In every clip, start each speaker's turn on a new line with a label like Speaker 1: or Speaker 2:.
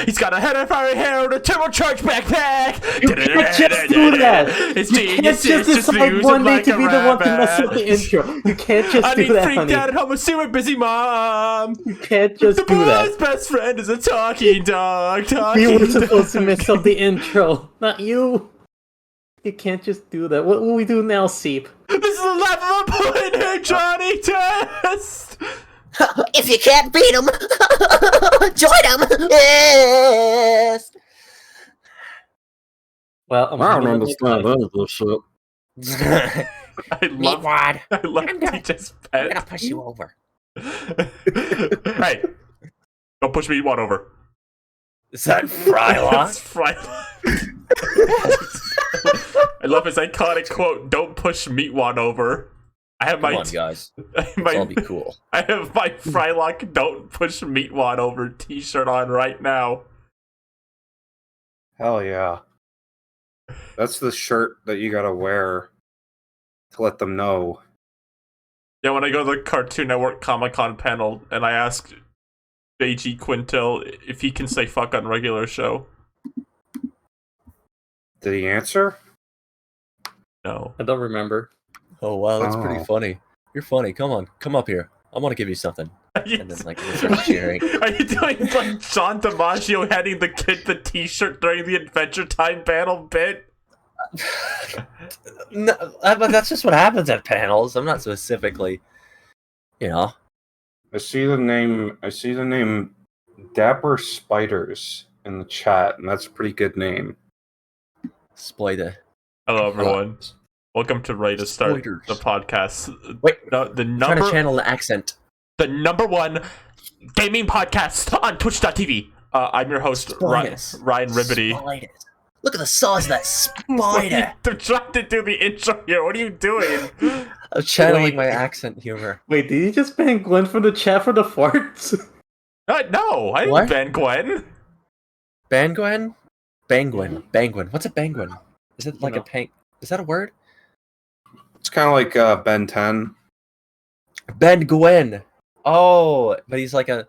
Speaker 1: He's got a head of fiery hair and a turbocharged backpack.
Speaker 2: You can't just do that.
Speaker 1: His
Speaker 2: You
Speaker 1: genius
Speaker 2: can't just
Speaker 1: is just
Speaker 2: decide
Speaker 1: using
Speaker 2: one day
Speaker 1: like
Speaker 2: to
Speaker 1: a
Speaker 2: be the one to mess up
Speaker 1: rabbit.
Speaker 2: the intro. You can't just
Speaker 1: I
Speaker 2: do
Speaker 1: need
Speaker 2: that,
Speaker 1: freaked
Speaker 2: honey.
Speaker 1: out at home. I'm a super busy mom.
Speaker 2: You can't just
Speaker 1: The
Speaker 2: do
Speaker 1: boy's
Speaker 2: that.
Speaker 1: best friend is a talking dog.
Speaker 2: We were
Speaker 1: Talking
Speaker 2: supposed to
Speaker 1: dog.
Speaker 2: mess up the intro, not you. You can't just do that. What will we do now, Seep?
Speaker 1: This is the level of point here, Johnny Test.
Speaker 3: If you can't beat him, join him. Yes.
Speaker 2: Well,
Speaker 4: I don't understand any of this shit.
Speaker 1: I love
Speaker 3: Meatwad.
Speaker 1: I love
Speaker 3: I'm gonna-
Speaker 1: DJ's
Speaker 3: I'm gonna
Speaker 1: pet.
Speaker 3: push you over.
Speaker 1: Hey, don't push me one over.
Speaker 3: Is that Frylock?
Speaker 1: It's Frylock. I love his iconic quote, "Don't push Meatwad over." I have
Speaker 3: Come
Speaker 1: my
Speaker 3: on, guys.
Speaker 1: I have
Speaker 3: Let's all
Speaker 1: my,
Speaker 3: be cool.
Speaker 1: I have my Frylock "Don't push Meatwad over" t-shirt on right now.
Speaker 4: Hell yeah. That's the shirt that you gotta wear to let them know.
Speaker 1: Yeah, when I go to the Cartoon Network Comic-Con panel and I ask JG Quintel if he can say fuck on regular show.
Speaker 4: Did he answer?
Speaker 1: No.
Speaker 2: I don't remember.
Speaker 3: Oh wow, that's
Speaker 4: Oh.
Speaker 3: pretty funny. You're funny. Come on, come up here. I want to give you something.
Speaker 1: Are you,
Speaker 3: And then like they start cheering.
Speaker 1: are you doing like John DiMaggio handing the kid the t-shirt during the Adventure Time panel bit?
Speaker 3: No, but that's just what happens at panels. I'm not specifically, you know.
Speaker 4: I see the name Dapper Spiders in the chat, and that's a pretty good name.
Speaker 3: Spider.
Speaker 1: Hello everyone. Welcome to Ready to Start
Speaker 3: Spoilers.
Speaker 1: the podcast.
Speaker 3: Wait,
Speaker 1: No, the
Speaker 3: I'm trying to
Speaker 1: number
Speaker 3: channel the accent.
Speaker 1: the number one gaming podcast on Twitch.tv. I'm your host,
Speaker 3: Spiders.
Speaker 1: Ryan Ribbity.
Speaker 3: Spiders. Look at the size of that spider.
Speaker 1: I'm trying to do the intro here. What are you doing?
Speaker 3: I'm channeling
Speaker 2: Wait.
Speaker 3: my accent humor.
Speaker 2: Wait, did you just ban Glenn from the chat for the farts?
Speaker 1: No, I didn't
Speaker 3: What?
Speaker 1: ban Gwen.
Speaker 3: Bangwen? Bangwen. What's a bangwen? Is it like
Speaker 2: know.
Speaker 3: a pang? Is that a word?
Speaker 4: It's kind of like Ben 10.
Speaker 3: Ben Gwen. Oh, but he's like a.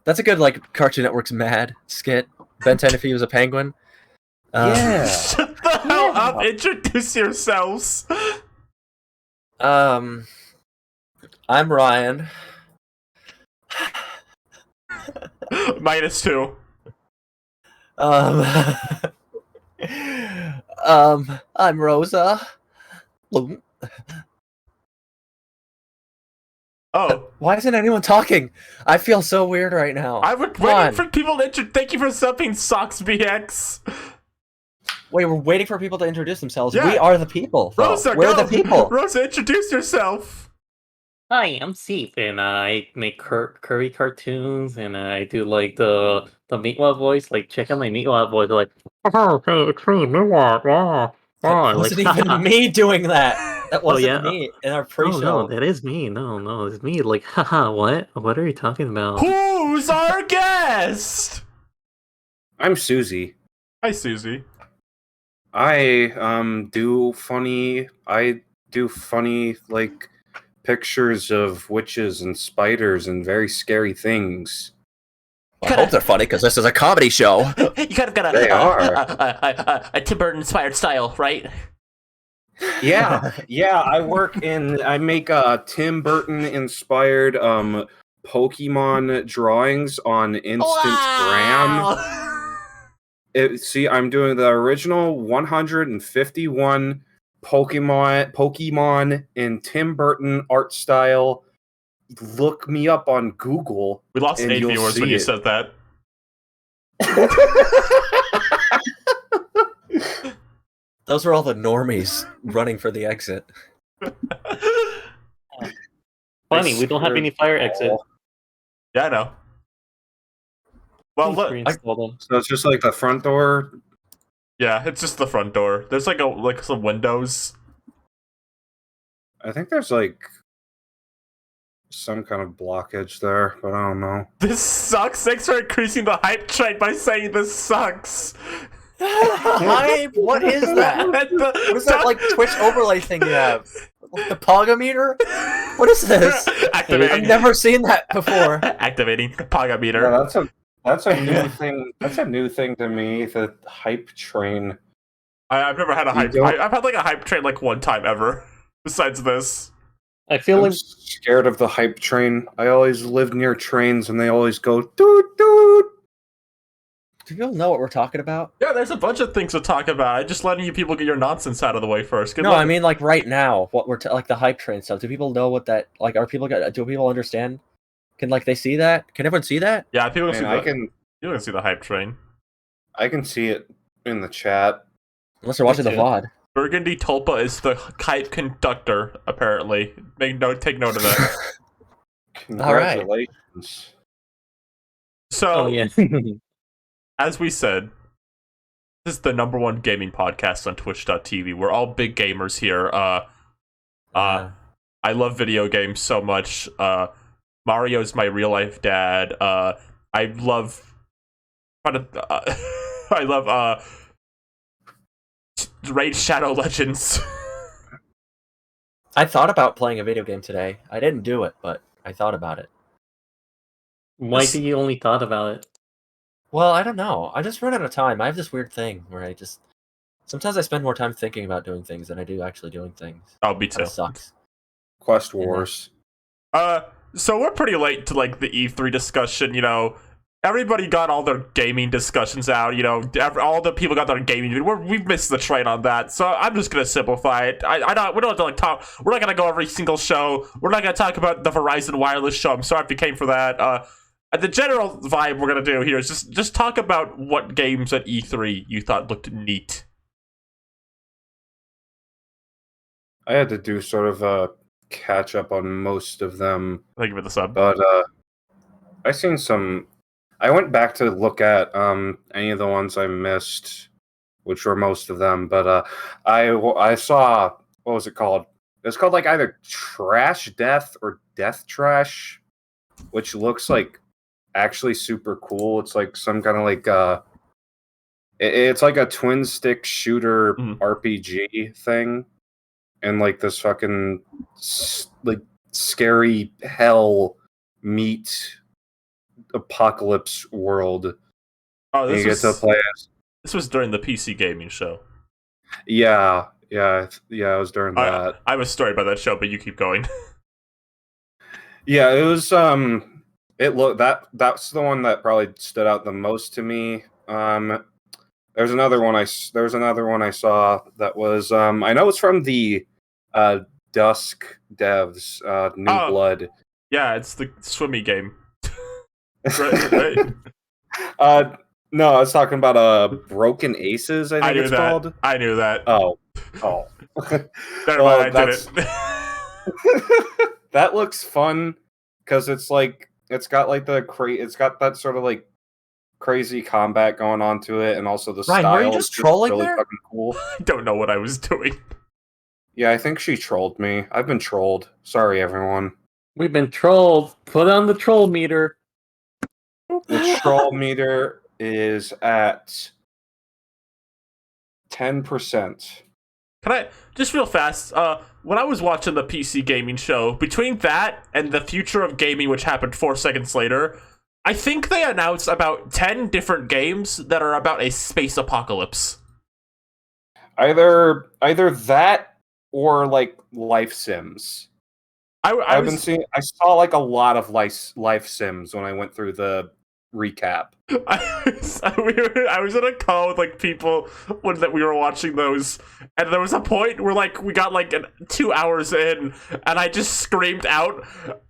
Speaker 3: That's a good like Cartoon Network's Mad skit. Ben 10 if he was a penguin.
Speaker 1: Shut the hell up. Introduce yourselves.
Speaker 3: I'm Ryan.
Speaker 1: -2.
Speaker 3: I'm Rosa.
Speaker 1: Oh,
Speaker 3: Why isn't anyone talking? I feel so weird right now.
Speaker 1: I was
Speaker 3: Come
Speaker 1: waiting
Speaker 3: on.
Speaker 1: for people to thank you for subbing Socks BX.
Speaker 3: Wait, we're waiting for people to introduce themselves.
Speaker 1: Yeah.
Speaker 3: We are the people. though.
Speaker 1: Rosa,
Speaker 3: We're
Speaker 1: go.
Speaker 3: the people.
Speaker 1: Rosa, introduce yourself.
Speaker 2: Hi, I'm Seep, and I make curry cartoons, and I do like the Meatwad voice. Like, check out my Meatwad voice. Like, oh, it's me, Meatwad. Wow.
Speaker 3: That wasn't even me doing that. That wasn't
Speaker 2: yeah.
Speaker 3: me in our
Speaker 2: Oh
Speaker 3: pre-show.
Speaker 2: no, that is me. No, it's me. Like, haha, what? What are you talking about?
Speaker 1: Who's our guest?
Speaker 4: I'm Susie.
Speaker 1: Hi, Susie.
Speaker 4: I do funny like pictures of witches and spiders and very scary things.
Speaker 3: Well, I hope they're funny because this is a comedy show.
Speaker 1: You kind of got
Speaker 4: They are.
Speaker 1: a Tim Burton inspired style, right?
Speaker 4: Yeah, I make Tim Burton inspired Pokemon drawings on Instagram. See, I'm doing the original 151 Pokemon in Tim Burton art style. Look me up on Google.
Speaker 1: We lost
Speaker 4: And
Speaker 1: 8
Speaker 4: you'll
Speaker 1: viewers when
Speaker 4: see
Speaker 1: you
Speaker 4: it.
Speaker 1: said that.
Speaker 3: Those are all the normies running for the exit.
Speaker 2: Funny, we don't have any fire exit.
Speaker 1: Yeah, I know. Well,
Speaker 2: Please
Speaker 1: look,
Speaker 2: reinstall them.
Speaker 4: So it's just like the front door.
Speaker 1: yeah, it's just the front door. There's like some windows.
Speaker 4: I think there's like some kind of blockage there, but I don't know.
Speaker 1: This sucks. Thanks for increasing the hype train by saying this sucks.
Speaker 3: Hype? What is that?
Speaker 1: And
Speaker 3: What is that like Twitch overlay thing you have? The Pogometer? What is this?
Speaker 1: Activating.
Speaker 3: I've never seen that before.
Speaker 1: Activating Pogometer.
Speaker 4: Yeah, that's a new thing. That's a new thing to me. The hype train.
Speaker 1: I've never had a
Speaker 4: You
Speaker 1: hype.
Speaker 4: don't-
Speaker 1: I've had like a hype train like one time ever. Besides this,
Speaker 2: I feel
Speaker 4: I'm
Speaker 2: like
Speaker 4: scared of the hype train. I always lived near trains, and they always go doot doot.
Speaker 3: Do people know what we're talking about?
Speaker 1: yeah, there's a bunch of things to talk about. I'm just letting you people get your nonsense out of the way first. Good
Speaker 3: No,
Speaker 1: luck.
Speaker 3: I mean like right now, what we're like the hype train stuff. Do people know what that like? Do people understand? Can like they see that? Can everyone see that?
Speaker 1: yeah, people can
Speaker 4: Man,
Speaker 1: see you can see the hype train.
Speaker 4: I can see it in the chat.
Speaker 3: Unless they're watching the
Speaker 1: too.
Speaker 3: VOD.
Speaker 1: Burgundy Tulpa is the hype conductor. Apparently, take note of that.
Speaker 4: Congratulations.
Speaker 1: So,
Speaker 2: oh yeah.
Speaker 1: as we said, this is the #1 gaming podcast on Twitch.tv. We're all big gamers here. I love video games so much. Mario's my real life dad. I love Raid Shadow Legends.
Speaker 3: I thought about playing a video game today. I didn't do it, but I thought about it.
Speaker 2: Why do you only thought about it?
Speaker 3: Well, I don't know. I just run out of time. I have this weird thing where I just sometimes I spend more time thinking about doing things than I do actually doing things.
Speaker 1: Oh, me too.
Speaker 3: That sucks.
Speaker 4: Quest Wars.
Speaker 1: So we're pretty late to like the E3 discussion. You know, everybody got all their gaming discussions out. You know, all the people got their gaming. We've missed the train on that. So I'm just gonna simplify it. We don't have to like talk. We're not gonna go every single show. We're not gonna talk about the Verizon Wireless show. I'm sorry if you came for that. The general vibe we're gonna do here is just talk about what games at E3 you thought looked neat.
Speaker 4: I had to do sort of a catch up on most of them,
Speaker 1: Thank you for the sub.
Speaker 4: but I seen some. I went back to look at any of the ones I missed, which were most of them. But I saw, what was it called? It's called like either Trash Death or Death Trash, which looks like actually super cool. It's like some kind of like it's like a twin stick shooter RPG thing, and like this fucking like scary hell meet apocalypse world.
Speaker 1: Oh,
Speaker 4: And you get to play as.
Speaker 1: this was during the PC gaming show.
Speaker 4: Yeah, it was during that.
Speaker 1: I was storied by that show, but you keep going.
Speaker 4: Yeah, it was that's the one that probably stood out the most to me. There's another one I saw that was I know it's from the Dusk devs, New Blood.
Speaker 1: Yeah, it's the swimmy game. right.
Speaker 4: No, I was talking about Broken Aces, I think
Speaker 1: knew
Speaker 4: it's
Speaker 1: that.
Speaker 4: called.
Speaker 1: I knew that.
Speaker 4: Oh.
Speaker 1: Never mind, I did it.
Speaker 4: That looks fun because it's like it's got like it's got that sort of like crazy combat going on to it, and also the
Speaker 3: Ryan,
Speaker 4: style
Speaker 3: were you
Speaker 4: is
Speaker 3: just trolling
Speaker 4: really
Speaker 3: there?
Speaker 4: fucking cool.
Speaker 1: I don't know what I was doing.
Speaker 4: Yeah, I think she trolled me. I've been trolled. Sorry, everyone.
Speaker 2: We've been trolled. Put on the troll meter.
Speaker 4: The troll meter is at 10%.
Speaker 1: Can I just real fast? When I was watching the PC gaming show, between that and the future of gaming, which happened 4 seconds later, I think they announced about 10 different games that are about a space apocalypse.
Speaker 4: Either that or like life sims. I saw like a lot of life sims when I went through the recap.
Speaker 1: I was in a call with like people when that we were watching those, and there was a point where like we got like 2 hours in, and I just screamed out,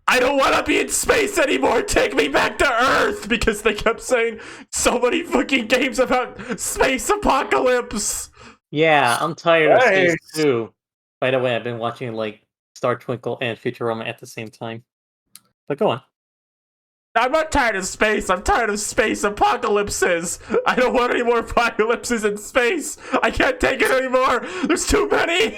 Speaker 1: "I don't want to be in space anymore! Take me back to Earth!" Because they kept saying so many fucking games about space apocalypse.
Speaker 2: Yeah, I'm tired of space
Speaker 4: Nice.
Speaker 2: too. By the way, I've been watching like Star Twinkle and Futurama at the same time. But go on.
Speaker 1: I'm not tired of space. I'm tired of space apocalypses. I don't want any more apocalypses in space. I can't take it anymore. There's too many.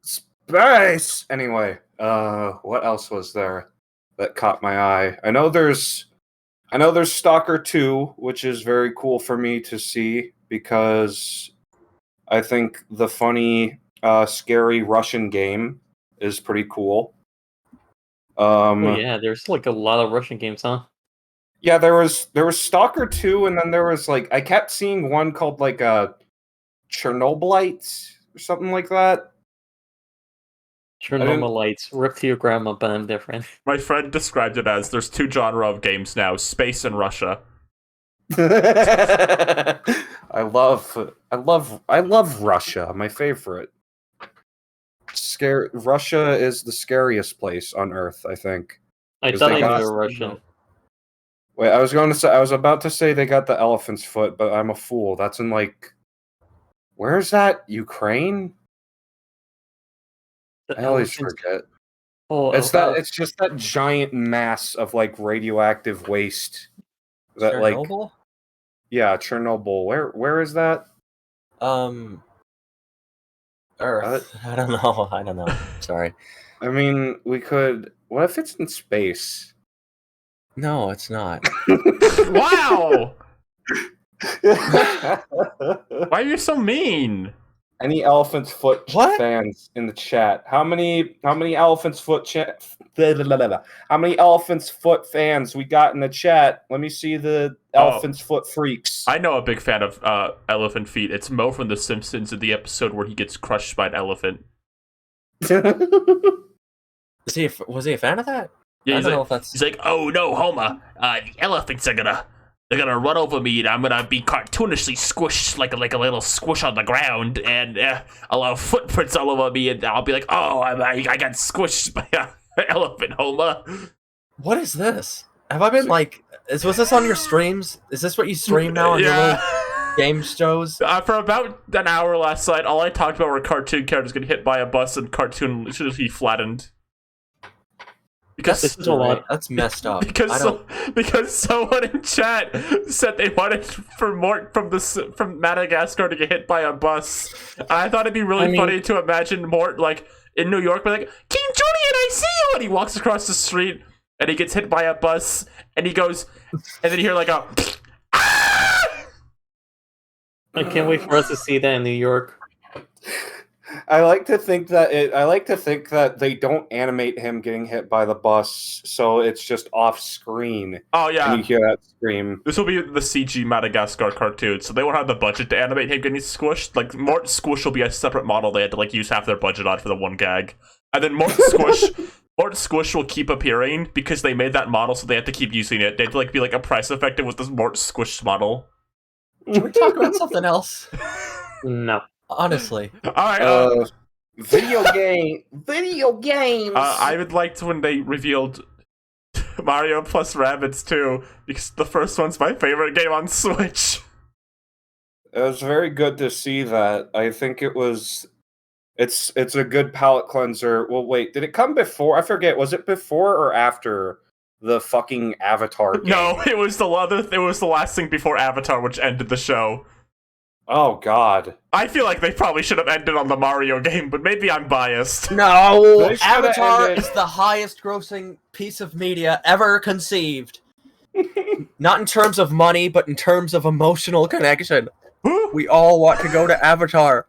Speaker 4: Space. Anyway, what else was there that caught my eye? I know there's Stalker 2, which is very cool for me to see because I think the funny, scary Russian game is pretty cool.
Speaker 2: Oh yeah, there's like a lot of Russian games, huh?
Speaker 4: Yeah, there was Stalker 2, and then there was like I kept seeing one called like Chernobylites or something like that.
Speaker 2: Chernobylites, rip to your grandma, but I'm different.
Speaker 1: My friend described it as there's two genre of games now: space and Russia.
Speaker 4: I love Russia. My favorite. Russia is the scariest place on Earth, I think.
Speaker 2: I
Speaker 4: 'Cause
Speaker 2: thought
Speaker 4: they
Speaker 2: I
Speaker 4: got-
Speaker 2: knew you were Russian.
Speaker 4: Wait, I was about to say they got the elephant's foot, but I'm a fool. That's in like, where's that? Ukraine?
Speaker 2: The
Speaker 4: I always
Speaker 2: elephants-
Speaker 4: forget.
Speaker 2: Oh,
Speaker 4: It's just that giant mass of like radioactive waste. That like,
Speaker 3: Chernobyl?
Speaker 4: yeah, Chernobyl. Where is that?
Speaker 3: Earth. I don't know. I don't know. Sorry.
Speaker 4: I mean, we could. What if it's in space?
Speaker 3: No, it's not.
Speaker 1: Wow! Why are you so mean?
Speaker 4: Any elephant's foot
Speaker 3: What?
Speaker 4: fans in the chat? How many elephant's foot how many elephant's foot fans we got in the chat? Let me see the elephant's foot freaks.
Speaker 1: I know a big fan of elephant feet. It's Mo from The Simpsons in the episode where he gets crushed by an elephant.
Speaker 3: Was he a fan of that?
Speaker 1: Yeah,
Speaker 3: I
Speaker 1: he's
Speaker 3: don't know
Speaker 1: like,
Speaker 3: if that's.
Speaker 1: he's like, oh no, Homer, the elephants are gonna run over me, and I'm gonna be cartoonishly squished like a little squish on the ground, and I'll have footprints all over me, and I'll be like, oh, I got squished by an elephant, Homer.
Speaker 3: What is this? Have I been like? Was this on your streams? Is this what you stream now on your little game shows?
Speaker 1: For about an hour last night, all I talked about were cartoon characters getting hit by a bus and cartoon should be flattened. Because
Speaker 2: This is a lot.
Speaker 3: That's messed up.
Speaker 1: because someone in chat said they wanted for Mort from Madagascar to get hit by a bus. I thought it'd be really funny to imagine Mort like in New York, be like, King Julian, I see you, and he walks across the street and he gets hit by a bus and he goes, and then you hear like a. Ah!
Speaker 2: I can't wait for us to see that in New York.
Speaker 4: I like to think that they don't animate him getting hit by the bus, so it's just off screen.
Speaker 1: Oh yeah,
Speaker 4: And you hear that scream.
Speaker 1: this will be the CG Madagascar cartoon, so they won't have the budget to animate him getting squished. Like Mort Squish will be a separate model they had to like use half their budget on for the one gag, and then Mort Squish will keep appearing because they made that model, so they have to keep using it. They have to like be like a price effective with this Mort Squish model.
Speaker 3: Can we talk about something else?
Speaker 2: No.
Speaker 3: Honestly.
Speaker 1: All right.
Speaker 4: Video games.
Speaker 1: I would like to when they revealed Mario plus Rabbids 2 because the first one's my favorite game on Switch.
Speaker 4: It was very good to see that. I think it was. It's a good palate cleanser. Well, wait, did it come before? I forget. Was it before or after the fucking Avatar game?
Speaker 1: No, it was the last thing before Avatar, which ended the show.
Speaker 4: Oh God.
Speaker 1: I feel like they probably should have ended on the Mario game, but maybe I'm biased.
Speaker 3: No,
Speaker 4: They shoulda
Speaker 3: Avatar
Speaker 4: ended-
Speaker 3: is the highest grossing piece of media ever conceived. Not in terms of money, but in terms of emotional connection. We all want to go to Avatar.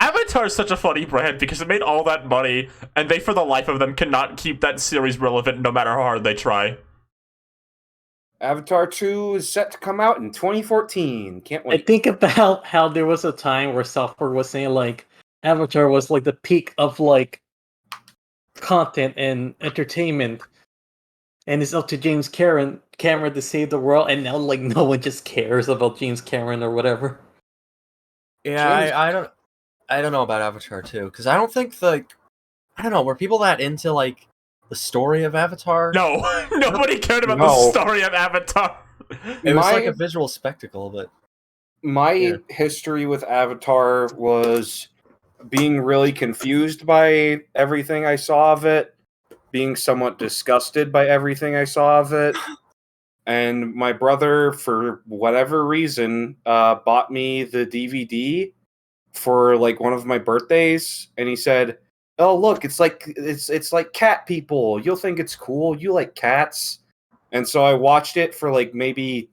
Speaker 1: Avatar is such a funny brand because it made all that money, and they, for the life of them, cannot keep that series relevant no matter how hard they try.
Speaker 4: Avatar 2 is set to come out in 2014. Can't
Speaker 2: I
Speaker 4: wait.
Speaker 2: think about how there was a time where software was saying like Avatar was like the peak of like content and entertainment, and it's up to James Cameron to save the world, and now like no one just cares about James Cameron or whatever.
Speaker 3: Yeah, I don't know about Avatar 2, because I don't think I don't know, were people that into like the story of Avatar?
Speaker 1: No, nobody cared about the
Speaker 4: No.
Speaker 1: story of Avatar.
Speaker 3: It was
Speaker 4: My-
Speaker 3: like a visual spectacle, but
Speaker 4: My
Speaker 3: Yeah.
Speaker 4: history with Avatar was being really confused by everything I saw of it, being somewhat disgusted by everything I saw of it. And my brother, for whatever reason, bought me the DVD for like one of my birthdays, and he said, "Oh, look, it's like cat people. You'll think it's cool. You like cats." And so I watched it for like maybe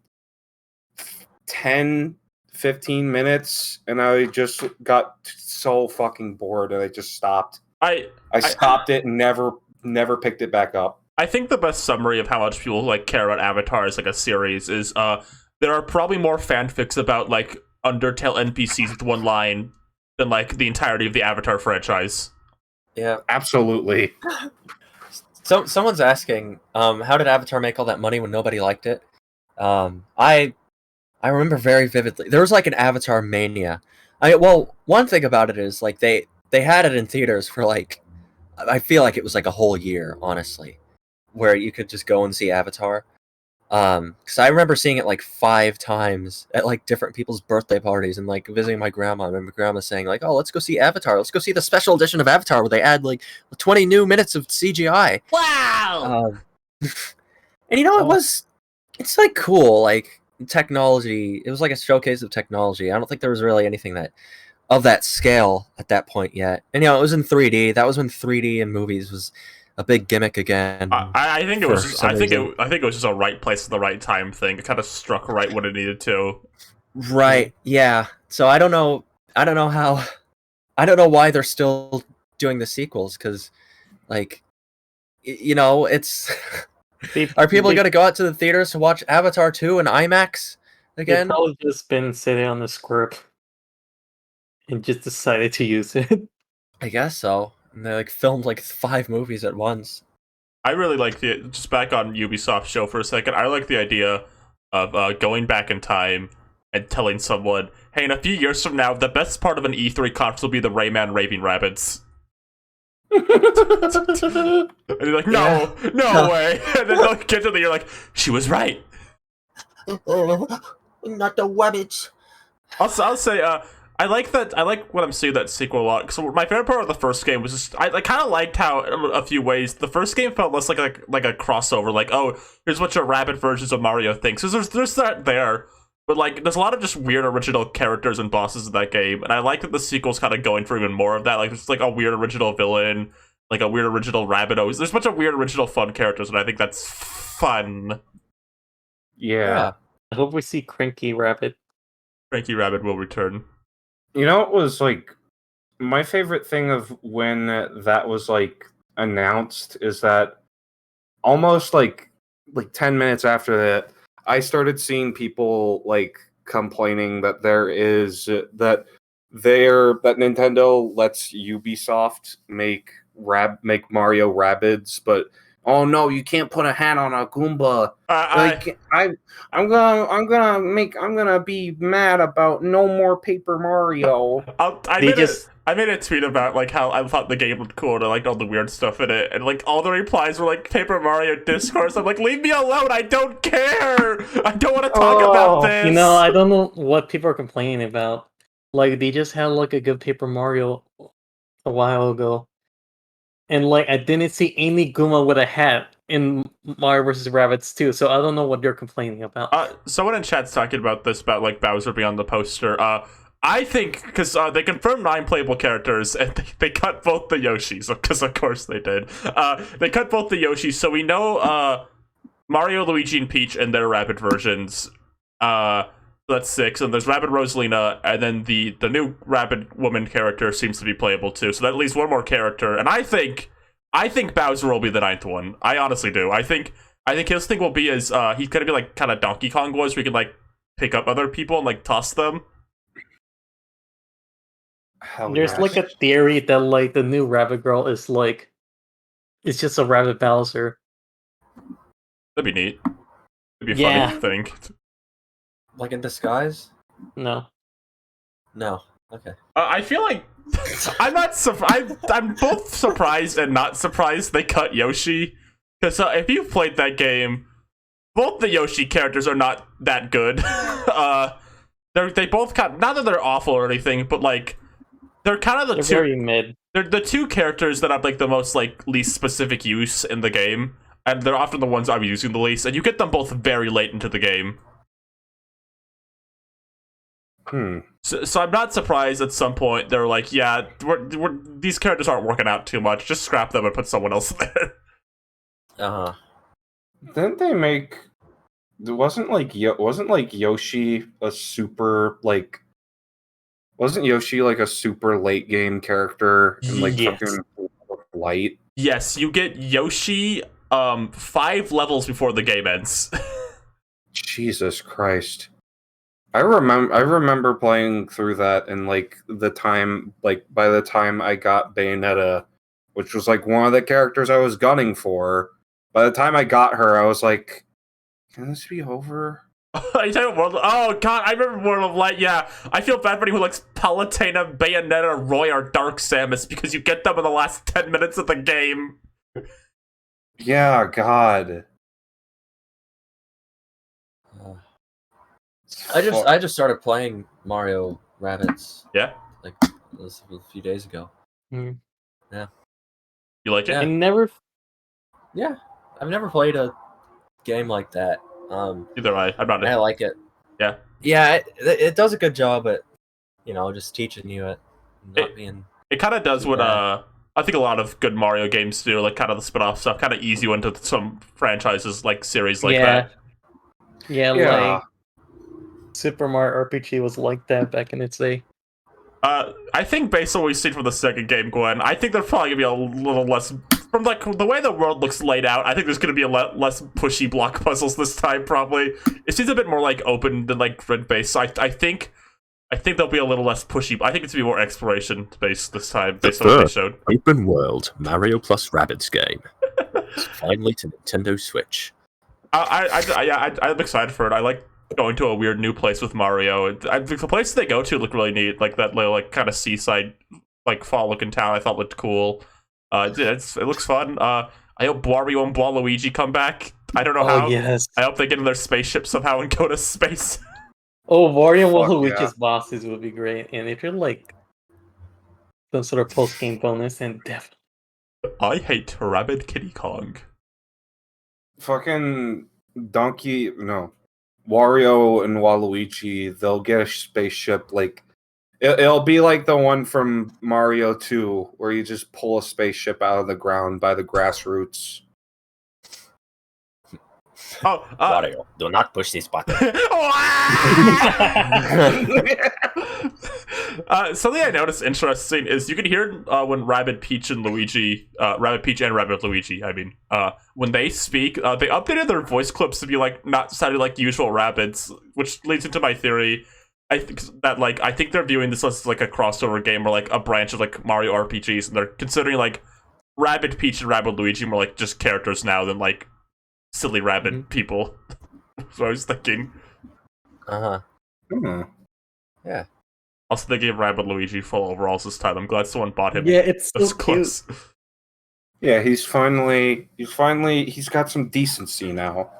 Speaker 4: 10, 15 minutes, and I just got so fucking bored, and I just stopped. I stopped it and never picked it back up.
Speaker 1: I think the best summary of how much people like care about Avatar as like a series is there are probably more fanfics about like Undertale NPCs with one line than like the entirety of the Avatar franchise.
Speaker 3: Yeah.
Speaker 4: Absolutely.
Speaker 3: So someone's asking, how did Avatar make all that money when nobody liked it? I remember very vividly. There was like an Avatar mania. One thing about it is like they had it in theaters for like, I feel like it was like a whole year, honestly, where you could just go and see Avatar. Because I remember seeing it like 5 times at like different people's birthday parties and like visiting my grandma. I remember grandma saying like, "Oh, let's go see Avatar. Let's go see the special edition of Avatar where they add like 20 new minutes of CGI."
Speaker 1: Wow!
Speaker 3: And you know, it's like cool, like technology. It was like a showcase of technology. I don't think there was really anything that of that scale at that point yet. And you know, it was in 3D. That was when 3D in movies was a big gimmick again.
Speaker 1: I think it was. Just, I think
Speaker 3: reason.
Speaker 1: it was just a right place at the right time thing. It kind of struck right when it needed to.
Speaker 3: Right. Yeah. So I don't know why they're still doing the sequels because, like, you know, it's. Are people going to go out to the theaters to watch Avatar 2 in IMAX again?
Speaker 2: They've probably just been sitting on the script and just decided to use it.
Speaker 3: I guess so. And they like filmed like 5 movies at once.
Speaker 1: I really like just back on Ubisoft show for a second. I like the idea of going back in time and telling someone, "Hey, in a few years from now, the best part of an E3 conference will be the Rayman Raving Rabbits." And you're like, no way. And then they'll get to the, you're like, she was right.
Speaker 3: Not the rabbits.
Speaker 1: I'll say, I like what I'm seeing that sequel a lot. So my favorite part of the first game was just I kind of liked how a few ways the first game felt less like a crossover. Like, oh, here's what your rabbit versions of Mario thinks. So there's that there, but like there's a lot of just weird original characters and bosses in that game, and I like that the sequel's kind of going for even more of that. Like there's like a weird original villain, like a weird original rabbit. There's a bunch of weird original fun characters, and I think that's fun.
Speaker 4: Yeah.
Speaker 2: I hope we see Cranky Rabbit.
Speaker 1: Cranky Rabbit will return.
Speaker 4: You know, it was like my favorite thing of when that was like announced is that almost like 10 minutes after that, I started seeing people like complaining that that Nintendo lets Ubisoft make Mario Rabbids, but oh no, you can't put a hat on a Goomba. I'm gonna be mad about no more Paper Mario.
Speaker 1: I made a tweet about like how I thought the game looked cool and I liked all the weird stuff in it, and like all the replies were like Paper Mario discourse. I'm like, leave me alone, I don't care. I don't want to talk about this.
Speaker 2: You know, I don't know what people are complaining about. Like they just had like a good Paper Mario a while ago. And like I didn't see any Goomba with a hat in Mario vs. Rabbids 2, so I don't know what you're complaining about.
Speaker 1: Someone in chat's talking about this about like Bowser being on the poster. I think because they confirmed 9 playable characters and they cut both the Yoshis, because of course they did. They cut both the Yoshis, so we know Mario, Luigi, and Peach and their Rabbid versions. That's 6, and there's Rabbid Rosalina, and then the new Rabbid woman character seems to be playable too. So that leaves one more character, and I think Bowser will be the 9th one. I honestly do. I think his thing will be he's gonna be like kind of Donkey Kong was, where you can like pick up other people and like toss them.
Speaker 2: There's like a theory that like the new Rabbit Girl is like it's just a Rabbit Bowser.
Speaker 1: That'd be neat. It'd be a funny thing.
Speaker 3: Like in disguise?
Speaker 2: No.
Speaker 3: Okay.
Speaker 1: I feel like I'm not surprised. I'm both surprised and not surprised they cut Yoshi, because if you've played that game, both the Yoshi characters are not that good. They both not that they're awful or anything, but like they're kind of
Speaker 2: very mid.
Speaker 1: They're the 2 characters that have like the most like least specific use in the game, and they're often the ones I'm using the least. And you get them both very late into the game. So I'm not surprised at some point they're like, yeah, these characters aren't working out too much. Just scrap them and put someone else there.
Speaker 4: Didn't they make? Wasn't Yoshi a super like? Wasn't Yoshi like a super late game character in like
Speaker 2: Yes.
Speaker 4: fucking Light.
Speaker 1: Yes, you get Yoshi 5 levels before the game ends.
Speaker 4: Jesus Christ. I remember playing through that and like by the time I got Bayonetta, which was like one of the characters I was gunning for, by the time I got her, I was like, can this be over?
Speaker 1: You talking about oh god, I remember World of Light. Yeah, I feel bad for anyone who likes Palutena, Bayonetta, Roy, or Dark Samus because you get them in the last 10 minutes of the game.
Speaker 4: Yeah, God.
Speaker 3: I just started playing Mario Rabbids
Speaker 1: Yeah,
Speaker 3: like this was a few days ago.
Speaker 1: you like it?
Speaker 3: Yeah.
Speaker 2: I never.
Speaker 3: Yeah, I've never played a game like that.
Speaker 1: Either way, I'm not.
Speaker 3: I like it.
Speaker 1: Yeah.
Speaker 3: Yeah, it does a good job at just teaching you it, not being.
Speaker 1: It kind of does what
Speaker 3: Yeah.
Speaker 1: I think a lot of good Mario games do, like kind of the spin-off stuff, kind of ease you into some franchises like series like that.
Speaker 2: Yeah,
Speaker 4: Yeah.
Speaker 2: like Super Mario RPG was like that back in its day.
Speaker 1: I think based on what we've seen from the second game, Gwen, I think they're probably gonna be a little less from like the way the world looks laid out. I think there's gonna be a less pushy block puzzles this time. Probably it seems a bit more like open than like grid based. So I think there'll be a little less pushy. I think it's gonna be more exploration based this time, based on what they showed.
Speaker 5: Open world Mario plus Rabbids game. It's finally to Nintendo Switch.
Speaker 1: I'm excited for it. I like going to a weird new place with Mario. The places they go to look really neat, like that little like kind of seaside, like fall looking town. I thought looked cool. It looks fun. I hope Wario and Waluigi come back. I don't know how.
Speaker 2: Yes.
Speaker 1: I hope they get in their spaceship somehow and go to space.
Speaker 2: Oh, Wario and
Speaker 4: Fuck
Speaker 2: Waluigi's
Speaker 4: yeah.
Speaker 2: bosses would be great, and if you're like some sort of post game bonus, then definitely.
Speaker 1: I hate Rabid Kitty Kong.
Speaker 4: Fucking Wario and Waluigi, they'll get a spaceship like it'll be like the one from Mario 2 where you just pull a spaceship out of the ground by the grassroots.
Speaker 1: Oh,
Speaker 5: Wario, do not push this button.
Speaker 1: Something I noticed interesting is you can hear when Rabbid Peach and Luigi, Rabbid Peach and Rabbid Luigi, I mean, when they speak, they updated their voice clips to be like not sounding like usual Rabbids, which leads into my theory. I think they're viewing this as like a crossover game or like a branch of like Mario RPGs, and they're considering like Rabbid Peach and Rabbid Luigi more like just characters now than like silly rabbit people. So I was thinking.
Speaker 3: Uh huh.
Speaker 4: Hmm.
Speaker 1: Also, they gave Rabbid Luigi full overalls this time. I'm glad someone bought him.
Speaker 2: Yeah, it's so
Speaker 1: those
Speaker 2: cute.
Speaker 1: clothes.
Speaker 4: Yeah, he's got some decency now.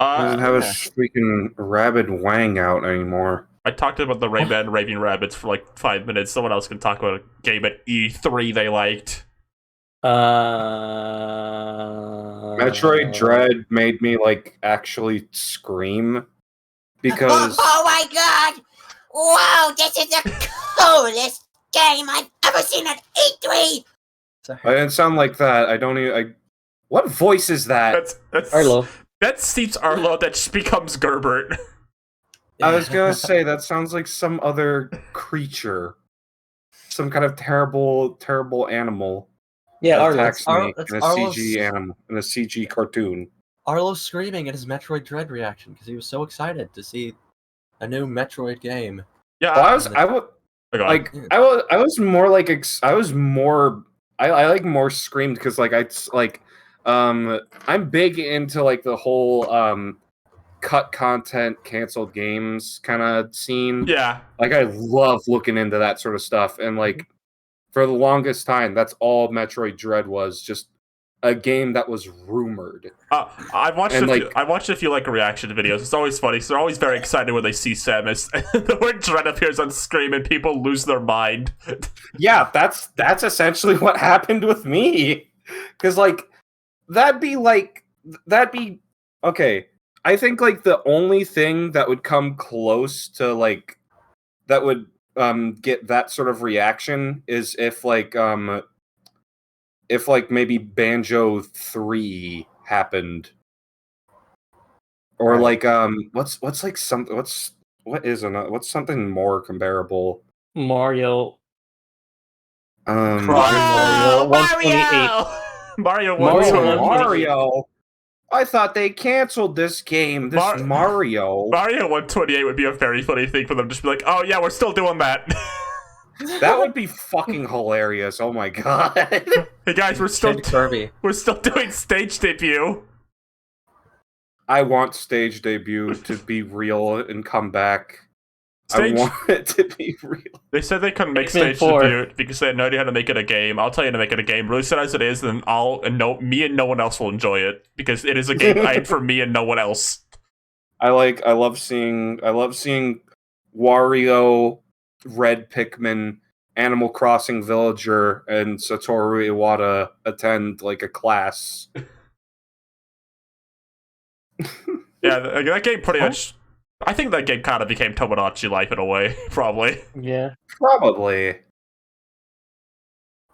Speaker 4: He doesn't have his freaking rabid wang out anymore.
Speaker 1: I talked about the Rayman Raving Rabbits for like 5 minutes. Someone else can talk about a game at E3 they liked.
Speaker 4: Metroid Dread made me like actually scream because
Speaker 6: Oh my god! Wow, this is the coolest game I've ever seen at E3!
Speaker 4: I didn't sound like that. I don't even. What voice is that?
Speaker 1: That's
Speaker 2: Arlo.
Speaker 1: That's Steve's Arlo that just becomes Gerbert.
Speaker 4: I was gonna say that sounds like some other creature, some kind of terrible animal.
Speaker 2: Yeah,
Speaker 4: that
Speaker 2: Arlo.
Speaker 4: attacks me
Speaker 3: It's
Speaker 4: in a
Speaker 3: Arlo's-
Speaker 4: CG animal in a CG cartoon.
Speaker 3: Arlo's screaming at his Metroid Dread reaction because he was so excited to see a new Metroid game.
Speaker 1: Yeah,
Speaker 4: Well, I was more like I like more screamed because like I'm big into like the whole cut content canceled games kind of scene.
Speaker 1: yeah.
Speaker 4: Like I love looking into that sort of stuff, and like for the longest time that's all Metroid Dread was, just a game that was rumored.
Speaker 1: I've watched
Speaker 4: And,
Speaker 1: I watched a few like reaction videos. It's always funny. So they're always very excited when they see Samus. And the word Dread appears on screen and people lose their mind.
Speaker 4: Yeah, that's essentially what happened with me. Cause like that'd be okay. I think like the only thing that would come close to like that would get that sort of reaction is if maybe Banjo 3 happened. Or like what's something more comparable?
Speaker 2: Mario. Mario,
Speaker 1: Whoa,
Speaker 2: 128.
Speaker 1: Mario
Speaker 2: Mario
Speaker 1: 128.
Speaker 4: Mario. I thought they canceled this game. This Mario.
Speaker 1: Mario 128 would be a very funny thing for them to just be like, oh yeah, we're still doing that.
Speaker 4: That would be fucking hilarious. Oh my god.
Speaker 1: Hey guys, we're still
Speaker 3: Change Kirby.
Speaker 1: we're still doing stage debut.
Speaker 4: I want stage debut to be real and come back.
Speaker 1: Stage-
Speaker 4: I want it to be real.
Speaker 1: They said they couldn't make
Speaker 2: Pikmin
Speaker 1: stage
Speaker 2: 4.
Speaker 1: debut because they had no idea how to make it a game. I'll tell you how to make it a game. Release it as it is, then me and no one else will enjoy it because it is a game made for me and no one else.
Speaker 4: I love seeing Wario, Red Pikmin, Animal Crossing Villager, and Satoru Iwata attend like a class.
Speaker 1: Yeah, that game pretty much. I think that game kind of became Tomodachi Life in a way, probably.
Speaker 2: Yeah.
Speaker 4: Probably.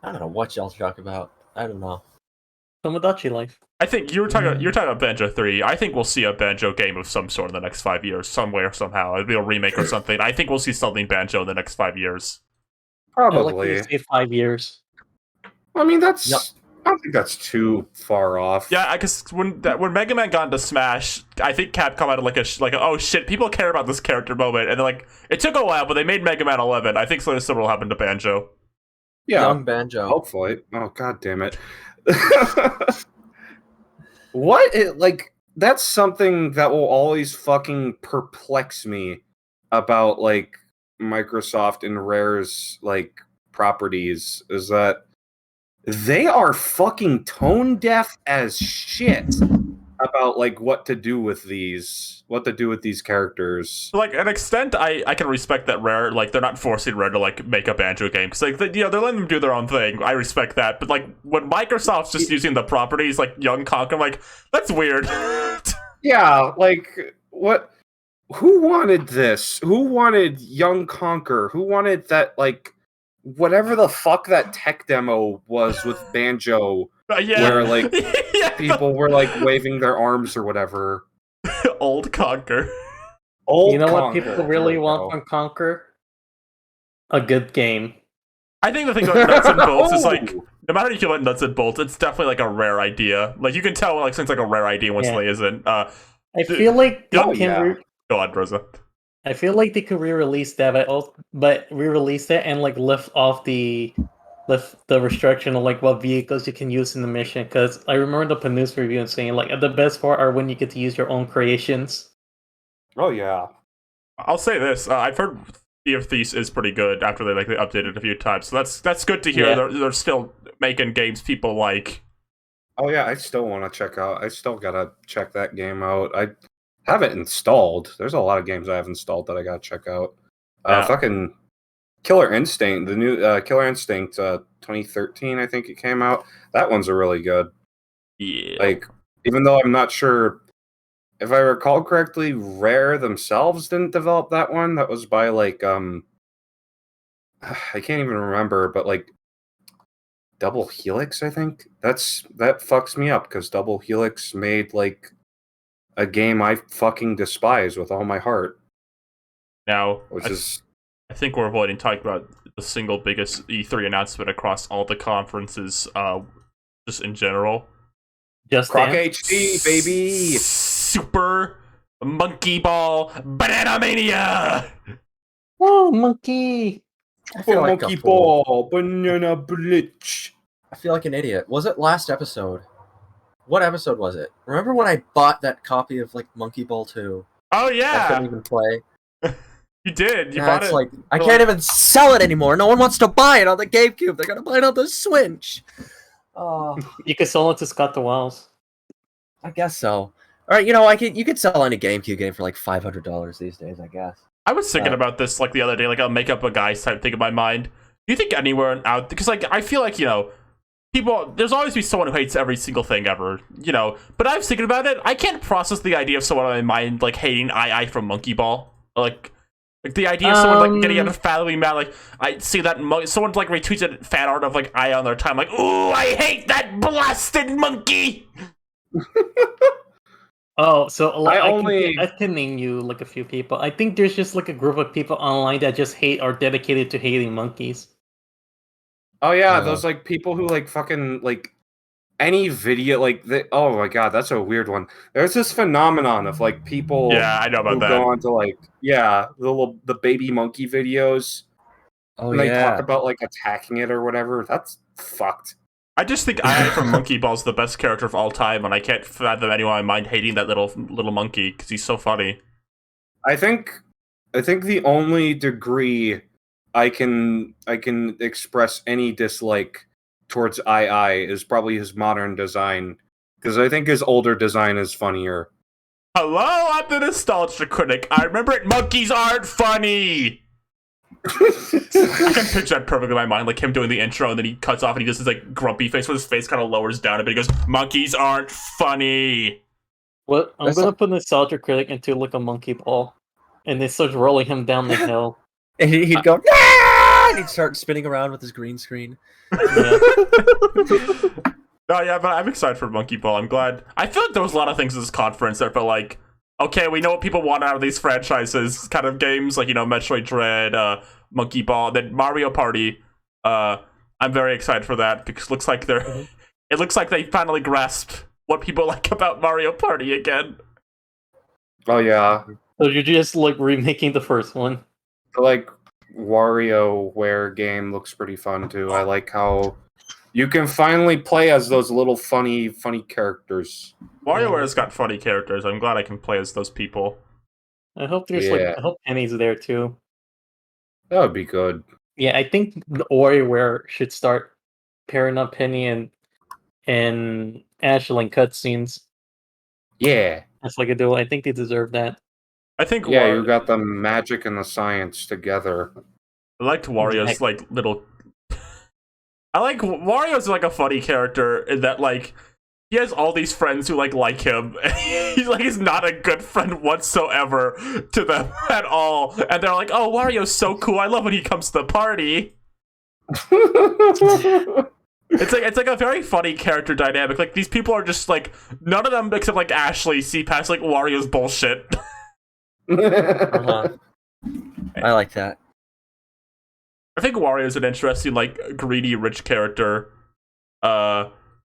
Speaker 3: I don't know what y'all talk about. I don't know.
Speaker 2: Tomodachi Life.
Speaker 1: I think you're talking about Banjo 3. I think we'll see a Banjo game of some sort in the next 5 years, somewhere, somehow. It'll be a remake or something. I think we'll see something Banjo in the next 5 years.
Speaker 2: I like
Speaker 4: Probably.
Speaker 2: to say 5 years.
Speaker 4: I mean, that's.
Speaker 3: Yep.
Speaker 4: I don't think that's too far off.
Speaker 1: Yeah, because when Mega Man got into Smash, I think Capcom had like a oh shit, people care about this character moment, and like it took a while, but they made Mega Man 11. I think something similar will happen to Banjo.
Speaker 4: Yeah.
Speaker 3: Young Banjo.
Speaker 4: Hopefully. Oh god damn it. That's something that will always fucking perplex me about like Microsoft and Rare's like properties is that they are fucking tone deaf as shit about like what to do with these characters.
Speaker 1: To like an extent, I can respect that Rare, like they're not forcing Rare to like make a Banjo game because like they're letting them do their own thing. I respect that, but like when Microsoft's just using the properties like Young Conker, I'm like that's weird.
Speaker 4: Yeah, like what? Who wanted this? Who wanted Young Conker? Who wanted that like whatever the fuck that tech demo was with Banjo,
Speaker 1: Yeah,
Speaker 4: where like
Speaker 1: yeah,
Speaker 4: people were like waving their arms or whatever.
Speaker 1: old Conker.
Speaker 4: Old
Speaker 2: You know what
Speaker 4: Conker,
Speaker 2: people
Speaker 4: there
Speaker 2: really
Speaker 4: we
Speaker 2: want
Speaker 4: go.
Speaker 2: from Conquer? A good game.
Speaker 1: I think the thing about nuts and bolts is like
Speaker 4: Oh!
Speaker 1: no matter how you feel about nuts and bolts, it's definitely like a Rare idea. Like you can tell when like something's like a rare idea when
Speaker 2: Yeah.
Speaker 1: something isn't.
Speaker 2: I feel like they
Speaker 4: Oh,
Speaker 2: can.
Speaker 4: yeah.
Speaker 1: Go on, Rosa.
Speaker 2: I feel like they could re-release that, but re-release it and like lift the restriction of like what vehicles you can use in the mission. Because I remember the Panus review and saying like the best part are when you get to use your own creations.
Speaker 4: Oh yeah.
Speaker 1: I'll say this: I've heard Sea of Thieves is pretty good after they updated it a few times. So that's good to hear.
Speaker 2: Yeah.
Speaker 1: They're still making games people like.
Speaker 4: Oh yeah, I still want to check out. I still gotta check that game out. I have it installed. There's a lot of games I have installed that I gotta check out.
Speaker 1: Yeah.
Speaker 4: Fucking Killer Instinct, the new Killer Instinct 2013, I think it came out. That one's a really good.
Speaker 1: Yeah.
Speaker 4: Like, even though I'm not sure if I recall correctly, Rare themselves didn't develop that one. That was by like I can't even remember, but like Double Helix, I think. That fucks me up because Double Helix made like a game I fucking despise with all my heart,
Speaker 1: Now,
Speaker 4: which is
Speaker 1: I think we're avoiding talking about the single biggest E3 announcement across all the conferences, just in general.
Speaker 2: Just
Speaker 4: Croc
Speaker 2: Dance.
Speaker 4: HD, baby.
Speaker 1: Super Monkey Ball Banana Mania.
Speaker 2: Oh, monkey!
Speaker 3: I feel like
Speaker 4: Monkey
Speaker 3: a fool.
Speaker 4: Ball, Banana Blitz.
Speaker 3: I feel like an idiot. Was it last episode? What episode was it? Remember when I bought that copy of like Monkey Ball 2?
Speaker 1: Oh
Speaker 3: I
Speaker 1: yeah,
Speaker 3: couldn't even play.
Speaker 1: you did. You
Speaker 3: Yeah,
Speaker 1: bought
Speaker 3: it's
Speaker 1: it.
Speaker 3: like I
Speaker 1: for,
Speaker 3: can't even sell it anymore. No one wants to buy it on the GameCube. They're gonna buy it on the Switch. Oh,
Speaker 2: You can sell it to Scott the Wiles.
Speaker 3: I guess so. All right, you could sell any GameCube game for like $500 these days. I guess.
Speaker 1: I was thinking about this like the other day, like I'll make up a guy's type thing in my mind. Do you think anywhere out because like I feel like people there's always be someone who hates every single thing ever, But I was thinking about it. I can't process the idea of someone in my mind like hating II from Monkey Ball, like the idea of someone like getting unfathomably mad. Like I see that someone like retweeted fan art of like I on their time, like ooh I hate that blasted monkey.
Speaker 2: Oh, so like,
Speaker 4: I
Speaker 2: I can name you like a few people. I think there's just like a group of people online that just hate are dedicated to hating monkeys.
Speaker 4: Oh yeah, those like people who like fucking like any video like oh my god, that's a weird one. There's this phenomenon of like people
Speaker 1: Yeah, I know about
Speaker 4: who
Speaker 1: that.
Speaker 4: go on to like the baby monkey videos
Speaker 3: Oh
Speaker 4: and they talk
Speaker 3: yeah.
Speaker 4: about like attacking it or whatever. That's fucked.
Speaker 1: I just think I from Monkey Ball's the best character of all time, and I can't fathom anyone in my mind hating that little monkey because he's so funny.
Speaker 4: I think the only degree I can express any dislike towards II is probably his modern design, because I think his older design is funnier.
Speaker 1: Hello, I'm the nostalgia critic. I remember it. Monkeys aren't funny. I can picture that perfectly in my mind, like him doing the intro, and then he cuts off, and he does his like grumpy face, where his face kind of lowers down a bit. He goes, "Monkeys aren't funny."
Speaker 2: What I'm
Speaker 3: That's
Speaker 2: gonna put Nostalgia Critic into like a monkey ball, and they start rolling him down the hill.
Speaker 3: And he'd go, "Ah!" and he'd start spinning around with his green screen.
Speaker 2: Yeah.
Speaker 1: No, yeah, but I'm excited for Monkey Ball. I'm glad. I feel like there was a lot of things in this conference that felt like, okay, we know what people want out of these franchises, kind of games, like, you know, Metroid Dread, Monkey Ball, then Mario Party. I'm very excited for that because it looks like it looks like they finally grasped what people like about Mario Party again.
Speaker 4: Oh yeah,
Speaker 2: So you're just like remaking the first one.
Speaker 4: the like WarioWare game looks pretty fun too. I like how you can finally play as those little funny characters.
Speaker 1: WarioWare's got funny characters. I'm glad I can play as those people.
Speaker 2: I hope there's
Speaker 4: Yeah.
Speaker 2: I hope Penny's there too.
Speaker 4: That would be good.
Speaker 2: Yeah, I think the WarioWare should start pairing up Penny and Ashley in cutscenes.
Speaker 4: Yeah,
Speaker 2: That's like a duo. I think they deserve that.
Speaker 1: I think
Speaker 4: yeah, you got the magic and the science together.
Speaker 1: I liked Wario's like little. I like Wario's like a funny character in that like he has all these friends who like him. He's like he's not a good friend whatsoever to them at all, and they're like, "Oh, Wario's so cool. I love when he comes to the party." It's like a very funny character dynamic. Like these people are just like none of them except like Ashley see past like Wario's bullshit.
Speaker 3: Uh-huh. I like that.
Speaker 1: I think Wario's an interesting, like, greedy, rich character.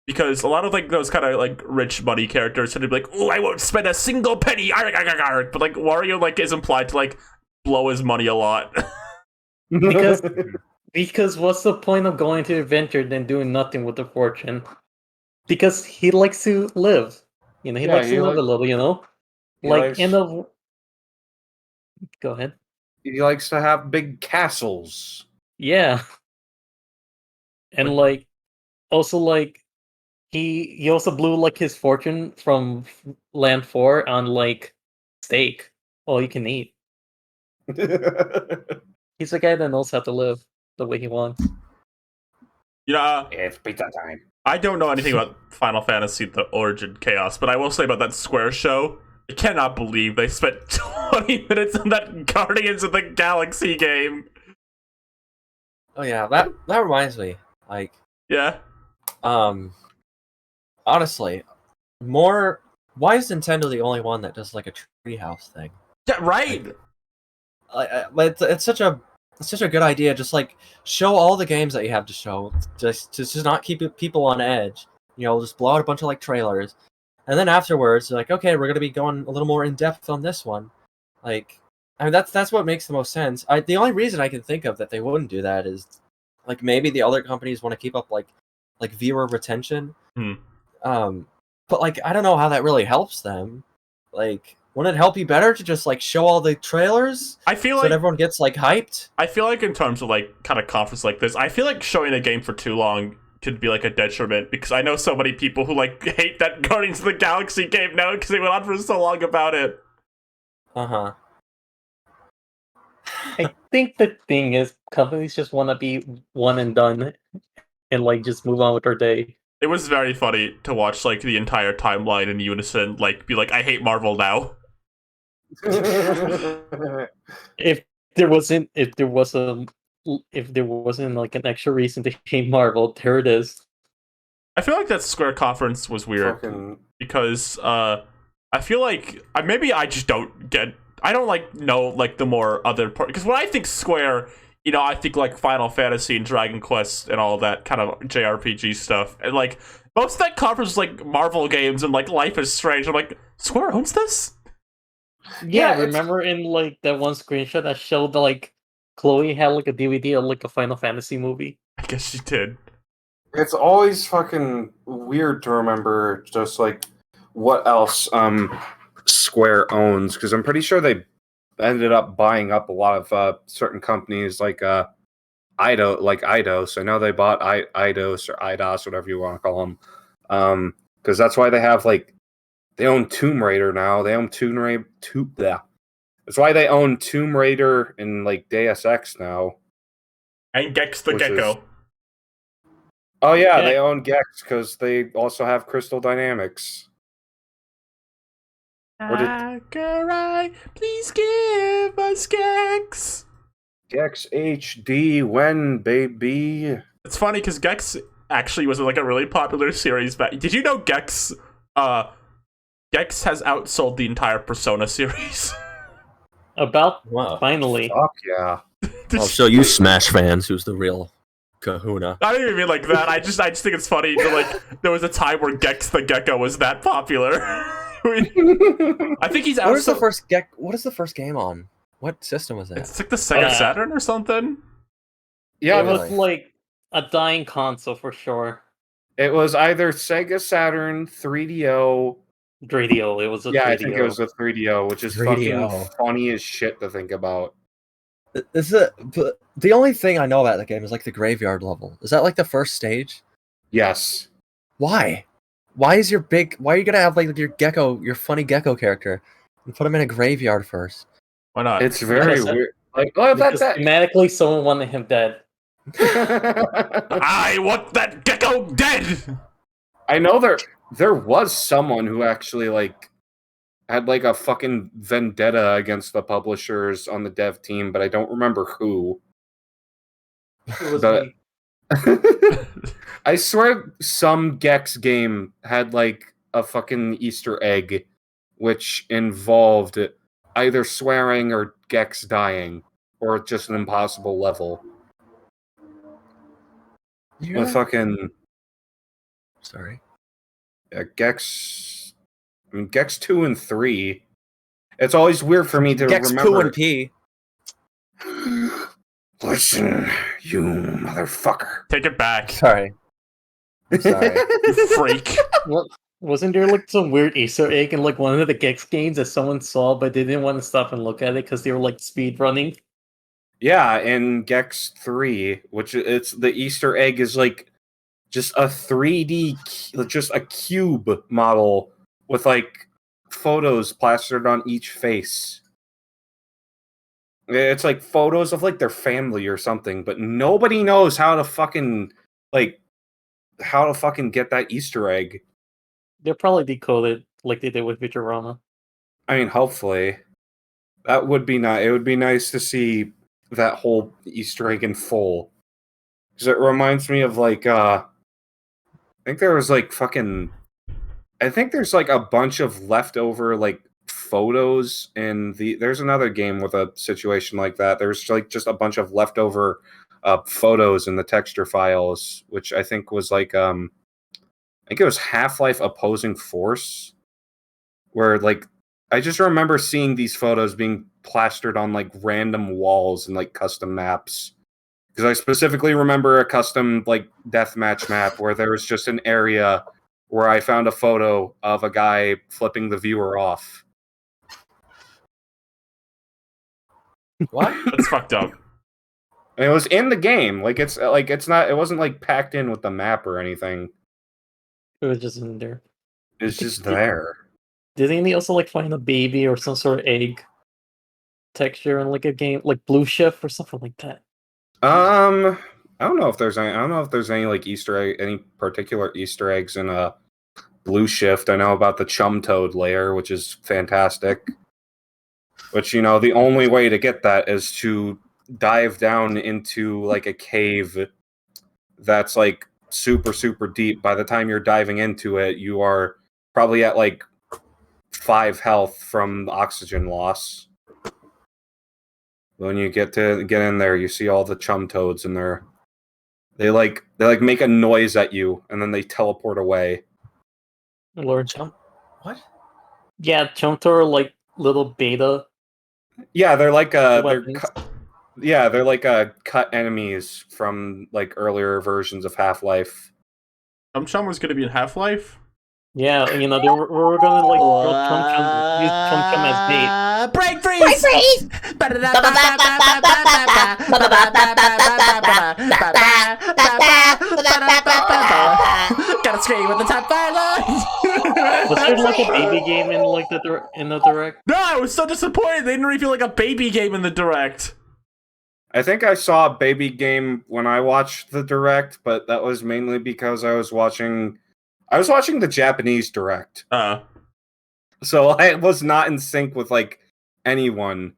Speaker 1: Because a lot of, like, those kind of, like, rich money characters tend to be like, oh, I won't spend a single penny! But, like, Wario, like, is implied to, like, blow his money a lot.
Speaker 2: Because what's the point of going to adventure than doing nothing with the fortune? Because he likes to live. You know, he
Speaker 4: Yeah,
Speaker 2: likes
Speaker 4: he
Speaker 2: to live a
Speaker 4: like-
Speaker 2: little, you know?
Speaker 4: he
Speaker 2: Like
Speaker 4: likes-
Speaker 2: in the Go ahead.
Speaker 4: He likes to have big castles.
Speaker 2: Yeah. And like also like he also blew like his fortune from Land 4 on like steak. All you can eat. He's a guy that knows how to live the way he wants.
Speaker 1: You know,
Speaker 4: It's pizza time.
Speaker 1: I don't know anything about Final Fantasy, the Origin Chaos, but I will say about that Square show, I cannot believe they spent 20 minutes on that Guardians of the Galaxy game.
Speaker 3: Oh yeah, that reminds me. Like,
Speaker 1: Yeah.
Speaker 3: honestly, more. Why is Nintendo the only one that does like a treehouse thing?
Speaker 1: Yeah, right.
Speaker 3: It's such a good idea. Just like show all the games that you have to show. Just not keep people on edge. You know, just blow out a bunch of like trailers, and then afterwards, like, okay, we're gonna be going a little more in depth on this one. Like, I mean, that's what makes the most sense. The only reason I can think of that they wouldn't do that is, like, maybe the other companies want to keep up like viewer retention.
Speaker 1: Hmm.
Speaker 3: But like, I don't know how that really helps them. Like, wouldn't it help you better to just like show all the trailers
Speaker 1: I feel
Speaker 3: so
Speaker 1: like
Speaker 3: that everyone gets like hyped?
Speaker 1: I feel like in terms of like kind of conference like this, I feel like showing a game for too long could be like a detriment because I know so many people who like hate that Guardians of the Galaxy game now because they went on for so long about it.
Speaker 3: Uh-huh.
Speaker 2: I think the thing is companies just want to be one and done and like just move on with their day.
Speaker 1: It was very funny to watch like the entire timeline in unison, like be like, I hate Marvel now.
Speaker 2: If there wasn't like an extra reason to hate Marvel, there it is.
Speaker 1: I feel like that Square conference was weird
Speaker 4: Fucking
Speaker 1: because I feel like maybe I just don't get. I don't like know like the more other part because when I think Square, you know, I think like Final Fantasy and Dragon Quest and all that kind of JRPG stuff, and like most of that covers like Marvel games and like Life is Strange. I'm like, Square owns this?
Speaker 2: Yeah,
Speaker 4: it's-
Speaker 2: remember in like that one screenshot that showed like Chloe had like a DVD of like a Final Fantasy movie.
Speaker 1: I guess she did.
Speaker 4: It's always fucking weird to remember just like what else Square owns, because I'm pretty sure they ended up buying up a lot of certain companies like Eidos. I know they bought Eidos or Eidos, whatever you want to call them, because that's why they have like they own Tomb Raider now. They own That's why they own Tomb Raider and like Deus Ex now.
Speaker 1: And Gex the
Speaker 4: Which is-
Speaker 1: Gecko.
Speaker 4: Oh yeah,
Speaker 2: Yeah.
Speaker 4: they own Gex because they also have Crystal Dynamics. Or did-
Speaker 1: Sakurai, please give us Gex.
Speaker 4: Gex HD, when, baby?
Speaker 1: It's funny because Gex actually was like a really popular series back. Did you know Gex? Gex has outsold the entire Persona series.
Speaker 2: About
Speaker 3: Wow.
Speaker 2: finally.
Speaker 4: Fuck yeah.
Speaker 5: I'll show you Smash fans who's the real kahuna.
Speaker 1: I don't even mean like that. I just think it's funny that like there was a time where Gex the Gecko was that popular. I think he's
Speaker 3: What is the
Speaker 1: outsold.
Speaker 3: first What is the first game on? What system was that?
Speaker 1: It's like the Sega
Speaker 2: Uh,
Speaker 1: Saturn or something.
Speaker 4: Yeah,
Speaker 2: It
Speaker 4: but
Speaker 2: was like a dying console for sure.
Speaker 4: it was either Sega Saturn, 3DO.
Speaker 2: 3DO. It was a
Speaker 4: Yeah,
Speaker 2: 3DO.
Speaker 4: I think it was a 3DO, which is
Speaker 3: 3DO.
Speaker 4: fucking funny as shit to think about.
Speaker 3: But the only thing I know about that game is like the graveyard level. Is that like the first stage?
Speaker 4: Yes.
Speaker 3: Why? Why are you gonna have like your gecko, your funny gecko character, and put him in a graveyard first?
Speaker 1: Why not?
Speaker 4: It's very
Speaker 2: Because-
Speaker 4: weird. Like, oh,
Speaker 2: Because
Speaker 4: that.
Speaker 2: thematically, someone wanted him dead.
Speaker 1: I want that gecko dead.
Speaker 4: I know there was someone who actually like had like a fucking vendetta against the publishers on the dev team, but I don't remember who.
Speaker 2: It was
Speaker 4: But-
Speaker 2: me.
Speaker 4: I swear some Gex game had like a fucking Easter egg which involved either swearing or Gex dying or just an impossible level.
Speaker 3: Yeah.
Speaker 4: The fucking
Speaker 3: Sorry.
Speaker 4: Gex, I mean Gex 2 and 3. It's always weird for me to
Speaker 3: Gex
Speaker 4: remember.
Speaker 3: Poo and P.
Speaker 4: Listen, you motherfucker.
Speaker 1: Take it back,
Speaker 3: Sorry. Sorry.
Speaker 1: you freak.
Speaker 2: What, wasn't there like some weird Easter egg in like one of the Gex games that someone saw but they didn't want to stop and look at it because they were like speed running?
Speaker 4: Yeah, in Gex 3, which it's the Easter egg is like just a 3D, just a cube model with like photos plastered on each face. It's like photos of like their family or something, but nobody knows how to fucking get that Easter egg.
Speaker 2: They're probably decoded like they did with Futurama.
Speaker 4: I mean, hopefully. That would be nice. It would be nice to see that whole Easter egg in full. Because it reminds me of like I think there was like fucking I think there's like a bunch of leftover like photos in there's another game with a situation like that. There's like just a bunch of leftover photos in the texture files, which I think was like I think it was Half-Life Opposing Force, where like I just remember seeing these photos being plastered on like random walls and like custom maps. Because I specifically remember a custom like deathmatch map where there was just an area where I found a photo of a guy flipping the viewer off.
Speaker 3: What?
Speaker 1: That's fucked up.
Speaker 4: And it was in the game. Like it's not. It wasn't like packed in with the map or anything.
Speaker 2: It was just in there.
Speaker 4: It's just there.
Speaker 2: Didn't they also like find a baby or some sort of egg texture in like a game like Blue Shift or something like that?
Speaker 4: I don't know if there's any like Easter egg, any particular Easter eggs in a Blue Shift. I know about the Chum Toad layer, which is fantastic. Which, you know, the only way to get that is to dive down into like a cave that's like super, super deep. By the time you're diving into it, you are probably at like 5 health from oxygen loss. When you get in there, you see all the chum toads, and they make a noise at you, and then they teleport away.
Speaker 2: Lord
Speaker 3: Jump. What?
Speaker 2: Yeah, Chumtor are like little beta
Speaker 4: Yeah, they're like
Speaker 2: weapons.
Speaker 4: they're like cut enemies from like earlier versions of Half-Life.
Speaker 1: Chum was gonna be in Half-Life.
Speaker 2: Yeah, you know, we're gonna like use Chum Chum as bait.
Speaker 1: Break freeze!
Speaker 6: Break freeze!
Speaker 1: Gotta scream with the top fire.
Speaker 2: Was there like a baby game in like the direct?
Speaker 1: No, I was so disappointed. They didn't reveal like a baby game in the direct.
Speaker 4: I think I saw a baby game when I watched the direct, but that was mainly because I was watching the Japanese direct. So I was not in sync with like anyone.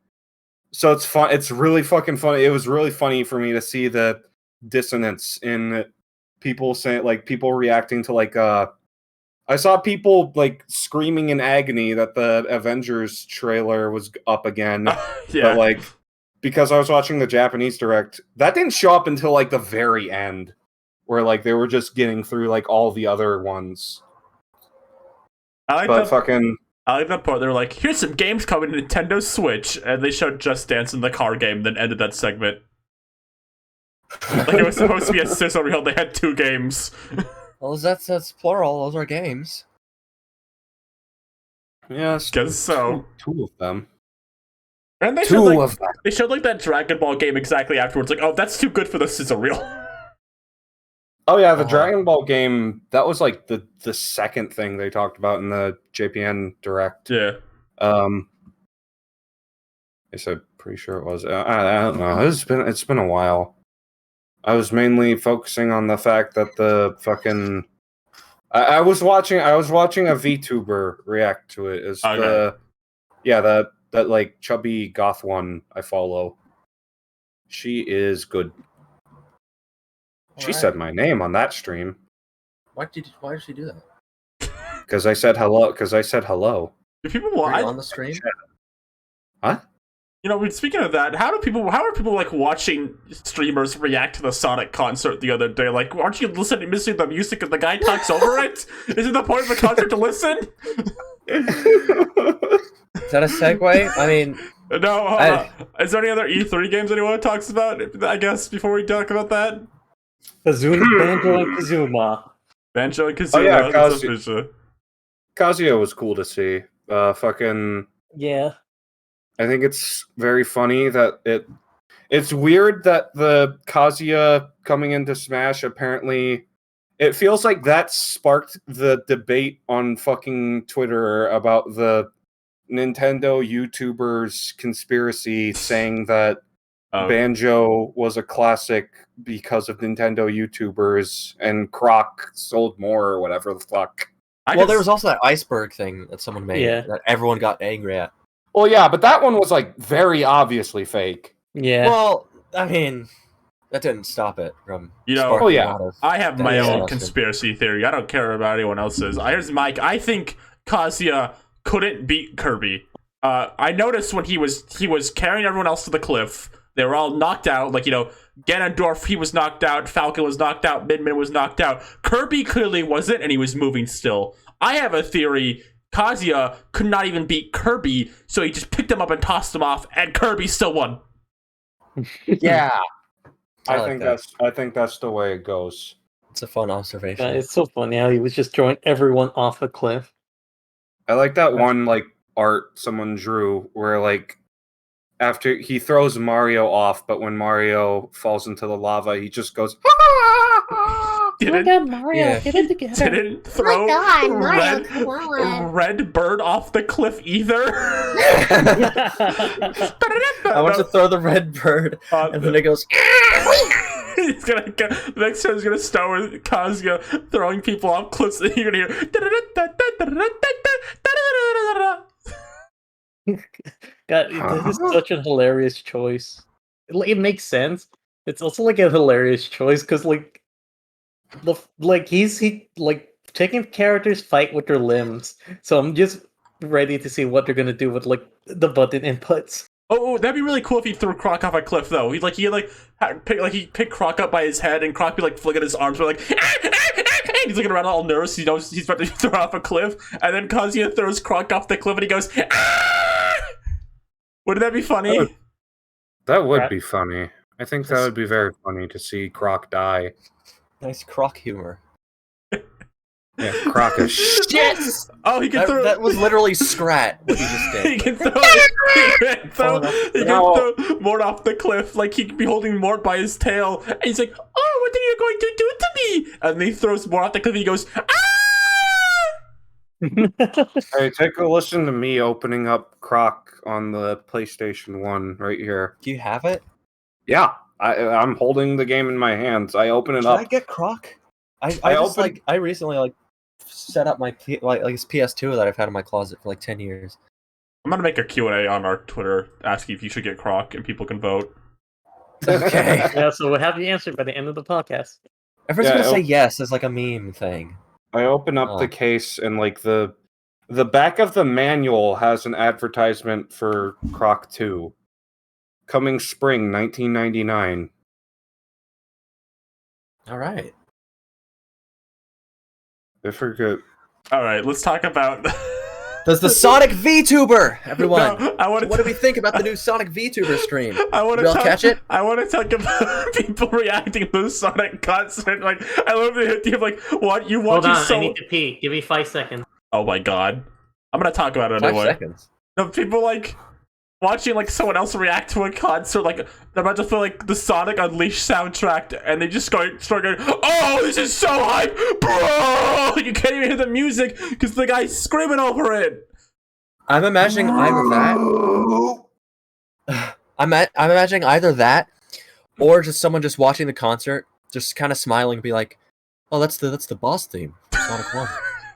Speaker 4: So it's fun. It's really fucking funny. It was really funny for me to see the dissonance in people saying, like, people reacting to like I saw people like screaming in agony that the Avengers trailer was up again.
Speaker 1: Yeah.
Speaker 4: But like, because I was watching the Japanese direct, that didn't show up until like the very end, where like they were just getting through like all the other ones.
Speaker 1: I
Speaker 4: But
Speaker 1: like
Speaker 4: fucking
Speaker 1: that part. They're like, here's some games coming to Nintendo Switch, and they showed Just Dance in the car game, then ended that segment. Like it was supposed to be a sizzle reel. They had 2 games.
Speaker 3: Well, that's plural. Those are games.
Speaker 4: yes,
Speaker 1: Guess so.
Speaker 4: two of them.
Speaker 1: And they
Speaker 4: Two
Speaker 1: showed, like,
Speaker 4: of them.
Speaker 1: they showed like that Dragon Ball game exactly afterwards. Like, oh, that's too good for the sizzle reel.
Speaker 4: Oh yeah, the
Speaker 3: Oh.
Speaker 4: Dragon Ball game, that was like the second thing they talked about in the JPN direct.
Speaker 1: Yeah.
Speaker 4: Yes, I'm pretty sure it was. I don't know. It's been a while. I was mainly focusing on the fact that the fucking I was watching a VTuber react to it. Is
Speaker 1: Okay.
Speaker 4: that like chubby goth one I follow. She is good. She
Speaker 3: Alright.
Speaker 4: said my name on that stream
Speaker 3: Why did she do that?
Speaker 4: because I said hello.
Speaker 1: Do people
Speaker 3: Were you
Speaker 1: want?
Speaker 3: on the stream?
Speaker 4: What?
Speaker 1: You know, speaking of that, how are people like watching streamers react to the Sonic concert the other day? Like, aren't you missing the music and the guy talks over it? Isn't the point of the concert to listen?
Speaker 3: Is that a segue? I mean,
Speaker 1: No. Is there any other E3 games anyone talks about? I guess before we talk about that,
Speaker 2: Banjo and Kazuma.
Speaker 1: Banjo and Kazooie.
Speaker 4: Oh, yeah,
Speaker 1: that's
Speaker 4: Kazu-
Speaker 1: official.
Speaker 4: Kazuya was cool to see. Fucking.
Speaker 2: Yeah.
Speaker 4: I think it's very funny that it's weird that the Kazuya coming into Smash apparently it feels like that sparked the debate on fucking Twitter about the Nintendo YouTubers conspiracy saying that
Speaker 1: Oh.
Speaker 4: Banjo was a classic because of Nintendo YouTubers and Croc sold more or whatever the fuck.
Speaker 3: well, there was also that iceberg thing that someone made
Speaker 2: Yeah.
Speaker 3: that everyone got angry at.
Speaker 4: Well, yeah, but that one was like very obviously fake.
Speaker 2: Yeah.
Speaker 3: Well, I mean, that didn't stop it from.
Speaker 1: You know-
Speaker 3: sparking
Speaker 4: Oh,
Speaker 3: a
Speaker 4: yeah.
Speaker 3: lot of-
Speaker 1: I have my
Speaker 2: Yeah.
Speaker 1: own conspiracy theory. I don't care about anyone else's. Here's Mike. I think Kazuya couldn't beat Kirby. I noticed when he was carrying everyone else to the cliff. They were all knocked out. Like, you know, Ganondorf, he was knocked out. Falcon was knocked out. Midman was knocked out. Kirby clearly wasn't, and he was moving still. I have a theory. Kazuya could not even beat Kirby, so he just picked him up and tossed him off, and Kirby still won.
Speaker 3: Yeah, I like that.
Speaker 4: I think that's the way it goes.
Speaker 3: It's a fun observation.
Speaker 2: It's so funny how he was just throwing everyone off a cliff.
Speaker 4: I like that one like art someone drew where like after he throws Mario off, but when Mario falls into the lava, he just goes.
Speaker 1: Didn't,
Speaker 2: Mario,
Speaker 3: Yeah.
Speaker 2: get it together.
Speaker 1: didn't throw
Speaker 6: God, Mario, come on.
Speaker 1: Red Bird off the cliff either.
Speaker 3: I want to throw the red bird, and then it goes.
Speaker 1: He's gonna go, the next show is gonna start with Kazuya throwing people off cliffs, and you're gonna hear.
Speaker 2: God, this is such a hilarious choice. It makes sense. It's also like a hilarious choice because he's taking characters fight with their limbs. So I'm just ready to see what they're gonna do with like the button inputs.
Speaker 1: Oh, that'd be really cool if he threw Croc off a cliff, though. He picked Croc up by his head, and Croc be like flicking his arms, like, and he's looking around all nervous. He knows he's about to throw off a cliff, and then Kazuya throws Croc off the cliff, and he goes, ah! Wouldn't that be funny?
Speaker 4: That would be funny. I think that would be very funny to see Croc die.
Speaker 3: Nice Croc humor.
Speaker 4: Yeah, Croc is shit.
Speaker 1: Oh, he can throw.
Speaker 3: That was literally Scrat. What he just
Speaker 1: He
Speaker 3: did.
Speaker 1: can throw Mort off the cliff, like he could be holding Mort by his tail, and he's like, "Oh, what are you going to do to me?" And then he throws Mort off the cliff, and he goes, "Ah!"
Speaker 4: Hey, take a listen to me opening up Croc on the PlayStation 1 right here.
Speaker 3: Do you have it?
Speaker 4: Yeah, I'm holding the game in my hands. I open it
Speaker 3: Should
Speaker 4: up.
Speaker 3: I get Croc? I recently set up my this PS2 that I've had in my closet for like 10 years.
Speaker 1: I'm gonna make a Q&A on our Twitter asking if you should get Croc, and people can vote.
Speaker 3: Okay.
Speaker 2: Yeah, so we'll have the answer by the end of the podcast.
Speaker 3: Everyone's
Speaker 4: Yeah,
Speaker 3: gonna say yes as like a meme thing.
Speaker 4: I open up the case and like the back of the manual has an advertisement for Croc 2. Coming spring 1999.
Speaker 3: All right.
Speaker 4: I forget.
Speaker 1: All right, let's talk about.
Speaker 3: There's the Sonic VTuber, everyone.
Speaker 1: No, I want
Speaker 3: What do we think about the new Sonic VTuber stream?
Speaker 1: I want
Speaker 3: Did we all catch it?
Speaker 1: I want to talk about people reacting to the Sonic concert. Like, I love the idea of like, what you
Speaker 2: Hold
Speaker 1: watching
Speaker 2: on,
Speaker 1: so.
Speaker 2: I need to pee. Give me 5 seconds.
Speaker 1: Oh my god, I'm gonna talk about it
Speaker 3: 5
Speaker 1: anyway.
Speaker 3: seconds.
Speaker 1: No, people like watching like someone else react to a concert, like they're about to play like the Sonic Unleashed soundtrack, and they just start going, "Oh, this is so hype, bro!" You can't even hear the music because the guy's screaming over it.
Speaker 3: I'm imagining either that. I'm imagining either that, or just someone just watching the concert, just kind of smiling, and be like, "Oh, that's the boss theme, for Sonic 1."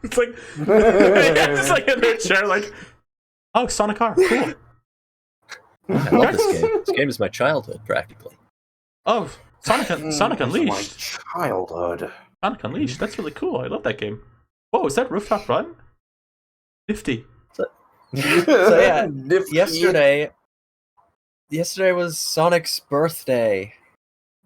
Speaker 1: It's like, it's like in their chair, like, "Oh, Sonic R, cool."
Speaker 3: I love this game. This game is my childhood, practically.
Speaker 1: Oh, Sonic Unleashed.
Speaker 4: My childhood.
Speaker 1: Sonic Unleashed. That's really cool. I love that game. Whoa, is that Rooftop Run? Nifty.
Speaker 3: So yeah, yesterday was Sonic's birthday.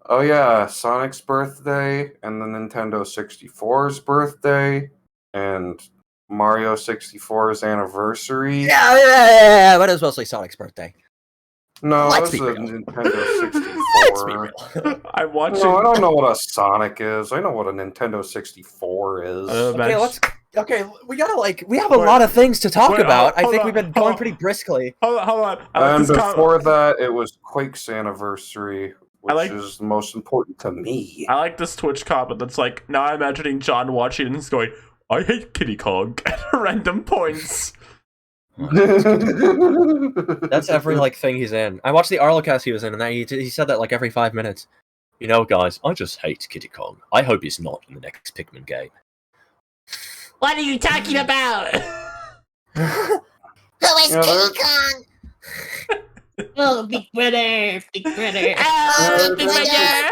Speaker 4: Oh yeah, Sonic's birthday, and the Nintendo 64's birthday, and Mario 64's anniversary.
Speaker 3: Yeah, but it was mostly Sonic's birthday.
Speaker 4: No,
Speaker 3: Let's
Speaker 4: it was
Speaker 3: be
Speaker 4: a
Speaker 3: real.
Speaker 4: Nintendo 64.
Speaker 3: Let's be real.
Speaker 1: I'm watching.
Speaker 4: No, I don't know what a Sonic is. I know what a Nintendo 64 is.
Speaker 3: Okay, we have a lot of things to talk
Speaker 1: Wait,
Speaker 3: about. I
Speaker 1: hold
Speaker 3: think
Speaker 1: on,
Speaker 3: we've been
Speaker 1: hold
Speaker 3: going
Speaker 1: on.
Speaker 3: pretty briskly.
Speaker 1: Hold on.
Speaker 4: And before that, it was Quake's anniversary, which
Speaker 1: like-
Speaker 4: is the most important to me.
Speaker 1: I like this Twitch comment that's like, now I'm imagining John watching and he's going, "I hate Kiddy Kong" at random points.
Speaker 3: That's every thing he's in. I watched the Arlocast he was in, and he said that like every 5 minutes. You know, guys, I just hate Kiddy Kong. I hope he's not in the next Pikmin game.
Speaker 6: What are you talking about? Who is
Speaker 4: Yeah,
Speaker 6: King Kong?
Speaker 2: Oh, Big Brother! Big Brother!
Speaker 6: Oh, Big Brother!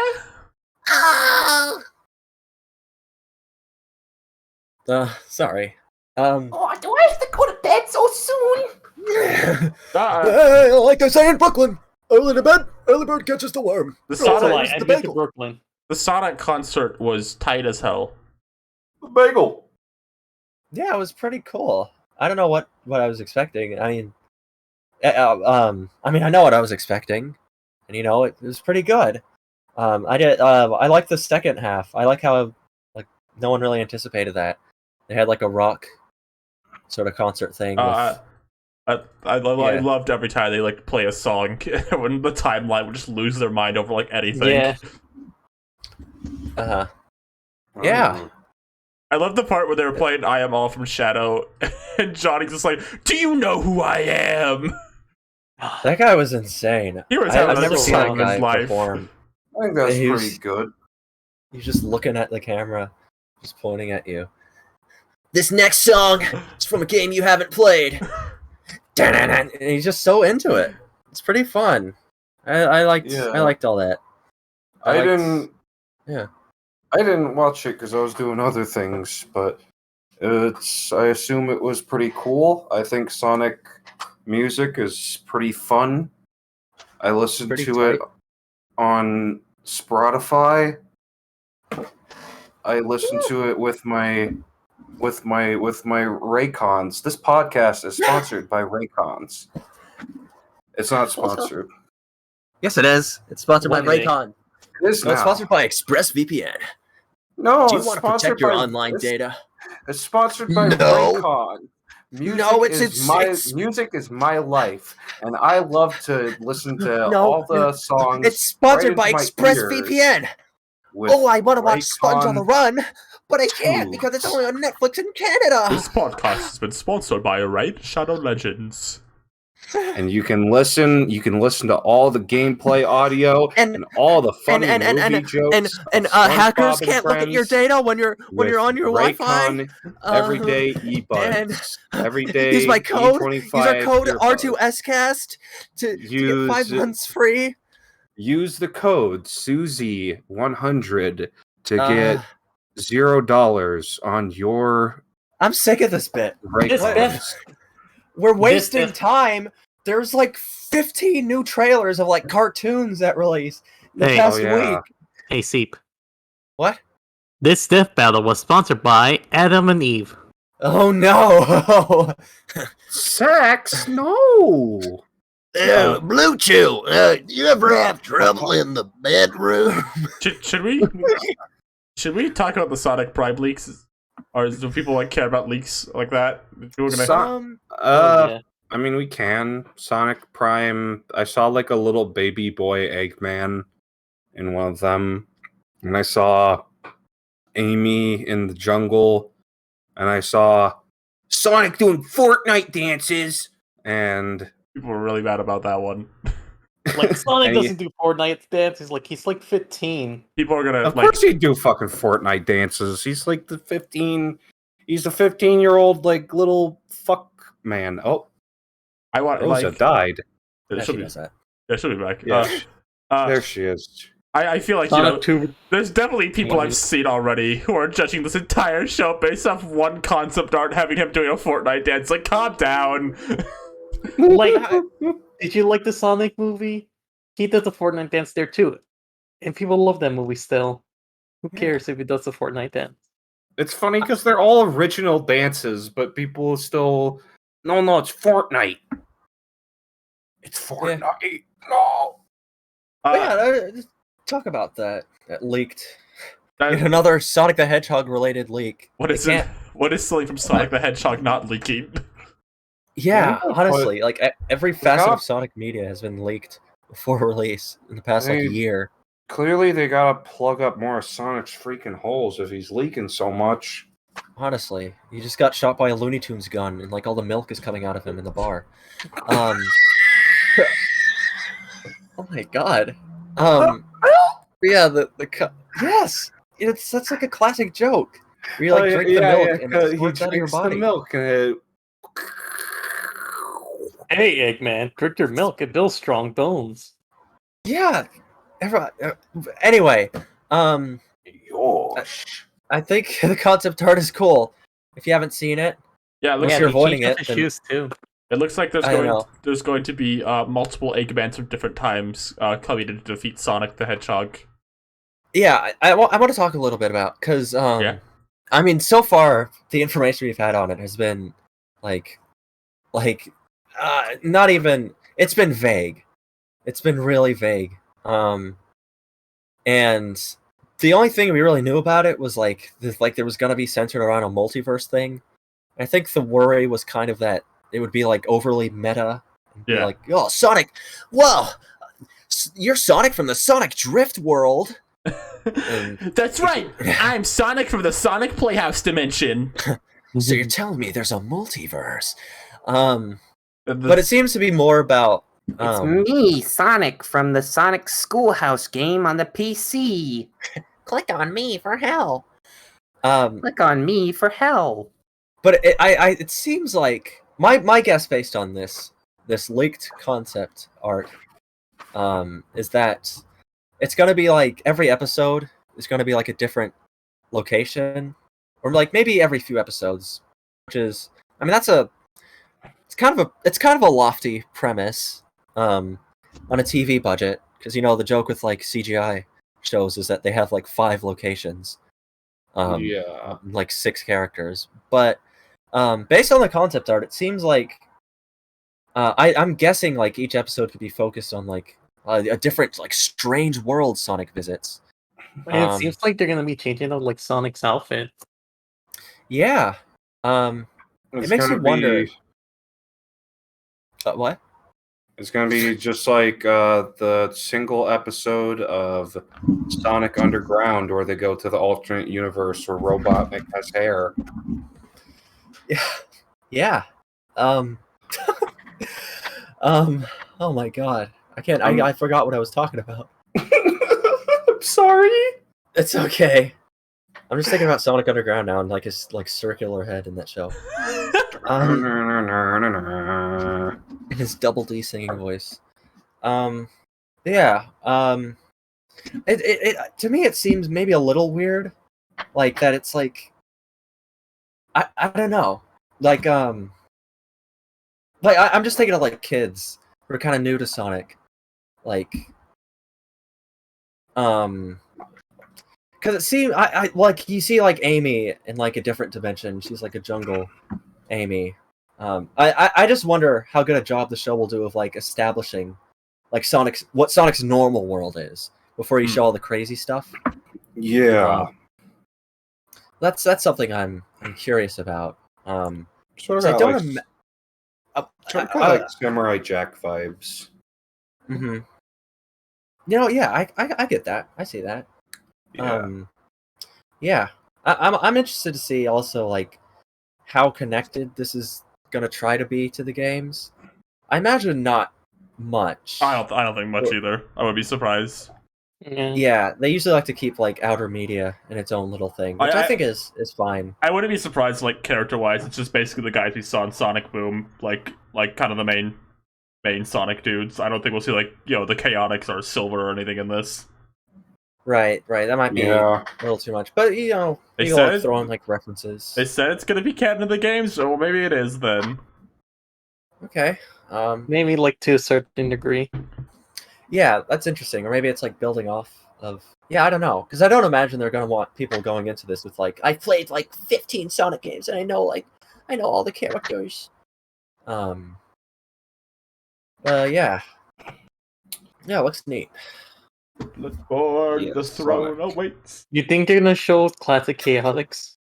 Speaker 6: Oh,
Speaker 3: Sorry.
Speaker 6: oh, do I have to go to bed so soon?
Speaker 3: Like they say in Brooklyn, early to bed, early bird catches the worm.
Speaker 1: The
Speaker 2: That's a lie.
Speaker 1: Sonic,
Speaker 2: I've
Speaker 3: the
Speaker 2: been to
Speaker 3: bagel.
Speaker 2: Brooklyn.
Speaker 1: the Sonic concert was tight as hell.
Speaker 4: The bagel.
Speaker 3: Yeah, it was pretty cool. I don't know what I was expecting. I mean, I know what I was expecting, and it was pretty good. I like the second half. I like how no one really anticipated that. They had like a rock sort of concert thing.
Speaker 1: I
Speaker 3: Yeah.
Speaker 1: loved every time they like play a song when the timeline would just lose their mind over like anything.
Speaker 2: Yeah.
Speaker 3: Uh-huh. Yeah.
Speaker 1: I love the part where they were playing "I Am All from Shadow" and Johnny's just like, "Do you know who I am?"
Speaker 3: That guy was insane.
Speaker 1: He was having
Speaker 3: I've
Speaker 1: a
Speaker 3: never
Speaker 1: good
Speaker 3: seen
Speaker 1: time
Speaker 3: that
Speaker 1: in his
Speaker 3: guy
Speaker 1: life.
Speaker 3: perform.
Speaker 4: I think that's
Speaker 3: He was-
Speaker 4: pretty good.
Speaker 3: He's just looking at the camera, just pointing at you. This next song is from a game you haven't played. And he's just so into it. It's pretty fun. I liked all that.
Speaker 4: I
Speaker 3: liked-
Speaker 4: didn't.
Speaker 3: Yeah.
Speaker 4: I didn't watch it because I was doing other things, but I assume it was pretty cool. I think Sonic music is pretty fun. I listened
Speaker 3: Pretty
Speaker 4: to it
Speaker 3: tight.
Speaker 4: on Spotify. I listened to it with my Raycons. This podcast is sponsored by Raycons. It's not sponsored.
Speaker 3: Yes, it is. It's sponsored by
Speaker 2: One day.
Speaker 3: Raycon.
Speaker 4: It is
Speaker 3: No, it's
Speaker 4: now.
Speaker 3: sponsored by ExpressVPN.
Speaker 4: No,
Speaker 3: Do you
Speaker 4: it's
Speaker 3: want to
Speaker 4: sponsored
Speaker 3: protect your
Speaker 4: by
Speaker 3: online
Speaker 4: it's-
Speaker 3: data?
Speaker 4: It's sponsored by
Speaker 3: No.
Speaker 4: Raycon. Music
Speaker 3: No,
Speaker 4: music is my life, and I love to listen to
Speaker 3: No,
Speaker 4: all the songs.
Speaker 3: It's sponsored
Speaker 4: right
Speaker 3: by
Speaker 4: into my ears
Speaker 3: ExpressVPN.
Speaker 4: with
Speaker 3: Oh, I want to watch Sponge on the
Speaker 4: Raycon
Speaker 3: Run, but I can't
Speaker 4: 2.
Speaker 3: because it's only on Netflix in Canada.
Speaker 1: This podcast has been sponsored by Raid Shadow Legends.
Speaker 4: And you can listen to all the gameplay audio
Speaker 3: And-
Speaker 4: and all the funny
Speaker 3: and-
Speaker 4: movie jokes.
Speaker 3: And
Speaker 4: of
Speaker 3: hackers
Speaker 4: SpongeBob and
Speaker 3: can't look at your
Speaker 4: Friends
Speaker 3: data when you're
Speaker 4: with
Speaker 3: on your Wi-Fi.
Speaker 4: Raycon everyday
Speaker 3: and
Speaker 4: earbuds. Everyday
Speaker 3: use my code.
Speaker 4: E25
Speaker 3: Use our code
Speaker 4: earbuds.
Speaker 3: R2Scast to get
Speaker 4: Use
Speaker 3: 5 months free.
Speaker 4: Use the code Susie100 to
Speaker 3: Uh,
Speaker 4: get $0 on your
Speaker 3: I'm sick of this bit.
Speaker 2: This
Speaker 4: Raycons.
Speaker 2: bit-
Speaker 3: We're
Speaker 2: This
Speaker 3: wasting
Speaker 2: bit-
Speaker 3: time. There's like 15 new trailers of like cartoons that release the
Speaker 2: Hey.
Speaker 3: past
Speaker 4: Oh, yeah.
Speaker 3: week.
Speaker 2: Hey, Seep.
Speaker 3: What?
Speaker 2: This death battle was sponsored by Adam and Eve.
Speaker 3: Oh no!
Speaker 4: Sex? No.
Speaker 5: Blue Chew, you ever have trouble in the bedroom?
Speaker 1: Should we talk about the Sonic Prime leaks? Or do people like care about leaks like that? We're gonna...
Speaker 3: Um,
Speaker 2: Yeah.
Speaker 4: I mean, we can. Sonic Prime. I saw like a little baby boy Eggman in one of them. And I saw Amy in the jungle. And I saw Sonic doing Fortnite dances. And
Speaker 1: People were really mad about that one.
Speaker 2: Like Sonic
Speaker 4: And he-
Speaker 2: doesn't do Fortnite dances. Like he's like 15.
Speaker 1: People are gonna
Speaker 4: of
Speaker 1: like.
Speaker 4: course he'd do fucking Fortnite dances. He's like the 15. He's the 15-year-old like little fuck man. Oh,
Speaker 1: I want
Speaker 4: Rosa
Speaker 1: like.
Speaker 4: died.
Speaker 1: It
Speaker 3: yeah,
Speaker 1: should
Speaker 3: she
Speaker 1: be.
Speaker 3: does that.
Speaker 1: Yeah, she'll be back.
Speaker 4: Yeah.
Speaker 1: There
Speaker 4: There she is.
Speaker 1: I feel like you know.
Speaker 2: Sonic 2.
Speaker 1: There's definitely people
Speaker 2: Yeah.
Speaker 1: I've seen already who are judging this entire show based off one concept art having him doing a Fortnite dance. Like, calm down.
Speaker 2: Like, did you like the Sonic movie? He did the Fortnite dance there too, and people love that movie still. Who cares if he does the Fortnite dance?
Speaker 4: It's funny because they're all original dances, but people still no, it's Fortnite. It's Fortnite. No.
Speaker 3: But yeah, just talk about that. That leaked.
Speaker 1: that-
Speaker 3: Another Sonic the Hedgehog related leak.
Speaker 1: what is
Speaker 3: They
Speaker 1: it?
Speaker 3: can't-
Speaker 1: What is something from Sonic the Hedgehog not leaking?
Speaker 3: Yeah,
Speaker 4: Yeah,
Speaker 3: honestly, like every facet
Speaker 4: got-
Speaker 3: of Sonic media has been leaked before release in the past like
Speaker 4: Hey.
Speaker 3: year.
Speaker 4: Clearly, they gotta plug up more of Sonic's freaking holes if he's leaking so much.
Speaker 3: Honestly, he just got shot by a Looney Tunes gun, and like all the milk is coming out of him in the bar. Oh my god. Yeah, yes, that's like a classic joke. Where you like drink the milk and it
Speaker 4: he
Speaker 3: squirts out of your
Speaker 4: drinks the
Speaker 3: body.
Speaker 4: milk and it...
Speaker 2: Hey, Eggman, drink your milk and build strong bones.
Speaker 3: Yeah. Anyway,
Speaker 4: Yosh.
Speaker 3: I think the concept art is cool. If you haven't seen it,
Speaker 1: Yeah, it looks,
Speaker 3: Unless you're
Speaker 2: he
Speaker 3: avoiding
Speaker 2: got
Speaker 3: it,
Speaker 2: his
Speaker 3: then-
Speaker 2: shoes too.
Speaker 1: it looks like
Speaker 3: I don't know.
Speaker 1: there's going to be multiple Eggmans from different times coming to defeat Sonic the Hedgehog.
Speaker 3: yeah, I want to talk a little bit about because
Speaker 1: Yeah.
Speaker 3: I mean, so far the information we've had on it has been like not even. It's been vague. It's been really vague. And the only thing we really knew about it was like there was gonna be centered around a multiverse thing. I think the worry was kind of that it would be like overly meta. And be
Speaker 1: Yeah.
Speaker 3: like, oh, Sonic, well, you're Sonic from the Sonic Drift world.
Speaker 1: That's right. I'm Sonic from the Sonic Playhouse dimension.
Speaker 3: So you're telling me there's a multiverse? But it seems to be more about.
Speaker 7: Me, Sonic, from the Sonic Schoolhouse game on the PC.
Speaker 6: Click on me for hell.
Speaker 7: Click on me for hell.
Speaker 3: But it seems like my guess based on this leaked concept art is that it's gonna be like every episode is gonna be like a different location, or like maybe every few episodes, which is, I mean, it's kind of a lofty premise, on a TV budget, because the joke with like CGI shows is that they have like 5 locations,
Speaker 4: Yeah.
Speaker 3: like 6 characters. But based on the concept art, it seems like I'm guessing like each episode could be focused on like a different like strange world Sonic visits.
Speaker 2: And it seems like they're gonna be changing up like Sonic's outfit.
Speaker 3: Yeah.
Speaker 4: It's
Speaker 3: makes me
Speaker 4: gonna
Speaker 3: wonder-
Speaker 4: be-
Speaker 3: What?
Speaker 4: It's gonna be just like the single episode of Sonic Underground, where they go to the alternate universe where Robotnik has hair.
Speaker 3: Yeah. Oh my god. I can't. I forgot what I was talking about.
Speaker 4: I'm sorry.
Speaker 3: It's okay. I'm just thinking about Sonic Underground now and like his like circular head in that show. His double D singing voice. Yeah. It to me it seems maybe a little weird, like that. It's like I don't know, like I'm just thinking of like kids who are kind of new to Sonic, like because it seems I like you see like Amy in like a different dimension. She's like a jungle Amy. I just wonder how good a job the show will do of like establishing like what Sonic's normal world is before you show all the crazy stuff.
Speaker 4: Yeah.
Speaker 3: That's something I'm curious about.
Speaker 4: Sort
Speaker 3: I
Speaker 4: of
Speaker 3: don't
Speaker 4: like, like Samurai Jack vibes.
Speaker 3: Mm-hmm. Yeah, I get that. I see that.
Speaker 4: Yeah.
Speaker 3: Yeah. I'm interested to see also like how connected this is gonna try to be to the games. I imagine not much.
Speaker 1: I don't think much either. I would be surprised.
Speaker 3: Yeah, they usually like to keep like outer media in its own little thing, which I think is fine.
Speaker 1: I wouldn't be surprised, like character wise. It's just basically the guys we saw in Sonic Boom, like kind of the main Sonic dudes. I don't think we'll see like the Chaotix or Silver or anything in this.
Speaker 3: Right. That might be a little too much, but
Speaker 1: They
Speaker 3: you
Speaker 1: said
Speaker 3: like throw in like references.
Speaker 1: They said it's gonna be canon in the game, so maybe it is then.
Speaker 3: Okay.
Speaker 2: Maybe like to a certain degree.
Speaker 3: Yeah, that's interesting. Or maybe it's like building off of. Yeah, I don't know, because I don't imagine they're gonna want people going into this with like I played like 15 Sonic games and I know all the characters. Yeah. Yeah, looks neat.
Speaker 1: Let's board
Speaker 4: Yeah,
Speaker 1: the throne
Speaker 4: Sonic.
Speaker 1: awaits.
Speaker 2: You think they're gonna show classic Chaotix?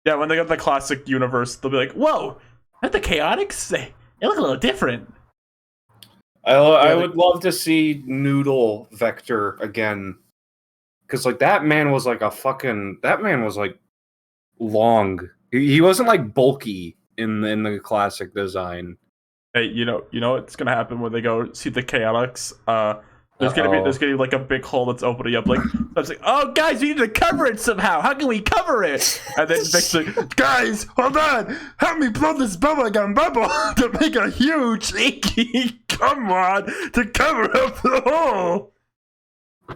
Speaker 1: Yeah, when they get the classic universe, they'll be like, "Whoa, aren't the Chaotix? They look a little different."
Speaker 4: I would love to see Noodle Vector again, because like that man was like long. He wasn't like bulky in the classic design.
Speaker 1: Hey, you know what's gonna happen when they go see the Chaotix? There's gonna be like a big hole that's opening up. Like it's like, oh guys, we need to cover it somehow. How can we cover it? And then Vic's like, guys, hold on, help me blow this bubblegum bubble to make a huge inky come on to cover up the hole.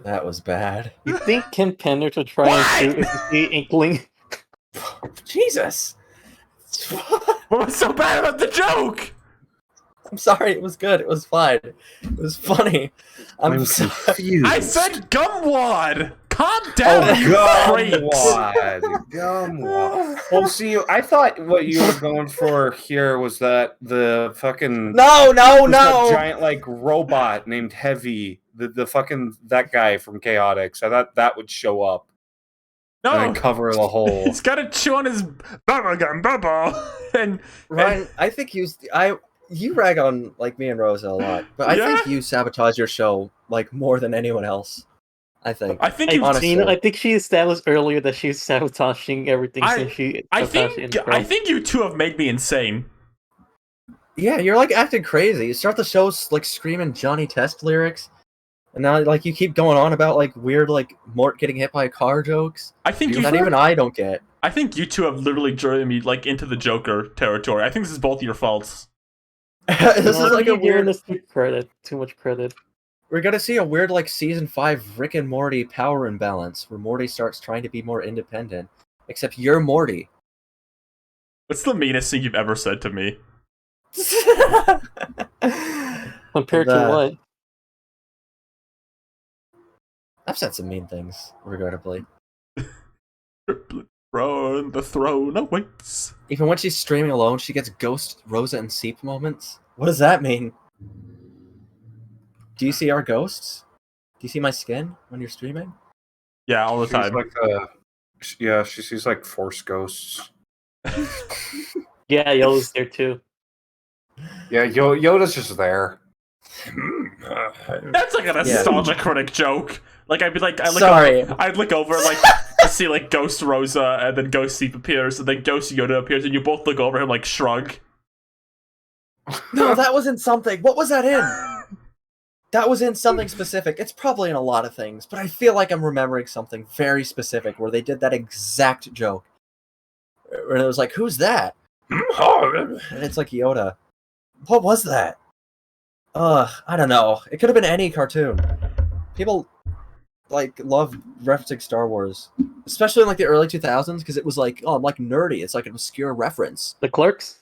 Speaker 3: That was bad.
Speaker 2: You think Ken Penders would try and shoot the Inkling?
Speaker 3: Jesus.
Speaker 1: What was so bad about the joke?
Speaker 3: I'm sorry, it was good. It was fine. It was funny. I'm sorry.
Speaker 7: confused.
Speaker 1: I said gumwad. Calm down,
Speaker 4: Oh,
Speaker 1: you freaks.
Speaker 4: Gumwad. Well, see, I thought what you were going for here was that the fucking
Speaker 3: No.
Speaker 4: that giant like robot named Heavy, the fucking that guy from Chaotix. I thought that would show up and
Speaker 1: No,
Speaker 4: then cover the hole.
Speaker 1: he's gotta chew on his bubblegum bubble. And
Speaker 3: Ryan, I think you rag on like me and Rosa a lot, but I think you sabotage your show like more than anyone else. I think.
Speaker 1: I think you
Speaker 3: honestly.
Speaker 2: I think she established earlier that she's sabotaging everything since she
Speaker 1: I
Speaker 2: sabotaged
Speaker 1: think
Speaker 2: the intro.
Speaker 1: I think you two have made me insane.
Speaker 3: Yeah, you're like acting crazy. You start the show like screaming Johnny Test lyrics, and now like you keep going on about like weird like Mort getting hit by a car jokes.
Speaker 1: I think you
Speaker 3: That even I don't get.
Speaker 1: I think you two have literally driven me like into the Joker territory. I think this is both your faults.
Speaker 3: This is like a
Speaker 2: You're giving
Speaker 3: weird.
Speaker 2: us too much credit.
Speaker 3: We're gonna see a weird like season 5 Rick and Morty power imbalance where Morty starts trying to be more independent. Except you're Morty.
Speaker 1: What's the meanest thing you've ever said to me?
Speaker 2: Compared to what?
Speaker 3: I've said some mean things, regrettably.
Speaker 1: Throne, the throne awaits.
Speaker 3: Even when she's streaming alone, she gets ghost Rosa and Seep moments. What does that mean? Do you see our ghosts? Do you see my skin when you're streaming?
Speaker 1: Yeah, all the
Speaker 4: She's
Speaker 1: time.
Speaker 4: like she sees like Force ghosts.
Speaker 2: Yeah, Yoda's there too.
Speaker 4: Yeah, Yoda's just there.
Speaker 1: That's like a nostalgia critic joke. Like I'd be like,
Speaker 3: Sorry.
Speaker 1: I'd look over like I see like Ghost Rosa and then Ghost Seep appears and then Ghost Yoda appears and you both look over him like shrug.
Speaker 3: No, that wasn't something. What was that in? That was in something specific. It's probably in a lot of things, but I feel like I'm remembering something very specific where they did that exact joke. Where it was like, who's that? And it's like Yoda. What was that? I don't know. It could have been any cartoon. People like love referencing Star Wars, especially in like the early 2000s, because it was like, oh, I'm like nerdy. It's like an obscure reference.
Speaker 2: The Clerks?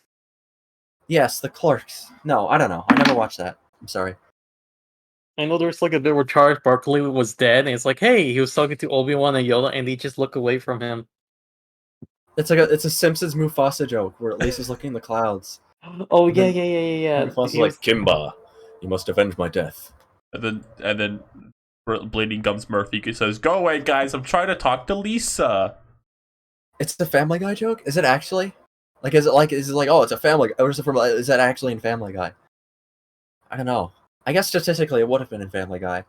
Speaker 3: Yes, The Clerks. No, I don't know. I never watched that. I'm sorry.
Speaker 2: I know there's like a bit where Charles Barkley was dead, and it's like, hey, he was talking to Obi-Wan and Yoda, and they just look away from him.
Speaker 3: It's like it's a Simpsons Mufasa joke where Lisa's looking in the clouds.
Speaker 2: Oh yeah.
Speaker 3: Mufasa's
Speaker 2: He
Speaker 3: like,
Speaker 2: was-
Speaker 5: Kimba, you must avenge my death.
Speaker 1: And then Bleeding Gums Murphy says, "Go away, guys. I'm trying to talk to Lisa."
Speaker 3: It's the Family Guy joke. Is it actually? Like, is it like oh, it's a Family Guy, or is it from? Is that actually in Family Guy? I don't know. I guess statistically, it would have been in Family Guy.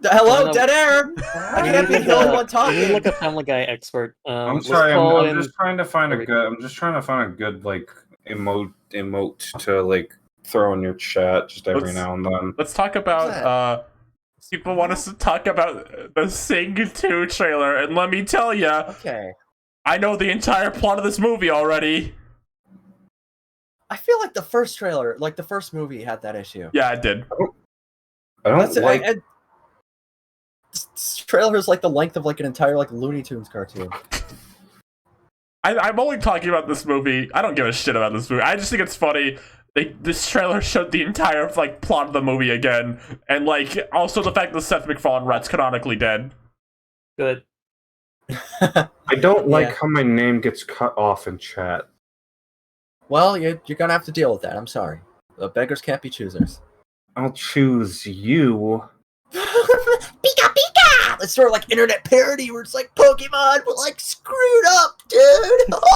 Speaker 3: Hello,
Speaker 2: No.
Speaker 3: dead air. I can't be the only one
Speaker 2: You need
Speaker 3: talking.
Speaker 2: like a Family Guy expert.
Speaker 4: I'm
Speaker 2: let's
Speaker 4: sorry.
Speaker 2: call
Speaker 4: I'm
Speaker 2: in-
Speaker 4: just trying to find a
Speaker 2: Sorry.
Speaker 4: good. I'm just trying to find a good like emote to like throw in your chat just every
Speaker 1: Let's-
Speaker 4: now and then.
Speaker 1: Let's talk about people want us to talk about the Sing 2 trailer, and let me tell ya,
Speaker 3: Okay.
Speaker 1: I know the entire plot of this movie already.
Speaker 3: I feel like the first trailer, like the first movie, had that issue.
Speaker 1: Yeah, I did.
Speaker 4: I don't
Speaker 3: That's it.
Speaker 4: like.
Speaker 3: This trailer is like the length of like an entire like Looney Tunes cartoon.
Speaker 1: I'm only talking about this movie. I don't give a shit about this movie. I just think it's funny. This trailer showed the entire like plot of the movie again, and like also the fact that Seth MacFarlane Rat's canonically dead.
Speaker 2: Good.
Speaker 4: I don't like
Speaker 3: Yeah.
Speaker 4: how my name gets cut off in chat.
Speaker 3: Well, you're gonna have to deal with that. I'm sorry. The beggars can't be choosers.
Speaker 4: I'll choose you.
Speaker 6: Pika Pika!
Speaker 3: It's sort of like internet parody where it's like Pokemon, but like screwed up, dude.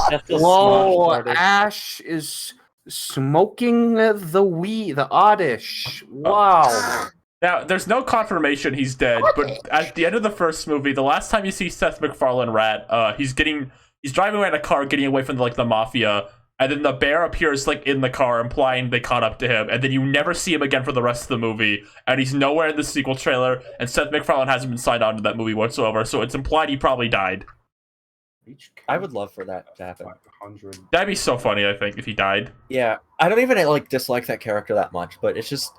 Speaker 2: That's the
Speaker 4: Whoa,
Speaker 2: smart artist.
Speaker 4: Ash is smoking the oddish. Wow.
Speaker 1: Now, there's no confirmation he's dead, but at the end of the first movie, the last time you see Seth MacFarlane Rat, he's driving away in a car, getting away from the mafia, and then the bear appears like in the car, implying they caught up to him, and then you never see him again for the rest of the movie, and he's nowhere in the sequel trailer, and Seth MacFarlane hasn't been signed on to that movie whatsoever, so it's implied he probably died.
Speaker 3: I would love for that to happen.
Speaker 4: 500.
Speaker 1: That'd be so funny, I think, if he died.
Speaker 3: Yeah, I don't even like dislike that character that much, but it's just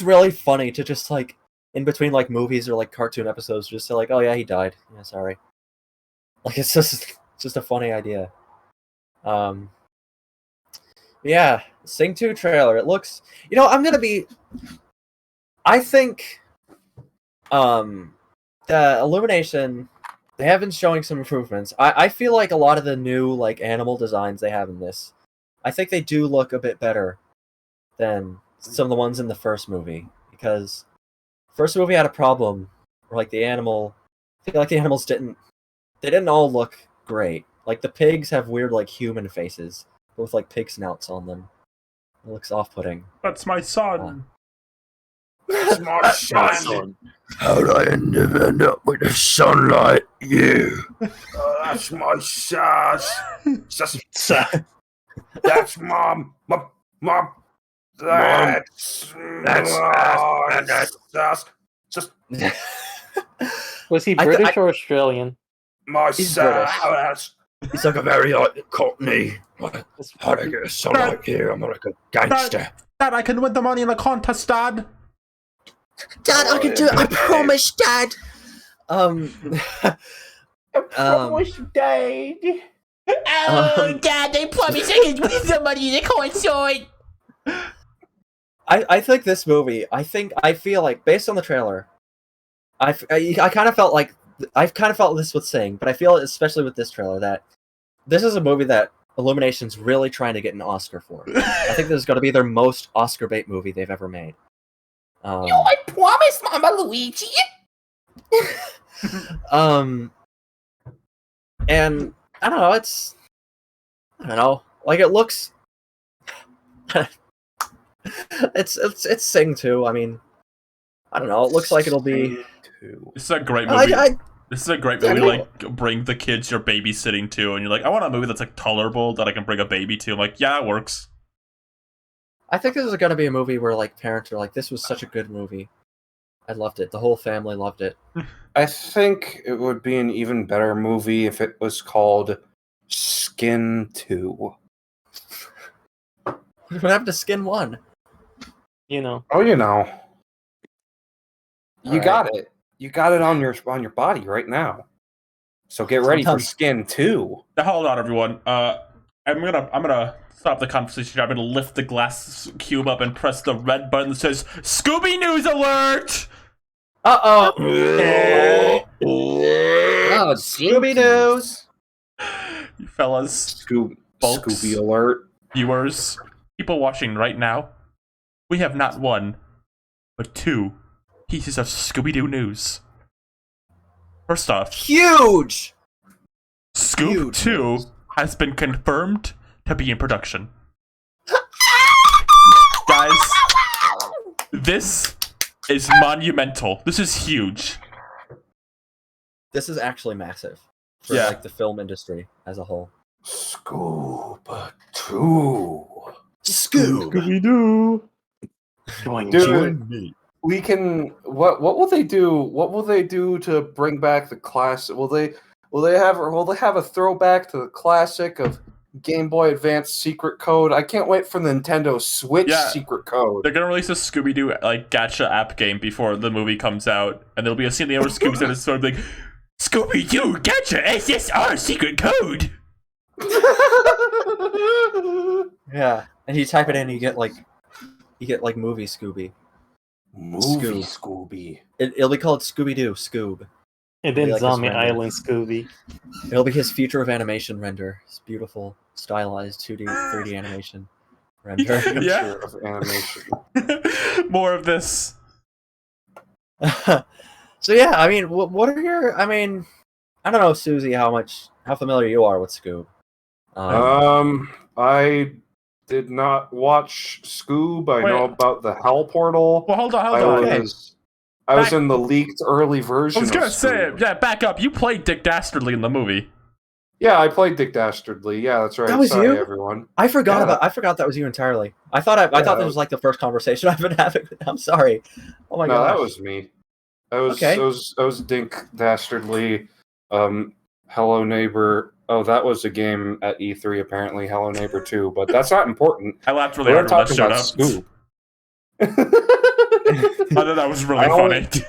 Speaker 3: really funny to just like in between like movies or like cartoon episodes, just say like, oh yeah, he died. Yeah, sorry. Like it's just a funny idea. Yeah, Sing 2 trailer. It looks, I think the Illumination, they have been showing some improvements. I feel like a lot of the new like animal designs they have in this, I think they do look a bit better than some of the ones in the first movie, because first movie had a problem where like I feel like the animals didn't all look great. Like the pigs have weird like human faces with like pig snouts on them. It looks off-putting.
Speaker 1: That's my son.
Speaker 4: That's my son.
Speaker 5: How'd I end up with a son like you?
Speaker 4: That's my son. That's mom. Mom. That's just
Speaker 2: Was he
Speaker 3: I-
Speaker 2: British or Australian?
Speaker 4: my
Speaker 3: He's
Speaker 4: son.
Speaker 3: British.
Speaker 5: He's like a very like Cockney.
Speaker 2: It's-
Speaker 5: How'd I get a son like you? I'm like a gangster.
Speaker 1: Dad, I can win the money in the contest, Dad.
Speaker 6: Dad, I can do it. I promise, Dad.
Speaker 2: Dad.
Speaker 6: Oh, Dad, they promised I can win the money in the concert.
Speaker 3: I think this movie. I feel like based on the trailer, I kind of felt like I've kind of felt this with Sing, but I feel especially with this trailer that this is a movie that Illumination's really trying to get an Oscar for. I think this is going to be their most Oscar bait movie they've ever made.
Speaker 7: I promise, Mama Luigi.
Speaker 3: And I don't know. I don't know. Like it looks. it's Sing too. I mean, I don't know. It looks like it'll be.
Speaker 1: This is a great movie.
Speaker 3: I
Speaker 1: This is a great movie to like bring the kids you're babysitting to, and you're like, I want a movie that's like tolerable that I can bring a baby to. I'm like, yeah, it works.
Speaker 3: I think this is going to be a movie where like parents are like, "This was such a good movie. I loved it. The whole family loved it."
Speaker 4: I think it would be an even better movie if it was called Skin 2.
Speaker 3: What happened to Skin 1?
Speaker 2: You know.
Speaker 4: Oh, you know. You
Speaker 3: Alright.
Speaker 4: got it. You got it on your body right now. So get ready for
Speaker 3: Sometimes-
Speaker 4: Skin 2.
Speaker 1: Now, hold on, everyone. I'm gonna stop the conversation. I'm gonna lift the glass cube up and press the red button that says Scooby News Alert.
Speaker 3: Oh,
Speaker 7: Oh,
Speaker 3: Scooby Doo's.
Speaker 1: You fellas, folks.
Speaker 4: Scooby Alert.
Speaker 1: viewers, people watching right now, we have not one, but two pieces of Scooby-Doo news. First off,
Speaker 3: Huge.
Speaker 1: Scoop
Speaker 3: Huge
Speaker 1: 2
Speaker 3: news.
Speaker 1: has been confirmed to be in production. Guys, this is monumental. This is huge.
Speaker 3: This is actually massive for
Speaker 1: Yeah.
Speaker 3: like the film industry as a whole.
Speaker 4: Scoop 2.
Speaker 2: Scooby-Doo.
Speaker 4: Dude,
Speaker 3: me.
Speaker 4: we can. What will they do? What will they do to bring back the classic? Will they have a throwback to the classic of Game Boy Advance Secret Code? I can't wait for the Nintendo Switch
Speaker 1: Yeah.
Speaker 4: Secret Code.
Speaker 1: They're gonna release a Scooby-Doo like gacha app game before the movie comes out, and there'll be a scene there where Scooby's at his sword like, Scooby-Doo gacha SSR secret code.
Speaker 3: Yeah, and you type it in, and you get like movie Scooby.
Speaker 4: Movie Scooby.
Speaker 3: It'll be called Scooby Doo Scoob.
Speaker 2: And then
Speaker 3: Like this
Speaker 2: Zombie
Speaker 3: render.
Speaker 2: Island Scooby.
Speaker 3: It'll be his future of animation render. It's beautiful, stylized 2D, 3D animation render.
Speaker 1: Yeah.
Speaker 4: Picture of animation.
Speaker 1: More of this.
Speaker 3: So yeah, I mean, what are your? I mean, I don't know, Susie, how familiar you are with Scoob.
Speaker 4: I did not watch Scoob. I know
Speaker 1: Wait.
Speaker 4: about the Hell Portal.
Speaker 1: Well, hold on.
Speaker 3: Okay.
Speaker 4: I was
Speaker 1: Back-
Speaker 4: in the leaked early version.
Speaker 1: I was gonna
Speaker 4: of
Speaker 1: say,
Speaker 4: Scoob.
Speaker 1: yeah, back up. You played Dick Dastardly in the movie.
Speaker 4: Yeah, I played Dick Dastardly. Yeah, that's right.
Speaker 3: That was
Speaker 4: Sorry,
Speaker 3: you?
Speaker 4: everyone.
Speaker 3: I forgot
Speaker 4: Yeah.
Speaker 3: I forgot that was you entirely. I thought that was like the first conversation I've been having. I'm sorry. Oh my
Speaker 4: No,
Speaker 3: god.
Speaker 4: that was me. I was
Speaker 3: Okay.
Speaker 4: I was Dink Dastardly. Hello Neighbor. Oh, that was a game at E3 apparently. Hello Neighbor 2, but that's not important.
Speaker 1: I laughed really
Speaker 4: We're
Speaker 1: hard when that
Speaker 4: talking
Speaker 1: showed
Speaker 4: about
Speaker 1: up.
Speaker 4: Scoob.
Speaker 1: I thought that was really
Speaker 4: I only-
Speaker 1: funny.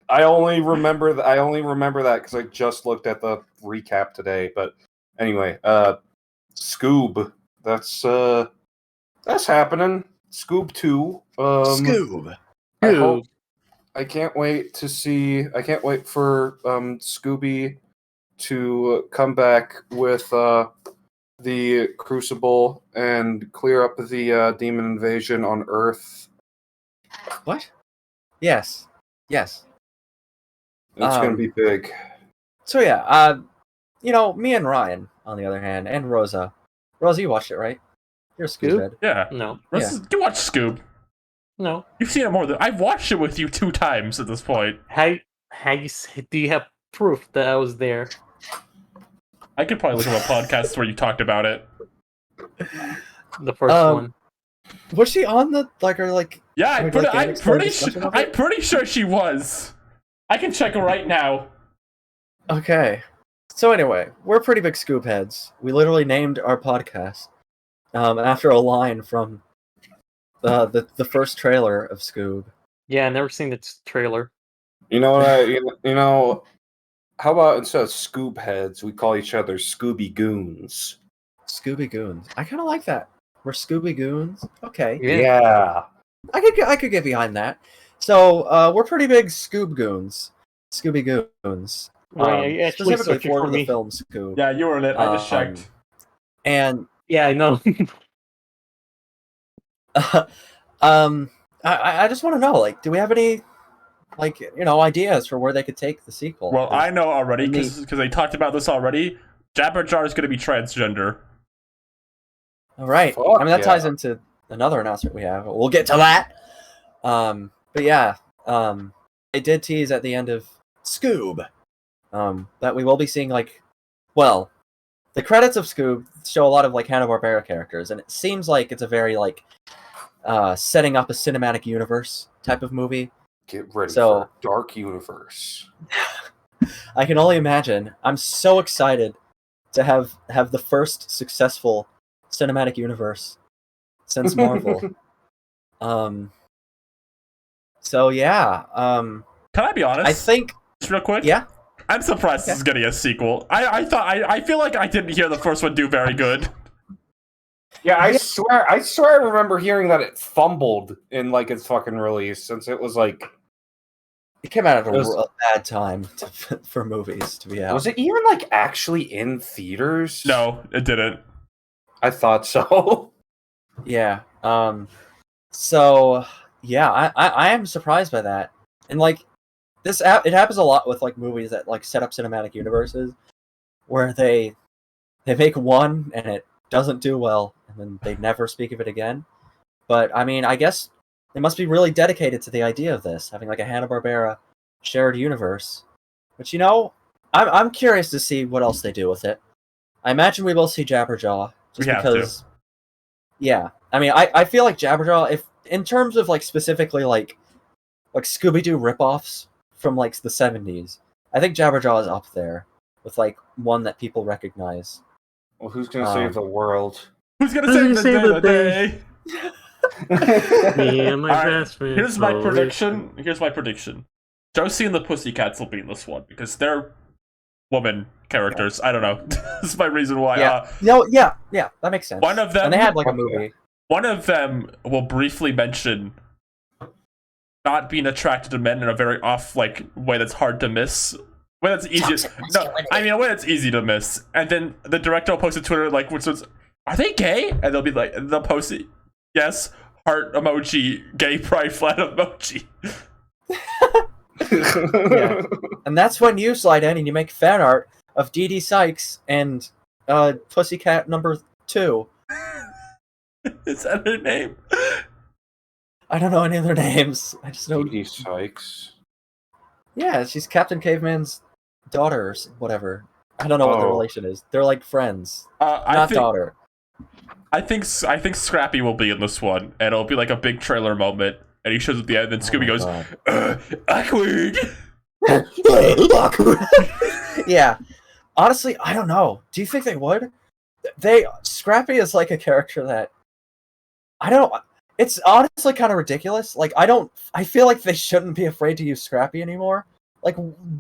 Speaker 4: I only remember that because I just looked at the recap today. But anyway, Scoob. That's happening. Scoob 2.
Speaker 3: Scoob.
Speaker 4: I can't wait to see. I can't wait for Scooby to come back with the Crucible and clear up the demon invasion on Earth.
Speaker 3: What? Yes. Yes.
Speaker 4: It's gonna
Speaker 3: Um,
Speaker 4: be big.
Speaker 3: So yeah, you know, me and Ryan, on the other hand, and Rosa. Rosa, you watched it, right? You're a Scoob
Speaker 2: Scoob?
Speaker 3: head.
Speaker 1: Yeah.
Speaker 2: No.
Speaker 1: You watch Scoob.
Speaker 2: No.
Speaker 1: You've seen it more than I've watched it with you 2 times at this point.
Speaker 2: Do you have proof that I was there?
Speaker 1: I could probably look up a podcast where you talked about it.
Speaker 2: The first
Speaker 3: Um,
Speaker 2: one.
Speaker 3: Was she on the
Speaker 1: Yeah,
Speaker 3: I mean, like,
Speaker 1: I'm
Speaker 3: Alex started
Speaker 1: pretty
Speaker 3: discussion
Speaker 1: sure.
Speaker 3: of it?
Speaker 1: I'm pretty sure she was. I can check it right now.
Speaker 3: Okay. So anyway, we're pretty big Scoob heads. We literally named our podcast after a line from the first trailer of Scoob.
Speaker 2: Yeah, I never seen the trailer.
Speaker 4: You know what? You know. How about instead of Scoob heads, we call each other Scooby Goons?
Speaker 3: Scooby Goons. I kind of like that. We're Scooby Goons. Okay.
Speaker 2: Yeah.
Speaker 4: Yeah.
Speaker 3: I could get behind that. So we're pretty big Scooby Goons.
Speaker 2: Right, you actually
Speaker 3: Specifically
Speaker 2: searching
Speaker 3: for
Speaker 2: for
Speaker 3: the
Speaker 2: me.
Speaker 3: film Scoob.
Speaker 1: Yeah, you were in it. I just
Speaker 3: Um,
Speaker 1: checked.
Speaker 3: And
Speaker 2: Yeah, I know.
Speaker 3: I just want to know, like, do we have any, like, ideas for where they could take the sequel?
Speaker 1: Well, I know already
Speaker 3: in the-
Speaker 1: because they talked about this already. Jabberjaw is going to be transgender.
Speaker 3: All right.
Speaker 4: Fuck
Speaker 3: I mean, that
Speaker 4: yeah.
Speaker 3: ties into another announcement we have. We'll get to that. But yeah, they did tease at the end of Scoob that we will be seeing, like, well, the credits of Scoob show a lot of like Hanna-Barbera characters, and it seems like it's a very like setting up a cinematic universe type of movie.
Speaker 4: Get ready
Speaker 3: So-
Speaker 4: for Dark Universe.
Speaker 3: I can only imagine. I'm so excited to have the first successful cinematic universe since Marvel. So yeah,
Speaker 1: Can I be honest?
Speaker 3: I think
Speaker 1: Just real quick.
Speaker 3: yeah.
Speaker 1: I'm surprised this is getting a sequel. I feel like I didn't hear the first one do very good.
Speaker 4: Yeah, I swear I remember hearing that it fumbled in like its fucking release, since it was like,
Speaker 3: It came out at
Speaker 4: It was-
Speaker 3: a bad time for movies to be out.
Speaker 4: was it even like actually in theaters?
Speaker 1: No, it didn't.
Speaker 4: I thought so.
Speaker 3: Yeah. So yeah, I am surprised by that, and like it happens a lot with like movies that like set up cinematic universes, where they make one and it doesn't do well, and then they never speak of it again. But I mean, I guess they must be really dedicated to the idea of this, having like a Hanna-Barbera shared universe. But I'm curious to see what else they do with it. I imagine we will see Jabberjaw, just
Speaker 1: We have to.
Speaker 3: because. Yeah, I mean, I feel like Jabberjaw, if in terms of like specifically like Scooby-Doo ripoffs from like the 70s, I think Jabberjaw is up there with like one that people recognize.
Speaker 4: Well, who's gonna save the world?
Speaker 1: Who's gonna
Speaker 2: Who's
Speaker 1: save
Speaker 2: gonna
Speaker 1: the
Speaker 2: save the
Speaker 1: day?
Speaker 2: Me and my
Speaker 1: All right,
Speaker 2: best friend.
Speaker 1: Here's my
Speaker 2: Chloe.
Speaker 1: prediction. Here's my prediction. Josie and the Pussycats will be in this one because they're woman characters. I don't know. This is my reason why.
Speaker 3: Yeah. No, yeah, that makes sense.
Speaker 1: One of them-
Speaker 3: and they had like a movie.
Speaker 1: One of them will briefly mention not being attracted to men in a very off like way that's hard to miss. Way that's easy.
Speaker 6: Toxic
Speaker 1: No,
Speaker 6: masculinity.
Speaker 1: I mean a way that's easy to miss. And then the director will post to Twitter like, which was, "Are they gay?" And they'll be like, they'll post it, "Yes, heart emoji, gay pride flag emoji."
Speaker 3: Yeah. And that's when you slide in and you make fan art of Dee Dee Sykes and Pussycat number 2.
Speaker 1: Is that her name?
Speaker 3: I don't know any of their names. I just know.
Speaker 4: Dee Sykes.
Speaker 3: Yeah, she's Captain Caveman's daughter or whatever. I don't know what the
Speaker 4: Oh.
Speaker 3: relation is. They're like friends,
Speaker 1: I
Speaker 3: not
Speaker 1: think
Speaker 3: daughter.
Speaker 1: I think Scrappy will be in this one, and it'll be like a big trailer moment. And he shows at the end, and Scooby goes, "Awkward."
Speaker 3: Yeah. Honestly, I don't know. Do you think they would? Scrappy is like a character that I don't. It's honestly kind of ridiculous. Like I feel like they shouldn't be afraid to use Scrappy anymore. Like,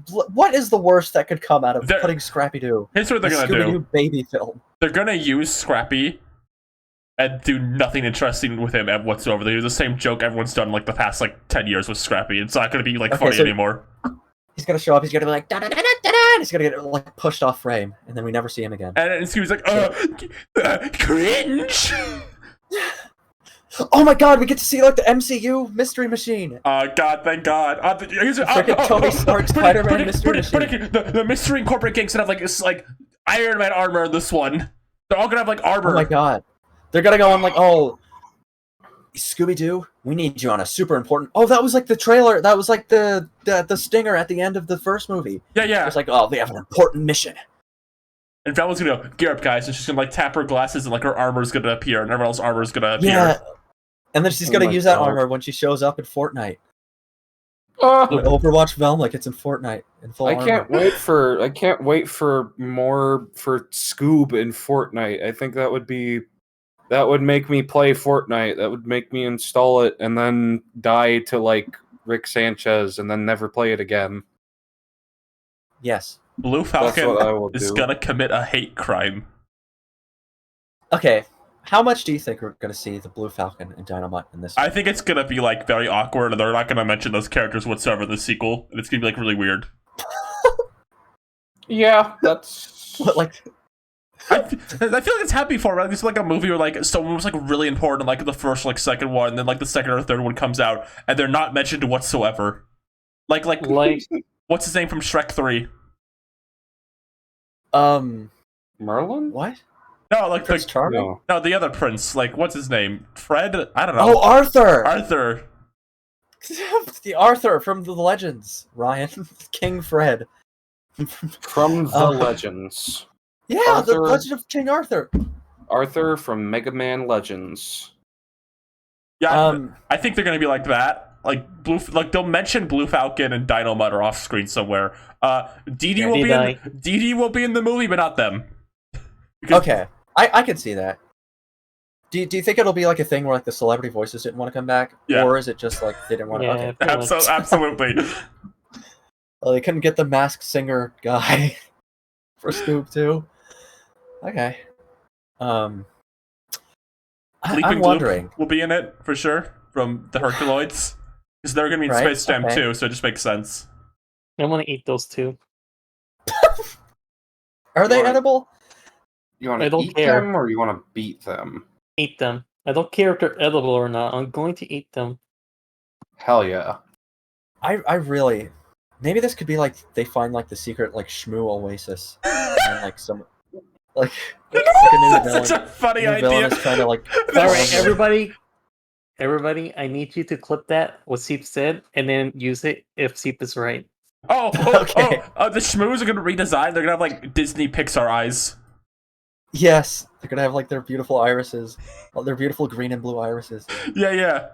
Speaker 3: what is the worst that could come out of
Speaker 1: They're-
Speaker 3: putting Scrappy Doo?
Speaker 1: Here's what they're gonna
Speaker 3: Scooby-Doo
Speaker 1: do.
Speaker 3: baby film.
Speaker 1: They're gonna use Scrappy and do nothing interesting with him whatsoever. They do the same joke everyone's done like the past like 10 years with Scrappy. It's not gonna be like
Speaker 3: Okay,
Speaker 1: funny
Speaker 3: so-
Speaker 1: anymore.
Speaker 3: He's gonna show up. He's gonna be like da da da da da. And he's gonna get like pushed off frame, and then we never see him again.
Speaker 1: And Scooby's like, cringe.
Speaker 3: Oh my god, we get to see like the MCU Mystery Machine.
Speaker 1: God, thank God.
Speaker 3: Freaking Tony Stark Spider-Man Mystery Machine.
Speaker 1: The Mystery Incorporated gangs gonna have like this like Iron Man armor in this one. They're all gonna have like armor.
Speaker 3: Oh my god. They're gonna go on like, oh, Scooby-Doo, we need you on a super important. Oh, that was like the trailer. That was like the stinger at the end of the first movie.
Speaker 1: Yeah.
Speaker 3: It's like, oh, they have an important mission.
Speaker 1: And Velma's gonna go, "Gear up, guys," and she's gonna like tap her glasses, and like her armor's gonna appear, and everyone else's armor's gonna appear.
Speaker 3: Yeah. And then she's
Speaker 4: Oh
Speaker 3: gonna
Speaker 4: my
Speaker 3: use that
Speaker 4: God.
Speaker 3: armor when she shows up in Fortnite.
Speaker 4: Oh,
Speaker 3: Overwatch Velma like it's in Fortnite in full
Speaker 4: I
Speaker 3: armor.
Speaker 4: can't wait for more for Scoob in Fortnite. I think that would make me play Fortnite. That would make me install it and then die to like Rick Sanchez and then never play it again.
Speaker 3: Yes.
Speaker 1: Blue
Speaker 4: That's what I
Speaker 1: Falcon
Speaker 4: will
Speaker 1: is
Speaker 4: do.
Speaker 1: gonna commit a hate crime.
Speaker 3: Okay. How much do you think we're going to see the Blue Falcon and Dynamite in this?
Speaker 1: I think it's gonna be like very awkward, and they're not gonna mention those characters whatsoever in the sequel, and it's gonna be like really weird.
Speaker 4: Yeah, that's
Speaker 3: But, like,
Speaker 1: I feel like it's happened before, right? It's like a movie where like someone was like really important, like the first, like second one, and then like the second or third one comes out, and they're not mentioned whatsoever. Like what's his name from Shrek 3?
Speaker 4: Merlin.
Speaker 3: what?
Speaker 1: No, like
Speaker 3: Prince
Speaker 1: the
Speaker 3: Charming?
Speaker 4: No.
Speaker 1: the other prince. Like what's his name? Fred? I don't know.
Speaker 3: Oh, Arthur!
Speaker 1: Arthur.
Speaker 3: The Arthur from the Legends, Ryan. King Fred.
Speaker 4: From the
Speaker 3: Oh.
Speaker 4: Legends.
Speaker 3: Yeah, the
Speaker 4: Arthur.
Speaker 3: Legend of King Arthur.
Speaker 4: Arthur from Mega Man Legends.
Speaker 1: Yeah, I think they're gonna be like that. Like they'll mention Blue Falcon and Dynamite are off screen somewhere. Dee Dee will be in the movie, but not them. Because-
Speaker 3: Okay, I can see that. Do you think it'll be like a thing where like the celebrity voices didn't want to come back,
Speaker 1: Yeah.
Speaker 3: or is it just like they didn't want to?
Speaker 2: Yeah,
Speaker 3: Okay,
Speaker 2: pretty much.
Speaker 1: Absolutely.
Speaker 3: well, they couldn't get the Masked Singer guy for Scoob too. Okay. I'm
Speaker 1: Leaping
Speaker 3: wondering.
Speaker 1: Gloop will be in it for sure from the Herculoids. Because they're gonna be in
Speaker 3: Right,
Speaker 1: Space Jam
Speaker 3: okay.
Speaker 1: too, so it just makes sense.
Speaker 2: I want to eat those too.
Speaker 3: Are they
Speaker 4: Or-
Speaker 3: edible?
Speaker 4: You want
Speaker 2: I
Speaker 4: to
Speaker 2: don't
Speaker 4: eat
Speaker 2: care.
Speaker 4: them or you want to beat them?
Speaker 2: Eat them. I don't care if they're edible or not. I'm going to eat them.
Speaker 4: Hell yeah.
Speaker 3: I really. Maybe this could be like they find like the secret like Shmoo Oasis and like some like a new
Speaker 1: That's
Speaker 3: villain.
Speaker 1: such a funny
Speaker 3: New villain
Speaker 1: idea.
Speaker 3: is trying to like.
Speaker 2: All right,
Speaker 3: find-
Speaker 2: everybody, I need you to clip that what Seep said and then use it if Seep is right.
Speaker 3: Okay.
Speaker 1: The Shmoos are gonna redesign. They're gonna have like Disney Pixar eyes.
Speaker 3: Yes, they're gonna have like their beautiful irises, their beautiful green and blue irises,
Speaker 1: Yeah.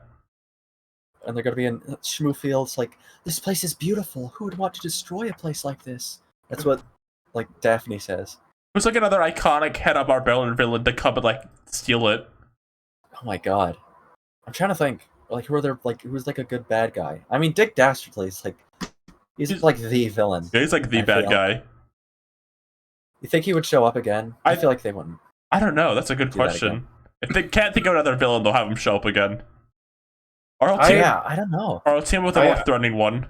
Speaker 3: and they're gonna be in Shmoo Fields. Like, this place is beautiful. Who would want to destroy a place like this? That's what like Daphne says.
Speaker 1: Who's like another iconic head up our villain to come and like steal it?
Speaker 3: Oh my god, I'm trying to think. Like, who's like a good bad guy? I mean, Dick Dastardly's like, he's like the villain.
Speaker 1: Yeah, he's like the
Speaker 3: I
Speaker 1: bad
Speaker 3: feel.
Speaker 1: guy.
Speaker 3: You think he would show up again? I feel like they wouldn't.
Speaker 1: I don't know. That's a good
Speaker 3: Do that
Speaker 1: question.
Speaker 3: again.
Speaker 1: If they can't think of another villain, they'll have him show up again. Or I'll
Speaker 4: I-
Speaker 1: team,
Speaker 3: Yeah, I don't know.
Speaker 1: or I'll team with a more threatening one.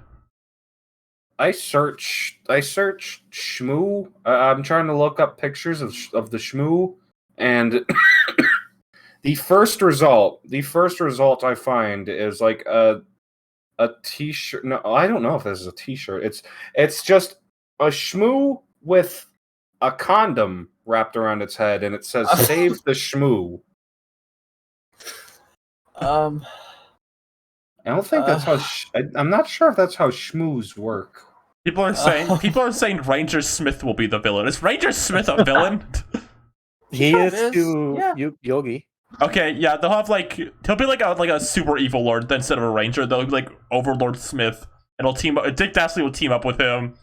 Speaker 4: I searched Shmoo. I'm trying to look up pictures of the Shmoo, and the first result I find is like a t-shirt. No, I don't know if this is a t-shirt. It's just a Shmoo with a condom wrapped around its head, and it says "Save the Shmoo." I don't think that's how. I'm not sure if that's how Shmoos work.
Speaker 1: People are saying Ranger Smith will be the villain. Is Ranger Smith a villain?
Speaker 2: He
Speaker 3: kind
Speaker 2: is
Speaker 3: of is,
Speaker 2: to
Speaker 3: yeah.
Speaker 2: Yogi.
Speaker 1: Okay, yeah, they'll have like he'll be like a super evil lord instead of a ranger. They'll be like Overlord Smith, and he'll team up. Dick Dastardly will team up with him.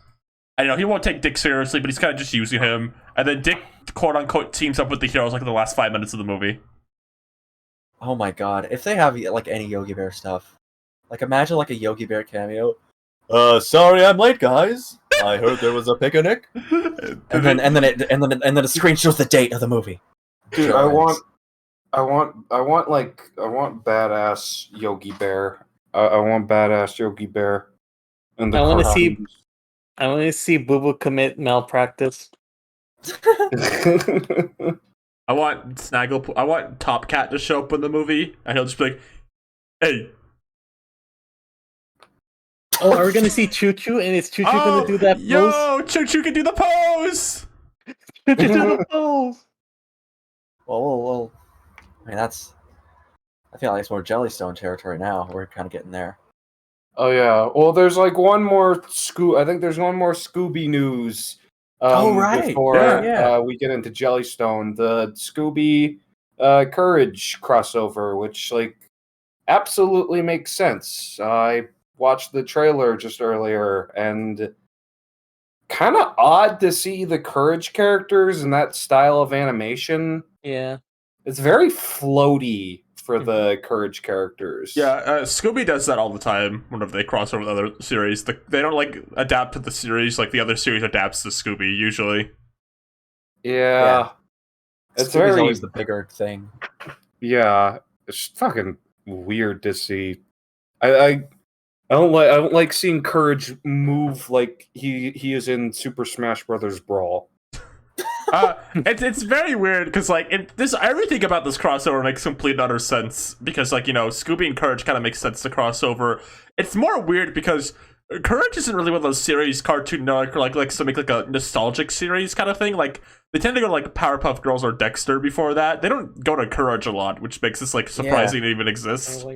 Speaker 1: And he won't take Dick seriously, but he's kind of just using him. And then Dick, quote unquote, teams up with the heroes like in the last 5 minutes of the movie.
Speaker 3: Oh my god, if they have like any Yogi Bear stuff, like imagine like a Yogi Bear cameo. Sorry I'm late, guys. I heard there was a picnic. And then the screen shows the date of the movie.
Speaker 4: Dude,
Speaker 3: Sure
Speaker 4: I
Speaker 3: is.
Speaker 4: want badass Yogi Bear. I want badass Yogi Bear. In the
Speaker 2: I wanna
Speaker 4: cartoons.
Speaker 2: I want to see Boo Boo commit malpractice.
Speaker 1: I want Snaggle. I want Top Cat to show up in the movie, and he'll just be like, "Hey,
Speaker 2: Oh, are we gonna see Choo Choo? And is Choo Choo gonna do that pose?
Speaker 1: yo, Choo Choo can do the pose."
Speaker 2: Choo Choo do the pose.
Speaker 3: Well, I mean I feel like it's more Jellystone territory now. We're kind of getting there.
Speaker 4: Oh yeah. Well, there's like one more I think there's one more Scooby news.
Speaker 3: Oh, right.
Speaker 4: Before
Speaker 3: Yeah.
Speaker 4: we get into Jellystone, the Scooby Courage crossover, which like absolutely makes sense. I watched the trailer just earlier, and kind of odd to see the Courage characters in that style of animation.
Speaker 2: Yeah.
Speaker 4: It's very floaty for the Courage characters.
Speaker 1: Yeah, Scooby does that all the time whenever they cross over with other series. They don't like adapt to the series like the other series adapts to Scooby usually.
Speaker 4: Yeah. It's
Speaker 3: Scooby's
Speaker 4: very
Speaker 3: always the bigger thing.
Speaker 4: yeah. It's fucking weird to see. I I don't like seeing Courage move like he is in Super Smash Brothers Brawl.
Speaker 1: It's very weird because like this everything about this crossover makes complete and utter sense because like Scooby and Courage kind of makes sense to crossover. It's more weird because Courage isn't really one of those series Cartoon Network likes to make like a nostalgic series kind of thing. Like they tend to go to like Powerpuff Girls or Dexter before that. They don't go to Courage a lot, which makes this like surprising it even exists.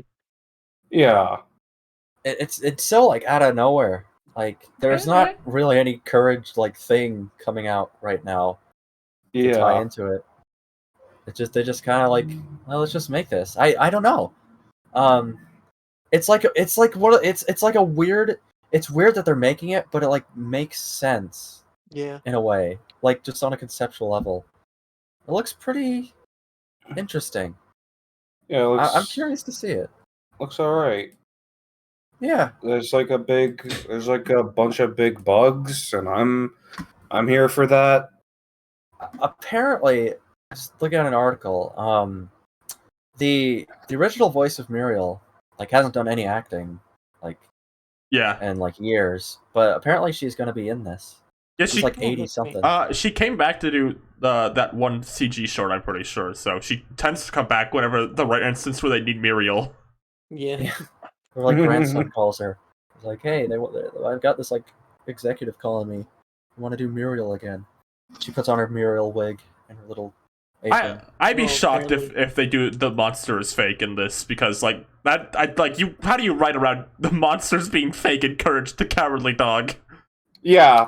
Speaker 4: Yeah.
Speaker 3: It's so like out of nowhere. Like there's not really any Courage like thing coming out right now to tie into it. They just kind of like, well, let's just make this. I don't know. It's like a weird. It's weird that they're making it, but it like makes sense.
Speaker 2: Yeah.
Speaker 3: In a way, like just on a conceptual level, it looks pretty interesting.
Speaker 4: Yeah,
Speaker 3: I'm curious to see it.
Speaker 4: Looks all right.
Speaker 3: Yeah.
Speaker 4: There's like a bunch of big bugs, and I'm here for that.
Speaker 3: Apparently, just looking at an article, the original voice of Muriel like hasn't done any acting like in like years, but apparently she's going to be in this.
Speaker 1: Yeah,
Speaker 3: she's like 80 something.
Speaker 1: She came back to do that one CG short, I'm pretty sure. So she tends to come back whenever the right instance where they need Muriel.
Speaker 2: Yeah.
Speaker 3: Or like grandson calls her. He's like, "Hey, I've got this like executive calling me. I want to do Muriel again." She puts on her Muriel wig and her little apron.
Speaker 1: I'd be shocked if they do the monster is fake in this because like that how do you write around the monsters being fake and Courage the Cowardly Dog?
Speaker 4: Yeah.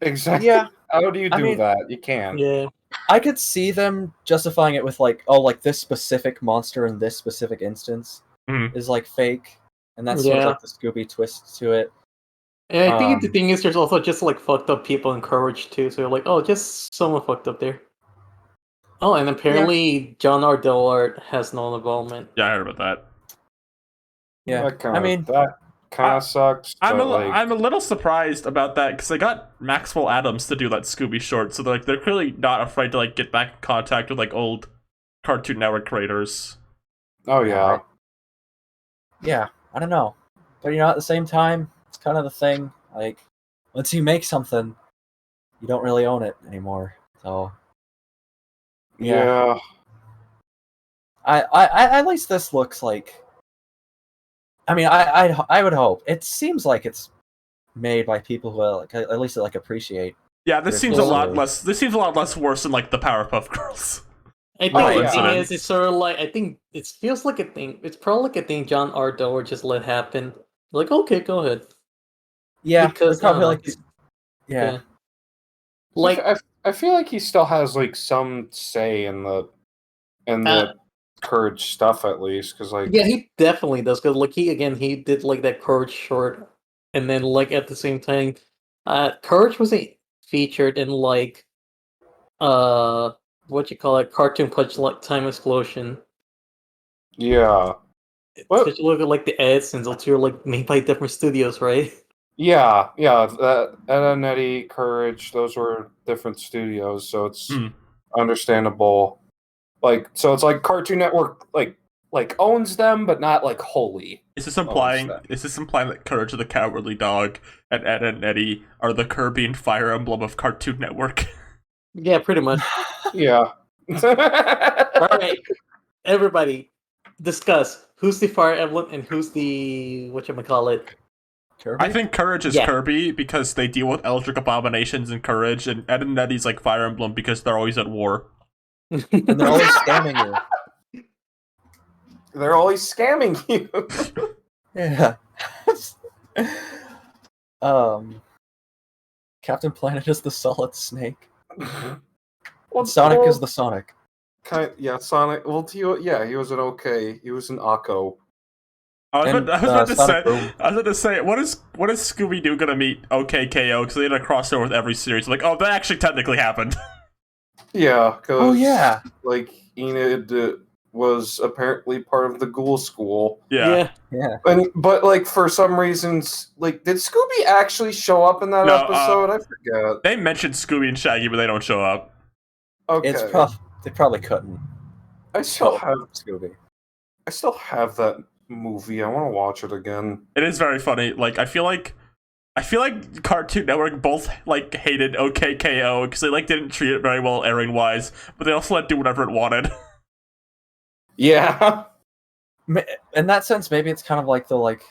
Speaker 4: Exactly.
Speaker 3: Yeah.
Speaker 4: How do you do that? You can't.
Speaker 2: Yeah.
Speaker 3: I could see them justifying it with like, oh, like this specific monster in this specific instance is like fake, and that's sort of like the Scooby twist to it.
Speaker 2: And I think the thing is, there's also just like fucked up people in Courage too. So you're like, oh, just someone fucked up there. Oh, and apparently John R. Dillard has no involvement.
Speaker 1: Yeah, I heard about that.
Speaker 3: Yeah,
Speaker 4: that kind of sucks.
Speaker 1: I'm a little surprised about that because they got Maxwell Adams to do that Scooby short, so they're clearly not afraid to like get back in contact with like old Cartoon Network creators.
Speaker 4: Oh yeah.
Speaker 3: Yeah, I don't know, but at the same time, it's kind of the thing. Like, once you make something, you don't really own it anymore. So,
Speaker 4: yeah.
Speaker 3: I at least this looks like. I mean, I would hope. It seems like it's made by people who like, at least like appreciate.
Speaker 1: Yeah, this seems a lot less. This seems a lot less worse than like the Powerpuff Girls.
Speaker 2: I think the thing is, it's sort of like I think it feels like a thing. It's probably like a thing John R. Dillard just let happen. Like, okay, go ahead.
Speaker 3: Yeah,
Speaker 2: because
Speaker 3: probably like, yeah.
Speaker 2: Like
Speaker 4: I feel like he still has like some say in the Courage stuff at least, because like
Speaker 2: he definitely does. Because like he did like that Courage short, and then like at the same time, Courage wasn't featured in like what you call it, Cartoon Punch like Time Explosion.
Speaker 4: Yeah.
Speaker 2: Such look at like the ads since those two are like made by different studios, right?
Speaker 4: Yeah. Ed and Eddie, Courage, those were different studios, so it's understandable. Like, so it's like Cartoon Network like owns them, but not like wholly.
Speaker 1: Is this implying that Courage the Cowardly Dog and Ed and Eddie are the Kirby and Fire Emblem of Cartoon Network?
Speaker 2: Yeah, pretty much.
Speaker 4: Yeah.
Speaker 2: All right, everybody, discuss who's the Fire Emblem and who's the whatchamacallit?
Speaker 3: Kirby?
Speaker 1: I think Courage is Kirby because they deal with Eldritch Abominations in Courage, and Ed and Eddie's like Fire Emblem because they're always at war.
Speaker 3: And they're always scamming you.
Speaker 4: They're always scamming you.
Speaker 3: Yeah. Captain Planet is the Solid Snake. Sonic is the Sonic.
Speaker 4: Sonic. Well, he was an okay. He was an Akko.
Speaker 1: I was about to say, what is Scooby Doo gonna meet OKKO? Because they had a crossover with every series. Like, oh, that actually technically happened.
Speaker 4: Yeah.
Speaker 3: Oh yeah.
Speaker 4: Like Enid was apparently part of the Ghoul School.
Speaker 1: Yeah.
Speaker 4: But like for some reasons, like did Scooby actually show up in that episode? I forget.
Speaker 1: They mentioned Scooby and Shaggy, but they don't show up.
Speaker 4: Okay.
Speaker 3: They probably couldn't.
Speaker 4: I still
Speaker 3: Oh,
Speaker 4: have
Speaker 3: Scooby.
Speaker 4: that movie. I want to watch it again.
Speaker 1: It is very funny. Like I feel like Cartoon Network both like hated OKKO because they like didn't treat it very well airing wise, but they also let it do whatever it wanted.
Speaker 4: Yeah.
Speaker 3: In that sense, maybe it's kind of like the like.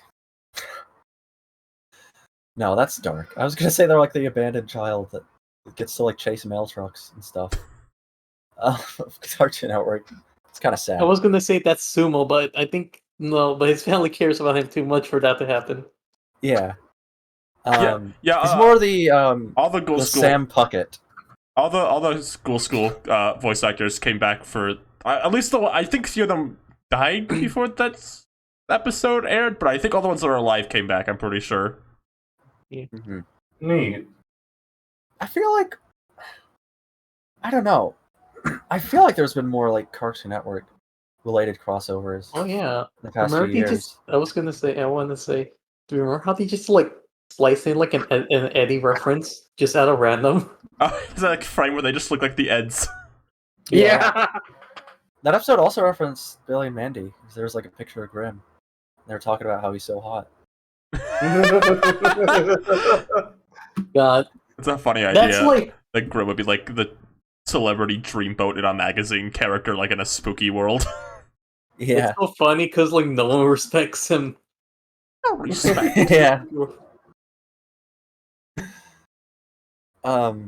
Speaker 3: No, that's dark. I was gonna say they're like the abandoned child that gets to like chase mail trucks and stuff. Cartoon Network. It's kind of sad.
Speaker 2: I was gonna say that's Sumo, but I think no. But his family cares about him too much for that to happen.
Speaker 3: Yeah.
Speaker 1: Yeah,
Speaker 3: It's more the
Speaker 1: all the Ghoul
Speaker 3: the
Speaker 1: School,
Speaker 3: Sam Puckett.
Speaker 1: all the school voice actors came back for at least I think a few of them died before that episode aired, but I think all the ones that are alive came back. I'm pretty sure.
Speaker 3: Mm-hmm.
Speaker 4: Neat.
Speaker 3: I feel like I don't know. I feel like there's been more like Cartoon Network related crossovers
Speaker 2: Oh yeah,
Speaker 3: in the past few
Speaker 2: remember they
Speaker 3: years.
Speaker 2: just. I was gonna say. I want to say. Do you remember how they just like slice in like an Eddie reference just out of random?
Speaker 1: Is that like a frame where they just look like the Eds?
Speaker 4: Yeah.
Speaker 3: That episode also referenced Billy and Mandy. There's like a picture of Grimm. They were talking about how he's so hot.
Speaker 2: God,
Speaker 1: It's a funny idea.
Speaker 2: that's like
Speaker 1: Like Grimm would be like the celebrity dreamboat in a magazine character, like in a spooky world.
Speaker 3: Yeah.
Speaker 2: it's so funny because like no one respects him.
Speaker 1: Respect.
Speaker 3: Yeah. But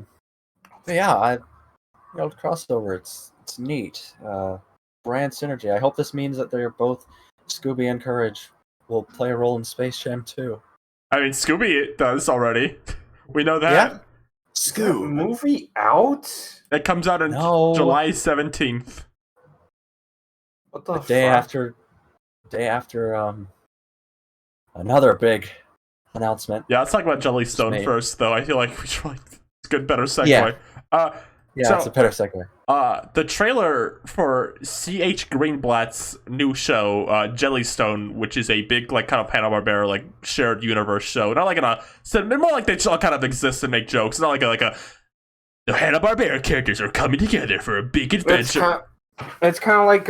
Speaker 3: yeah, crossover. It's neat. Brand synergy. I hope this means that they're both Scooby and Courage will play a role in Space Jam 2.
Speaker 1: I mean, Scooby does already. We know that.
Speaker 3: Yeah.
Speaker 4: Is that movie out?
Speaker 1: It comes out on
Speaker 3: No.
Speaker 1: July 17th.
Speaker 4: What the
Speaker 3: Day
Speaker 4: fuck?
Speaker 3: after another big announcement.
Speaker 1: Yeah, let's talk about Jellystone
Speaker 3: Mate.
Speaker 1: first, though. I feel like we should it's a good, better segue.
Speaker 3: Yeah. Yeah,
Speaker 1: So-
Speaker 3: it's a better segue.
Speaker 1: The trailer for C.H. Greenblatt's new show, Jellystone, which is a big, like, kind of Hanna-Barbera, like, shared universe show. Not like they're more like they just all kind of exist and make jokes. Not like the Hanna-Barbera characters are coming together for a big adventure.
Speaker 4: It's kind of like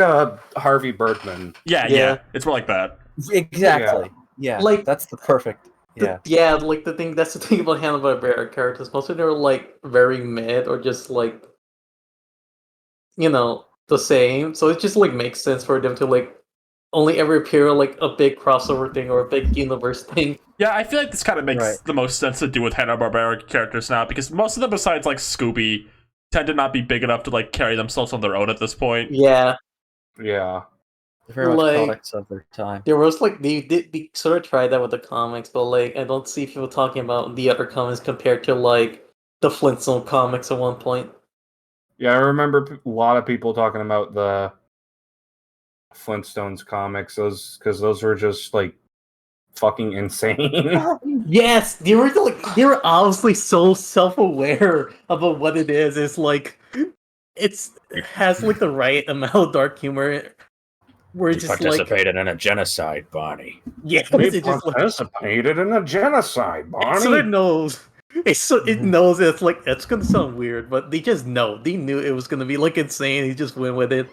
Speaker 4: Harvey Birdman.
Speaker 1: Yeah. It's more like that.
Speaker 3: Exactly. Yeah.
Speaker 2: Like-
Speaker 3: That's the perfect. Yeah.
Speaker 2: Yeah, like that's the thing about Hanna-Barbera characters. Most of them are like very mid or just like, the same. So it just like makes sense for them to like only ever appear like a big crossover thing or a big universe thing.
Speaker 1: Yeah, I feel like this kind of makes
Speaker 3: Right.
Speaker 1: the most sense to do with Hanna-Barbera characters now, because most of them, besides like Scooby, tend to not be big enough to like carry themselves on their own at this point.
Speaker 2: Yeah,
Speaker 4: Yeah.
Speaker 3: They're very much
Speaker 2: Like-
Speaker 3: products of their time.
Speaker 2: there was like they sort of tried that with the comics, but like I don't see people talking about the other comics compared to like the Flintstone comics at one point.
Speaker 4: Yeah, I remember a lot of people talking about the Flintstones comics, because those were just like fucking insane.
Speaker 2: Yes, they were obviously so self-aware about what it is. It's like it has like the right amount of dark humor. Where it's just like
Speaker 5: in a genocide, Bonnie.
Speaker 2: yeah,
Speaker 4: We
Speaker 2: it's just like
Speaker 4: participated in a genocide,
Speaker 2: it sort of
Speaker 4: Bonnie.
Speaker 2: knows. It knows it's like it's gonna sound weird, but they just know. They knew it was gonna be like insane. He just went with it.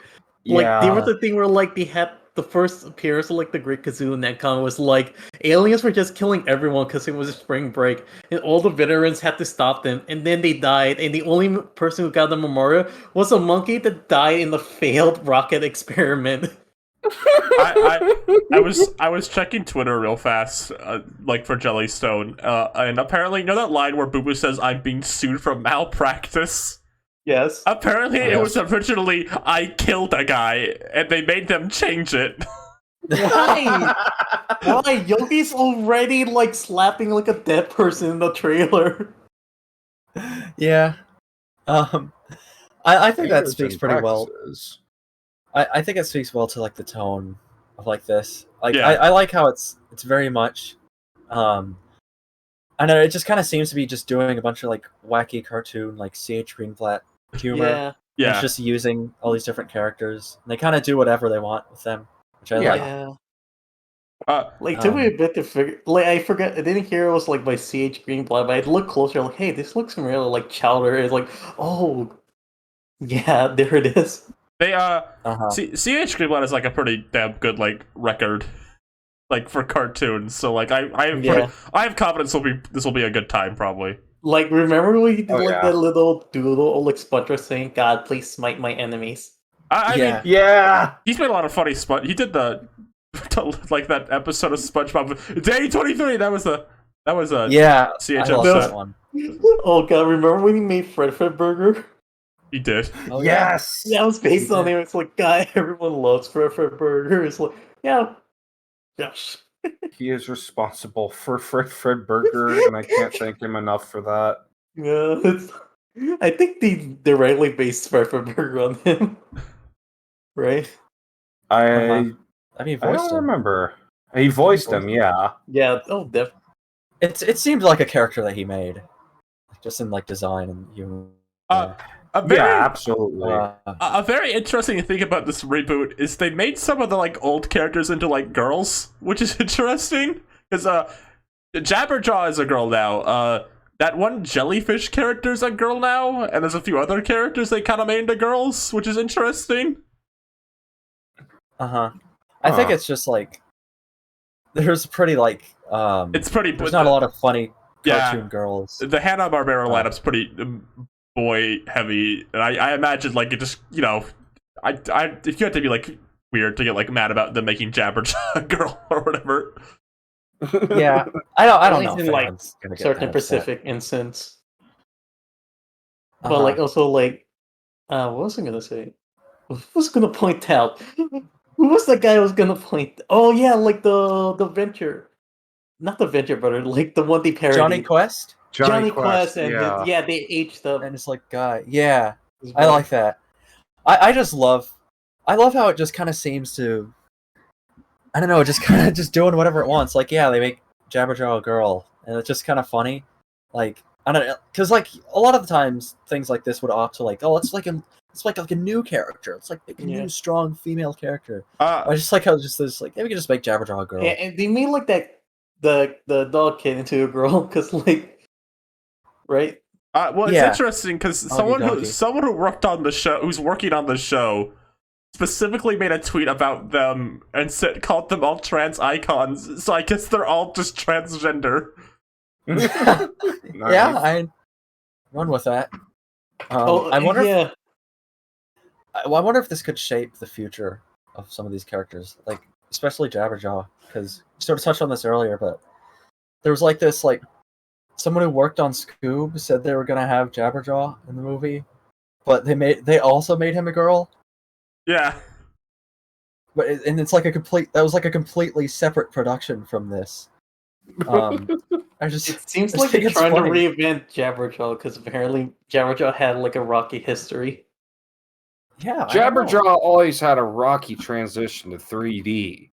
Speaker 2: Like they were the thing where like they had the first appearance of like the Great Kazoo in that comic was like aliens were just killing everyone because it was a spring break, and all the veterans had to stop them, and then they died, and the only person who got the memorial was a monkey that died in the failed rocket experiment.
Speaker 1: I was checking Twitter real fast, like for Jellystone, and apparently, you know that line where Boo Boo says, "I'm being sued for malpractice."
Speaker 2: Yes.
Speaker 1: Apparently, it was originally "I killed a guy," and they made them change it.
Speaker 2: Why? Why? Yogi's already like slapping like a dead person in the trailer.
Speaker 3: Yeah. I think that
Speaker 4: Fingers
Speaker 3: speaks
Speaker 4: and
Speaker 3: pretty well.
Speaker 4: practices.
Speaker 3: I think it speaks well to like the tone of like this. Like
Speaker 1: Yeah.
Speaker 3: I like how it's very much I know it just kind of seems to be just doing a bunch of like wacky cartoon like C.H. Greenblatt humor.
Speaker 2: Yeah.
Speaker 3: And
Speaker 1: Yeah,
Speaker 3: It's just using all these different characters. And they kind of do whatever they want with them, which I
Speaker 4: Yeah.
Speaker 3: like.
Speaker 2: Yeah. Like took me a bit to figure. Like I forgot. I didn't hear it was like by C.H. Greenblatt, but I looked closer. Like, hey, this looks really like Chowder. It's like, oh, Yeah, there it is.
Speaker 1: They
Speaker 3: Uh-huh.
Speaker 1: CH Greenblatt is like a pretty damn good like record, like for cartoons. So like
Speaker 2: Yeah.
Speaker 1: I have confidence this will be a good time probably.
Speaker 2: Like, remember when you did
Speaker 4: Oh,
Speaker 2: like
Speaker 4: yeah.
Speaker 2: that little doodle, like SpongeBob saying, "God, please smite my enemies."
Speaker 1: I
Speaker 3: Yeah.
Speaker 1: mean,
Speaker 4: Yeah.
Speaker 1: he's made a lot of funny He did the like that episode of SpongeBob Day 23. That was a
Speaker 3: Yeah, I
Speaker 1: CH
Speaker 3: love
Speaker 1: episode.
Speaker 3: that one.
Speaker 2: Oh god, remember when he made Fred Burger?
Speaker 1: He did.
Speaker 3: Oh, yeah.
Speaker 4: Yes.
Speaker 2: That was based on
Speaker 3: Yeah.
Speaker 2: him. It's like, God, everyone loves Fred Burger. It's like, yeah, gosh.
Speaker 4: He is responsible for Fred Burger, and I can't thank him enough for that.
Speaker 2: Yeah, I think they directly based Fred Burger on him, right?
Speaker 4: I
Speaker 3: I mean,
Speaker 4: I
Speaker 3: voiced
Speaker 4: don't
Speaker 3: him.
Speaker 4: remember. He voiced him,
Speaker 3: voiced
Speaker 4: yeah.
Speaker 2: Yeah. Oh, definitely.
Speaker 3: It seemed like a character that he made, just in like design and humor.
Speaker 1: A very
Speaker 4: Yeah, absolutely.
Speaker 1: a very interesting thing about this reboot is they made some of the like old characters into like girls, which is interesting because Jabberjaw is a girl now. That one jellyfish character is a girl now, and there's a few other characters they kind of made into girls, which is interesting.
Speaker 3: I think
Speaker 4: Huh.
Speaker 3: it's just like there's pretty like
Speaker 1: It's pretty.
Speaker 3: there's not a lot of funny
Speaker 1: Yeah.
Speaker 3: cartoon girls.
Speaker 1: The Hanna Barbera
Speaker 3: Oh.
Speaker 1: lineup's pretty boy heavy, and I imagine like it just if you had to be like weird to get like mad about them making Jabberjaw a girl or whatever.
Speaker 3: Yeah, I don't
Speaker 2: At
Speaker 3: know.
Speaker 2: least
Speaker 3: if
Speaker 2: in, like,
Speaker 3: anyone's gonna get
Speaker 2: Certain
Speaker 3: mad at that.
Speaker 2: Pacific instance. But
Speaker 3: Uh-huh.
Speaker 2: like also like what was I gonna say? What was I gonna point out? Who was the guy I was gonna point? Oh yeah, like the Venture. Not the Venture Brother, like the one they parodied.
Speaker 3: Johnny Quest
Speaker 2: Johnny Quest and
Speaker 4: yeah.
Speaker 2: they aged up.
Speaker 3: and it's like guy. Yeah,
Speaker 2: as
Speaker 3: I
Speaker 2: well.
Speaker 3: like that. I love how it just kind of seems to. I don't know, just kind of just doing whatever it wants. Like, yeah, they make Jabberjaw a girl, and it's just kind of funny. Like, I don't know, because like a lot of the times things like this would opt to like, oh, it's like a new character. It's like a
Speaker 2: Yeah.
Speaker 3: new strong female character. I just like how just this like maybe we can just make Jabberjaw a girl.
Speaker 2: Yeah, and they made like that the dog kid into a girl because like, right?
Speaker 1: Well, it's
Speaker 3: Yeah.
Speaker 1: interesting because
Speaker 3: Doggy.
Speaker 1: someone who worked on the show, who's working on the show, specifically made a tweet about them and called them all trans icons. So I guess they're all just transgender.
Speaker 3: Yeah,
Speaker 4: Nice.
Speaker 3: I run with that.
Speaker 2: Oh,
Speaker 3: I wonder.
Speaker 2: yeah.
Speaker 3: I wonder if this could shape the future of some of these characters, like especially Jabberjaw, because you sort of touched on this earlier, but there was like this like someone who worked on Scoob said they were gonna have Jabberjaw in the movie, but they also made him a girl.
Speaker 1: Yeah.
Speaker 3: But and it's like that was like a completely separate production from this. I just
Speaker 2: It seems
Speaker 3: I
Speaker 2: like
Speaker 3: think
Speaker 2: they're
Speaker 3: it's
Speaker 2: trying
Speaker 3: funny.
Speaker 2: to reinvent Jabberjaw because apparently Jabberjaw had like a rocky history.
Speaker 3: Yeah, I don't know.
Speaker 4: Jabberjaw always had a rocky transition to 3D.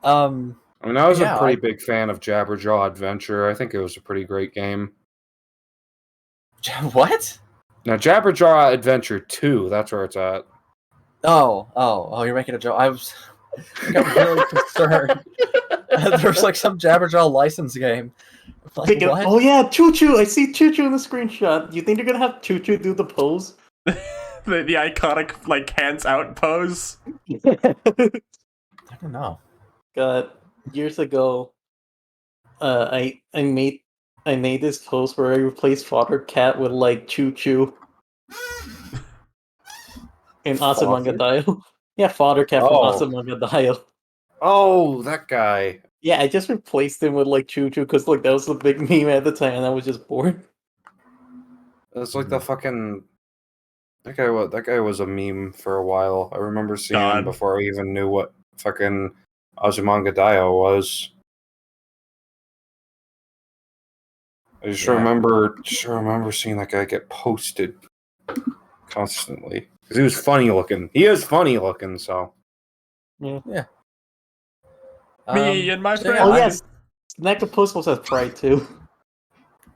Speaker 4: I mean, I was
Speaker 3: Yeah,
Speaker 4: a pretty big fan of Jabberjaw Adventure. I think it was a pretty great game.
Speaker 3: What?
Speaker 4: Now, Jabberjaw Adventure 2, that's where it's at.
Speaker 3: Oh! You're making a joke. I got really concerned. There's like some Jabberjaw license game. Like,
Speaker 2: Thinking,
Speaker 3: what?
Speaker 2: oh yeah, Choo Choo! I see Choo Choo in the screenshot. You think they're gonna have Choo Choo do the pose?
Speaker 1: The iconic like hands out pose.
Speaker 3: I don't know.
Speaker 2: God, years ago, I made this pose where I replaced Father Cat with like Choo Choo in
Speaker 4: Father?
Speaker 2: Azumanga Yeah, Father Cat from
Speaker 4: Oh.
Speaker 2: Azumanga.
Speaker 4: Oh, that guy.
Speaker 2: Yeah, I just replaced him with like Choo Choo because like that was the big meme at the time, and I was just bored.
Speaker 4: It's like the fucking... That guy was a meme for a while. I remember seeing
Speaker 1: God.
Speaker 4: him before I even knew what fucking Azumanga Daioh was. I just
Speaker 3: Yeah.
Speaker 4: remember seeing that guy get posted constantly. Because he was funny looking. He is funny looking, so...
Speaker 1: Me and my
Speaker 3: so
Speaker 1: friend.
Speaker 3: yeah,
Speaker 2: Oh
Speaker 3: I-
Speaker 2: yes, Necropus was at Pride too.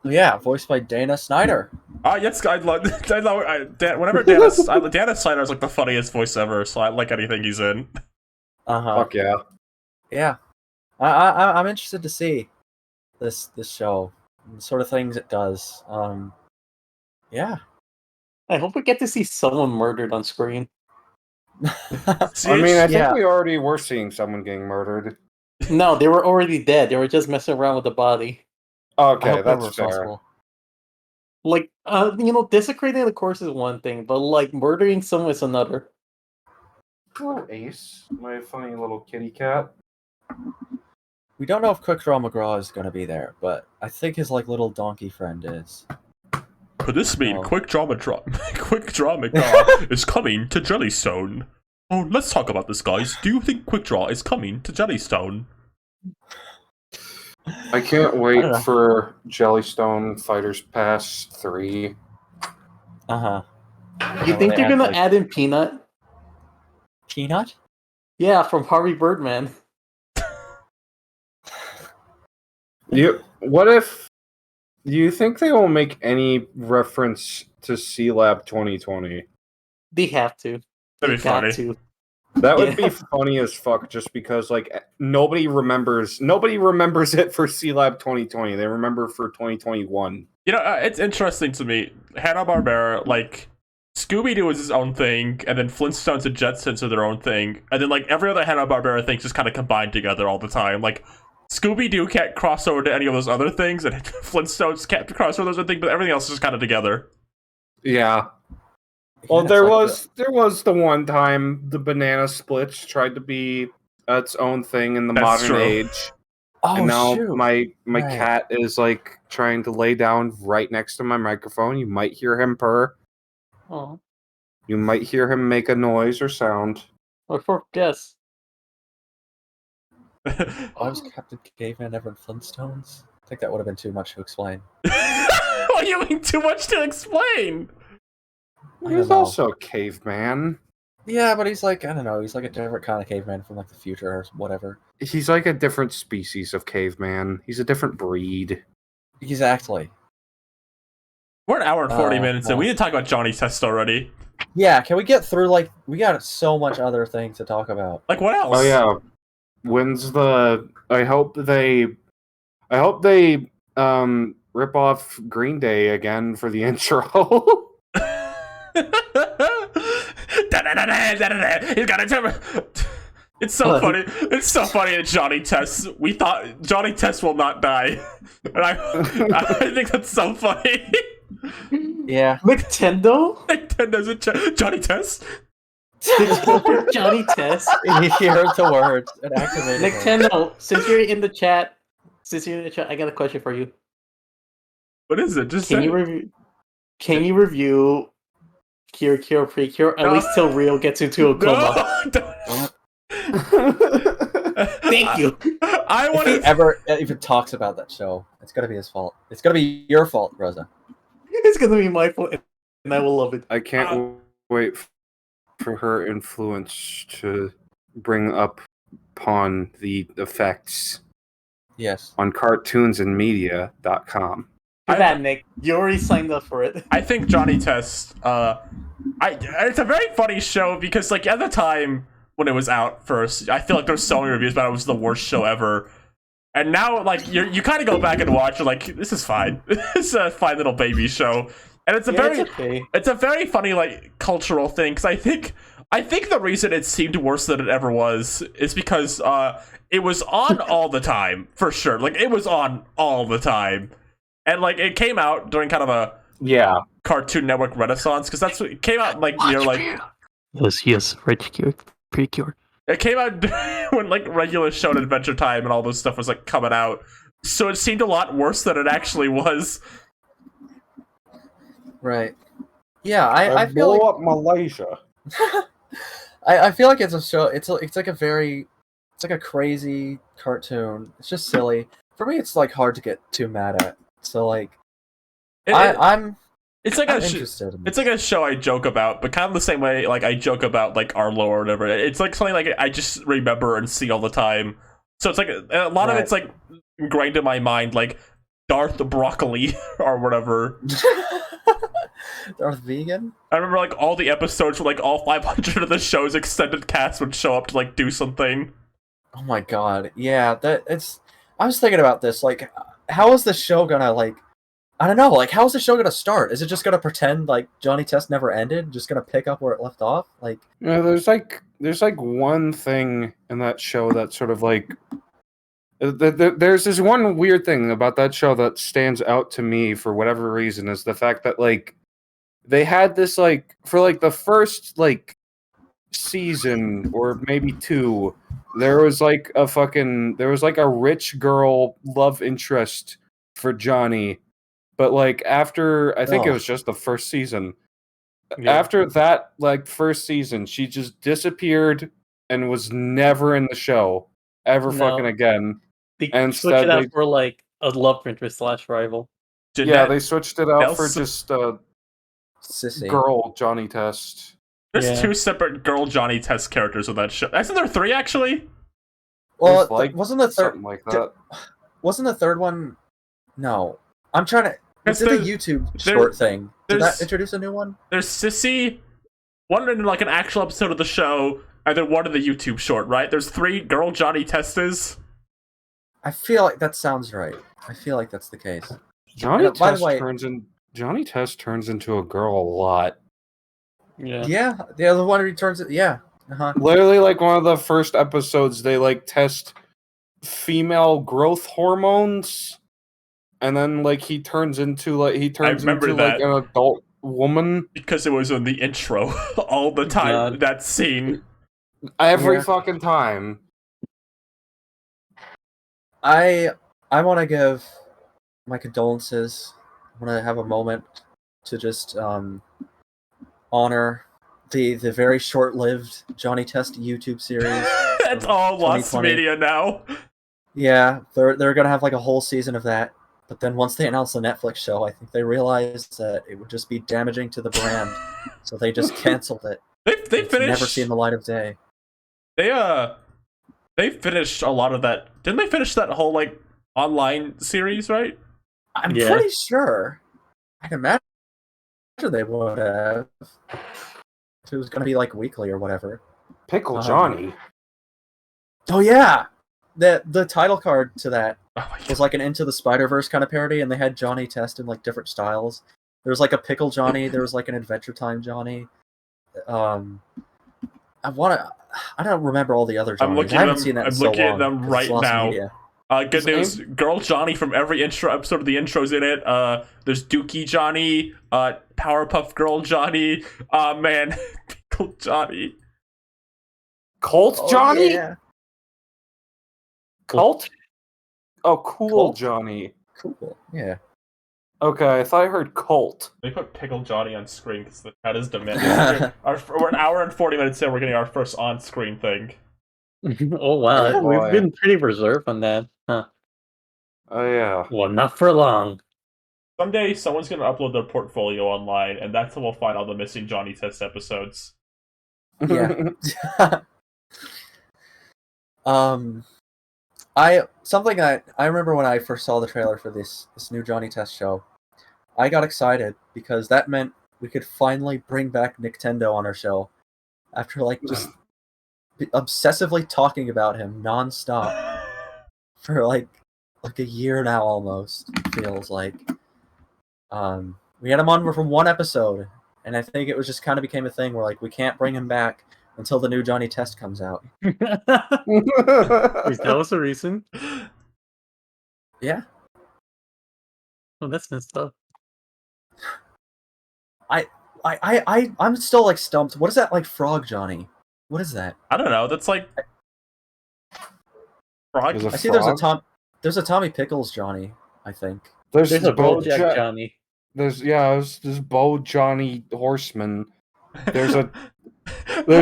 Speaker 3: Yeah, voiced by Dana Snyder.
Speaker 1: Yes, whenever Dana Snyder is like the funniest voice ever, so I like anything he's in.
Speaker 4: Fuck yeah.
Speaker 3: Yeah, I'm interested to see this show, and the sort of things it does. Yeah,
Speaker 2: I hope we get to see someone murdered on screen.
Speaker 4: I mean, I think
Speaker 3: Yeah.
Speaker 4: we already were seeing someone getting murdered.
Speaker 2: No, they were already dead. They were just messing around with the body.
Speaker 3: I
Speaker 4: Okay,
Speaker 3: hope they were
Speaker 4: that's fair.
Speaker 3: responsible.
Speaker 2: Like, desecrating the corpse is one thing, but like murdering someone is another.
Speaker 4: Hello, Ace, my funny little kitty cat.
Speaker 3: We don't know if Quick Draw McGraw is going to be there, but I think his like little donkey friend is.
Speaker 1: Could this mean
Speaker 3: Oh.
Speaker 1: Quick Draw McGraw is coming to Jellystone? Oh, let's talk about this, guys. Do you think Quick Draw is coming to Jellystone?
Speaker 4: I can't wait
Speaker 3: don't know.
Speaker 4: for Jellystone Fighters Pass 3.
Speaker 3: Uh huh.
Speaker 2: You think they're gonna add in Peanut?
Speaker 3: Peanut?
Speaker 2: Yeah, from Harvey Birdman.
Speaker 4: What if? Do you think they will make any reference to C-Lab 2020?
Speaker 2: They have to.
Speaker 1: That'd be
Speaker 2: Got
Speaker 1: funny.
Speaker 2: to.
Speaker 4: That would
Speaker 2: Yeah.
Speaker 4: be funny as fuck, just because like nobody remembers it for C-Lab 2020. They remember for 2021.
Speaker 1: You know, it's interesting to me. Hanna-Barbera, like, Scooby-Doo is his own thing, and then Flintstones and Jetsons are their own thing, and then, like, every other Hanna-Barbera thing just kind of combined together all the time. Like, Scooby-Doo can't cross over to any of those other things, and Flintstones can't cross over those other things, but everything else is just kind of together.
Speaker 4: Yeah. Well,
Speaker 3: Yeah,
Speaker 4: there
Speaker 3: it's like
Speaker 4: was the one time the Banana Splits tried to be its own thing in the
Speaker 1: That's
Speaker 4: modern
Speaker 1: true.
Speaker 4: age.
Speaker 3: Oh
Speaker 4: And now
Speaker 3: shoot!
Speaker 4: my
Speaker 3: Right.
Speaker 4: cat is like trying to lay down right next to my microphone. You might hear him purr.
Speaker 2: Oh,
Speaker 4: You might hear him make a noise or sound.
Speaker 2: or for guess.
Speaker 3: I was Captain Caveman ever in Flintstones. I think that would have been too much to explain.
Speaker 1: What do you mean too much to explain?
Speaker 3: I don't
Speaker 4: He's
Speaker 3: know.
Speaker 4: also a caveman.
Speaker 3: Yeah, but he's like, I don't know, he's like a different kind of caveman from like the future or whatever.
Speaker 4: He's like a different species of caveman. He's a different breed.
Speaker 3: Exactly.
Speaker 1: We're an hour and 40
Speaker 3: Oh,
Speaker 1: minutes in.
Speaker 3: oh.
Speaker 1: We didn't talk about Johnny Test already.
Speaker 3: Yeah, can we get through, like, we got so much other things to talk about.
Speaker 1: Like, what else?
Speaker 4: Oh yeah. When's the I hope they rip off Green Day again for the intro.
Speaker 1: He's got a temper. It's so funny. It's so funny that Johnny Test. We thought Johnny Test will not die, and I think that's so funny.
Speaker 3: Yeah.
Speaker 2: Nintendo?
Speaker 1: Nintendo's a Johnny Test.
Speaker 2: Johnny Test.
Speaker 3: He heard the words and activated it.
Speaker 2: Nintendo, since you're in the chat, I got a question for you.
Speaker 1: What is it? Just
Speaker 2: Can
Speaker 1: say.
Speaker 2: you review? Can you review Cure Precure? At
Speaker 1: No.
Speaker 2: least till Rio gets into a coma.
Speaker 1: No, don't.
Speaker 2: Thank you.
Speaker 1: I want
Speaker 3: If he
Speaker 1: to.
Speaker 3: ever even talks about that show, it's gonna be his fault. It's gonna be your fault, Rosa.
Speaker 2: It's gonna be my fault, and I will love it.
Speaker 4: I can't wait for her influence to bring up upon the effects
Speaker 3: Yes.
Speaker 4: on cartoonsandmedia.com.
Speaker 2: Too bad, Nick. You already signed up for it.
Speaker 1: I think Johnny Test. It's a very funny show because, like, at the time when it was out first, I feel like there was so many reviews about it was the worst show ever. And now, like, you kind of go back and watch, and like, this is fine. It's a fine little baby show, and it's a very,
Speaker 2: it's okay.
Speaker 1: it's a very funny like cultural thing. Because I think the reason it seemed worse than it ever was is because it was on all the time for sure. Like, it was on all the time, and like it came out during kind of a
Speaker 4: Yeah.
Speaker 1: Cartoon Network renaissance because that's what it came out like
Speaker 2: Yes, Precure.
Speaker 1: it came out when like regular show and Adventure Time and all this stuff was like coming out, so it seemed a lot worse than it actually was.
Speaker 3: Right. Yeah, I feel
Speaker 4: blow
Speaker 3: like
Speaker 4: up Malaysia.
Speaker 3: I feel like it's a show. It's like a crazy cartoon. It's just silly. For me, it's like hard to get too mad at. So like, I'm
Speaker 1: It's like a
Speaker 3: interested. In
Speaker 1: it's like a show I joke about, but kind of the same way like I joke about like Arlo or whatever. It's like something like I just remember and see all the time. So it's like a lot of
Speaker 3: Right.
Speaker 1: it's like ingrained in my mind, like Darth Broccoli or whatever.
Speaker 3: Darth Vegan.
Speaker 1: I remember like all the episodes where like all 500 of the show's extended cast would show up to like do something.
Speaker 3: Oh my god. Yeah, I was thinking about this. Like, how is the show gonna like? I don't know. Like, how is the show gonna start? Is it just gonna pretend like Johnny Test never ended? Just gonna pick up where it left off? Like,
Speaker 4: There's like one thing in that show that sort of like there's this one weird thing about that show that stands out to me for whatever reason is the fact that like they had this like for like the first like season or maybe two, there was like a rich girl love interest for Johnny, but like after I think it was just the first season.
Speaker 2: Yeah.
Speaker 4: After that like first season, she just disappeared and was never in the show ever
Speaker 2: No.
Speaker 4: fucking again.
Speaker 2: They
Speaker 4: And
Speaker 2: switch it
Speaker 4: instead
Speaker 2: out
Speaker 4: they-
Speaker 2: for like a love interest / rival.
Speaker 4: Yeah,
Speaker 1: Jeanette,
Speaker 4: they switched it out for
Speaker 1: Nelson-
Speaker 4: just
Speaker 3: sissy.
Speaker 4: girl Johnny Test.
Speaker 1: there's
Speaker 2: Yeah.
Speaker 1: 2 separate girl Johnny Test characters on that show. Isn't there 3 actually?
Speaker 3: Well,
Speaker 4: There's, like,
Speaker 3: wasn't the third?
Speaker 4: Something like that.
Speaker 3: Wasn't the third one? No, I'm trying to.
Speaker 1: It's
Speaker 3: Was it the
Speaker 1: the-
Speaker 3: YouTube
Speaker 1: there-
Speaker 3: short thing? Did
Speaker 1: there's-
Speaker 3: that introduce a new one?
Speaker 1: There's Sissy, one in like an actual episode of the show, and then one in the YouTube short, right? There's 3 girl Johnny Testes.
Speaker 3: I feel like that sounds right. I feel like that's the case.
Speaker 4: Johnny
Speaker 3: by the
Speaker 4: Test
Speaker 3: way-
Speaker 4: Johnny Test turns into a girl a lot.
Speaker 2: Yeah.
Speaker 3: Yeah, the other one returns it. Yeah. Uh-huh.
Speaker 4: Literally, like one of the first episodes, they like test female growth hormones, and then like he turns into
Speaker 1: remember
Speaker 4: like
Speaker 1: that.
Speaker 4: an adult woman
Speaker 1: Because it was in the intro all the time.
Speaker 2: God.
Speaker 1: That scene.
Speaker 4: every
Speaker 3: Yeah.
Speaker 4: fucking time.
Speaker 3: I want to give my condolences. I want to have a moment to just honor the very short-lived Johnny Test YouTube series.
Speaker 1: That's all lost
Speaker 3: 2020.
Speaker 1: media now.
Speaker 3: Yeah, they're gonna have like a whole season of that. But then once they announced the Netflix show, I think they realized that it would just be damaging to the brand, so they just canceled it.
Speaker 1: They
Speaker 3: It's
Speaker 1: finished.
Speaker 3: never seen the light of day.
Speaker 1: They finished a lot of that. Didn't they finish that whole like online series, right?
Speaker 3: I'm
Speaker 2: Yeah.
Speaker 3: pretty sure. I'd imagine they would have. If it was gonna be like weekly or whatever.
Speaker 4: Pickle Johnny.
Speaker 3: Oh yeah, the title card to that
Speaker 1: Oh my
Speaker 3: was
Speaker 1: god.
Speaker 3: like an Into the Spider-Verse kind of parody, and they had Johnny Test in like different styles. There was like a pickle Johnny. There was like an Adventure Time Johnny. I don't remember all the other Johnnies.
Speaker 1: I'm looking
Speaker 3: I haven't
Speaker 1: at them-
Speaker 3: seen that in
Speaker 1: I'm
Speaker 3: so
Speaker 1: looking at
Speaker 3: long,
Speaker 1: them
Speaker 3: 'cause
Speaker 1: right
Speaker 3: it's lost
Speaker 1: now.
Speaker 3: media.
Speaker 1: Good
Speaker 4: His
Speaker 1: news. Girl Johnny from every intro episode of the intro's in it. There's Dookie Johnny, Powerpuff Girl Johnny. Man, Pickle Johnny.
Speaker 4: Colt
Speaker 3: Oh,
Speaker 4: Johnny?
Speaker 3: yeah.
Speaker 4: Cult? Oh, cool
Speaker 3: Colt?
Speaker 4: Johnny.
Speaker 3: Cool. Yeah.
Speaker 4: Okay, I thought I heard Colt.
Speaker 1: They put Pickle Johnny on screen because that is demanding. We're an hour and 40 minutes in. We're getting our first on-screen thing.
Speaker 2: Oh wow,
Speaker 4: Oh, boy.
Speaker 2: we've been pretty reserved on that. Huh.
Speaker 4: Oh yeah.
Speaker 2: Well, not for long.
Speaker 1: Someday, someone's gonna upload their portfolio online, and that's how we'll find all the missing Johnny Test episodes.
Speaker 3: Yeah. I remember when I first saw the trailer for this new Johnny Test show, I got excited because that meant we could finally bring back Nintendo on our show after like just obsessively talking about him nonstop for like a year now almost, it feels like. We had him on from one episode, and I think it was just kind of became a thing where like we can't bring him back until the new Johnny Test comes out.
Speaker 2: That was the reason.
Speaker 3: Yeah.
Speaker 2: Oh, that's messed up.
Speaker 3: I'm still like stumped. What is that like Frog Johnny? What is that?
Speaker 1: I don't know. That's like Frog.
Speaker 4: There's a
Speaker 3: I see
Speaker 4: frog?
Speaker 3: there's a Tommy Pickles Johnny, I think.
Speaker 4: There's
Speaker 2: There's a
Speaker 4: Bo
Speaker 2: BoJack Johnny.
Speaker 4: there's Bo Johnny Horseman. There's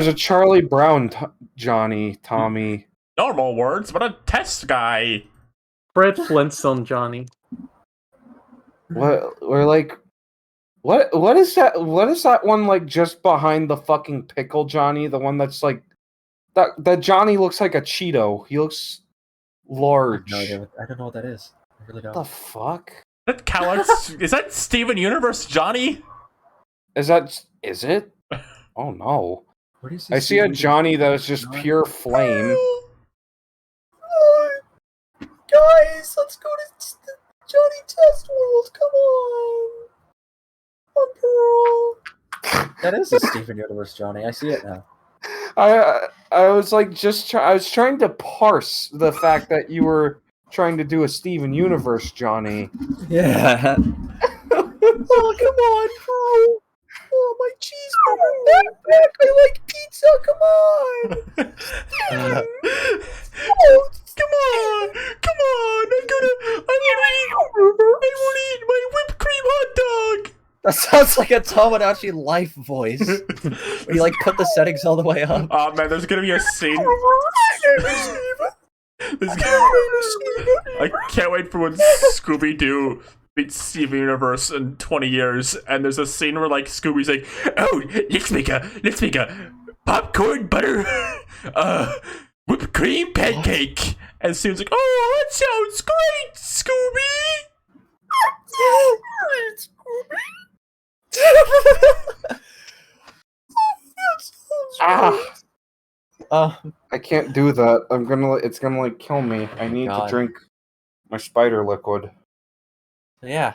Speaker 4: a Charlie Brown Johnny Tommy.
Speaker 1: normal words, but a test guy.
Speaker 2: Fred Flintstone Johnny.
Speaker 4: What we're like what is that one like just behind the fucking pickle Johnny? The one that's like that Johnny looks like a Cheeto. He looks large.
Speaker 3: No idea. I don't know what that is. I really
Speaker 4: What
Speaker 3: don't.
Speaker 4: the fuck?
Speaker 1: That Calix, is that Steven Universe Johnny?
Speaker 4: Is it? Oh no.
Speaker 3: What is
Speaker 4: I see a Johnny that is just pure flame.
Speaker 3: Guys, let's go to Johnny Test World, come on! Pearl. That is a Steven Universe, Johnny. I see it now.
Speaker 4: I was like I was trying to parse the fact that you were trying to do a Steven Universe, Johnny.
Speaker 3: Yeah. Oh, come on, Pearl. Oh, my cheeseburger backpack. I like pizza. Come on.
Speaker 1: Oh, come on! I won't eat my whipped cream hot dog.
Speaker 3: That sounds like a Tomodachi Life voice. Where you like put the settings all the way up.
Speaker 1: Oh man, there's gonna be a scene. I can't wait for when Scooby Doo meets Steven Universe in 20 years, and there's a scene where like Scooby's like, "Oh, let's make a popcorn butter, whipped cream pancake," and Steven's like, "Oh, that sounds great, Scooby."
Speaker 4: I can't do that. It's gonna like kill me. I need
Speaker 3: God.
Speaker 4: to drink my spider liquid.
Speaker 3: Yeah,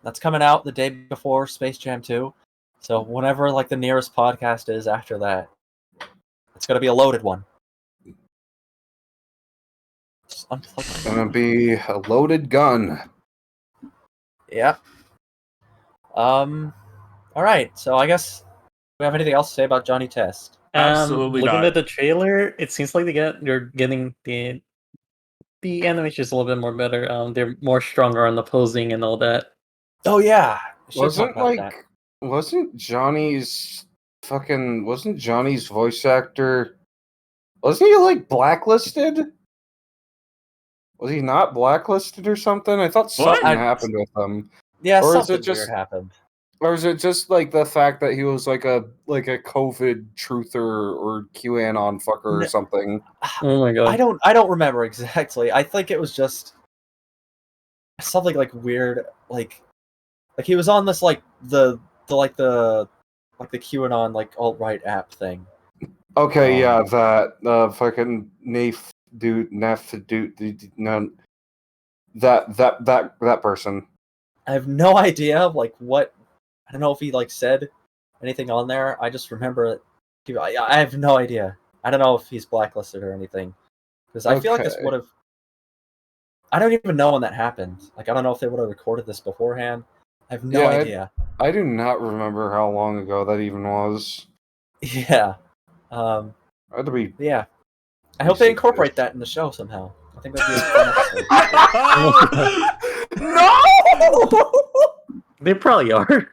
Speaker 3: that's coming out the day before Space Jam 2. So whenever like the nearest podcast is after that, it's gonna be a loaded one. Just unplug
Speaker 4: It's gonna be a loaded gun.
Speaker 3: Yeah. All right. So I guess we have anything else to say about Johnny Test?
Speaker 1: Absolutely
Speaker 2: Looking
Speaker 1: not.
Speaker 2: at the trailer, it seems like they're getting the animation is a little bit more better. They're more stronger on the posing and all that.
Speaker 3: Oh yeah. We should talk
Speaker 4: Wasn't
Speaker 3: about that.
Speaker 4: wasn't Johnny's voice actor? Wasn't he like blacklisted? Was he not blacklisted or something? I thought something happened with him.
Speaker 3: Yeah,
Speaker 4: or is
Speaker 3: something
Speaker 4: it just-
Speaker 3: weird happened.
Speaker 4: Or is it just like the fact that he was like a COVID truther or QAnon fucker or
Speaker 3: No.
Speaker 4: something?
Speaker 2: Oh my god!
Speaker 3: I don't remember exactly. I think it was just something like weird, like he was on this like the QAnon like alt-right app thing.
Speaker 4: Okay, yeah, that fucking Neff dude, no, that person.
Speaker 3: I have no idea like what. I don't know if he like said anything on there. I just remember I have no idea. I don't know if he's blacklisted or anything because I feel like this
Speaker 4: Okay.
Speaker 3: would have. I don't even know when that happened. Like I don't know if they would have recorded this beforehand. I have no
Speaker 4: Yeah,
Speaker 3: idea.
Speaker 4: I do not remember how long ago that even was.
Speaker 3: Yeah.
Speaker 4: I had to be.
Speaker 3: Yeah. I hope they incorporate that in the show somehow. I think that'd be a fun episode.
Speaker 4: No!
Speaker 2: They probably are.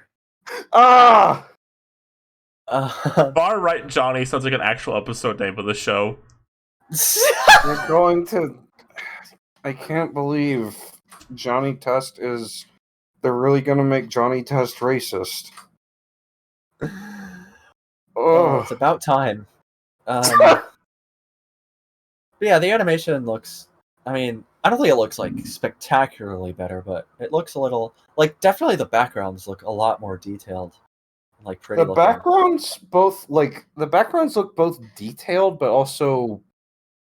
Speaker 4: Ah!
Speaker 1: Far Right Johnny sounds like an actual episode name of the show.
Speaker 4: They're going to. I can't believe Johnny Test is. They're really going to make Johnny Test racist.
Speaker 3: Oh,
Speaker 4: Oh.
Speaker 3: it's about time. But yeah, the animation looks. I mean, I don't think it looks like spectacularly better, but it looks a little like definitely the backgrounds look a lot more detailed, like pretty.
Speaker 4: The
Speaker 3: looking.
Speaker 4: backgrounds look both detailed, but also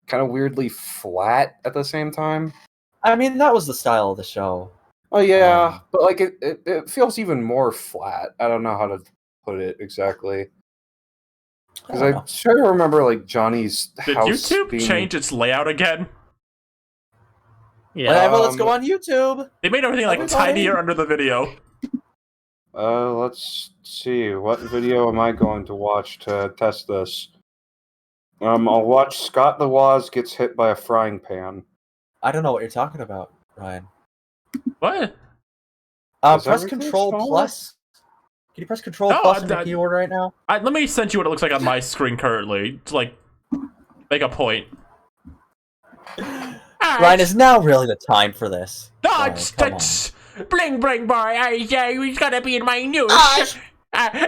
Speaker 4: kind of weirdly flat at the same time.
Speaker 3: I mean, that was the style of the show.
Speaker 4: Oh yeah, but like it feels even more flat. I don't know how to put it exactly. Because
Speaker 3: I
Speaker 4: I
Speaker 3: don't know.
Speaker 4: try to remember like Johnny's
Speaker 1: Did
Speaker 4: house
Speaker 1: YouTube
Speaker 4: being...
Speaker 1: change its layout again?
Speaker 2: Yeah.
Speaker 3: Whatever, let's go on YouTube.
Speaker 1: They made everything like
Speaker 3: Everybody.
Speaker 1: tinier under the video.
Speaker 4: Let's see. What video am I going to watch to test this? I'll watch Scott the Woz gets hit by a frying pan.
Speaker 3: I don't know what you're talking about, Ryan.
Speaker 1: What?
Speaker 4: Is
Speaker 3: Press
Speaker 4: everything
Speaker 3: Control
Speaker 4: smaller?
Speaker 3: Plus. Can you press Control
Speaker 1: No,
Speaker 3: Plus on
Speaker 1: I-
Speaker 3: the keyboard right now?
Speaker 1: Let me send you what it looks like on my screen currently to like make a point.
Speaker 3: Ryan, is now really the time for this? Ryan,
Speaker 1: Dodge,
Speaker 3: come on.
Speaker 1: touch, bling, bling, boy. He's gotta be in my news.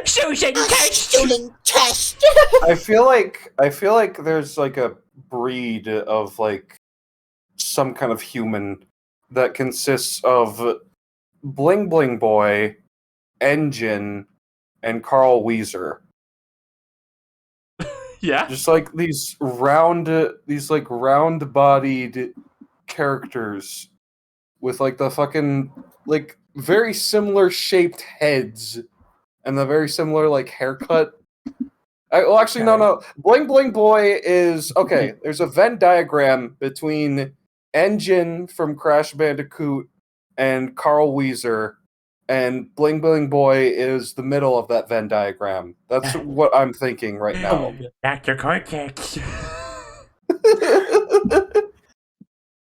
Speaker 1: Susan test.
Speaker 6: Student test.
Speaker 4: I feel like there's like a breed of like some kind of human that consists of Bling Bling Boy, Engine, and Carl Weezer.
Speaker 1: Yeah.
Speaker 4: Just like these round-bodied characters with like the fucking like very similar shaped heads and the very similar like haircut. Well, actually, no. Bling Bling Boy is okay. There's a Venn diagram between Engine from Crash Bandicoot and Carl Weezer, and Bling Bling Boy is the middle of that Venn diagram. That's what I'm thinking right now.
Speaker 1: Dr. Cortex.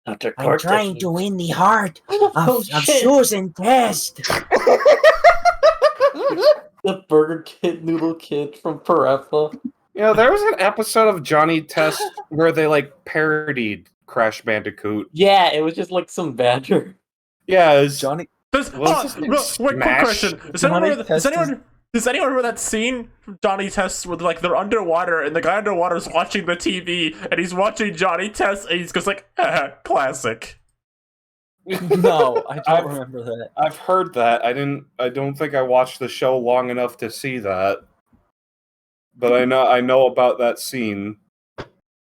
Speaker 2: Dr.
Speaker 6: I'm trying to win the heart of
Speaker 2: shit.
Speaker 6: Susan Test.
Speaker 2: The Burger Kid Noodle Kid from Parappa.
Speaker 4: You know, there was an episode of Johnny Test where they like parodied Crash Bandicoot.
Speaker 2: Yeah, it was just like some badger.
Speaker 4: Yeah, it was
Speaker 3: Johnny.
Speaker 1: Wait, quick
Speaker 4: Smash.
Speaker 1: question. Does anyone remember that scene from Johnny Test where like they're underwater and the guy underwater is watching the TV and he's watching Johnny Test and he's just like, classic.
Speaker 3: No, I don't remember that.
Speaker 4: I've heard that. I don't think I watched the show long enough to see that. But I know about that scene.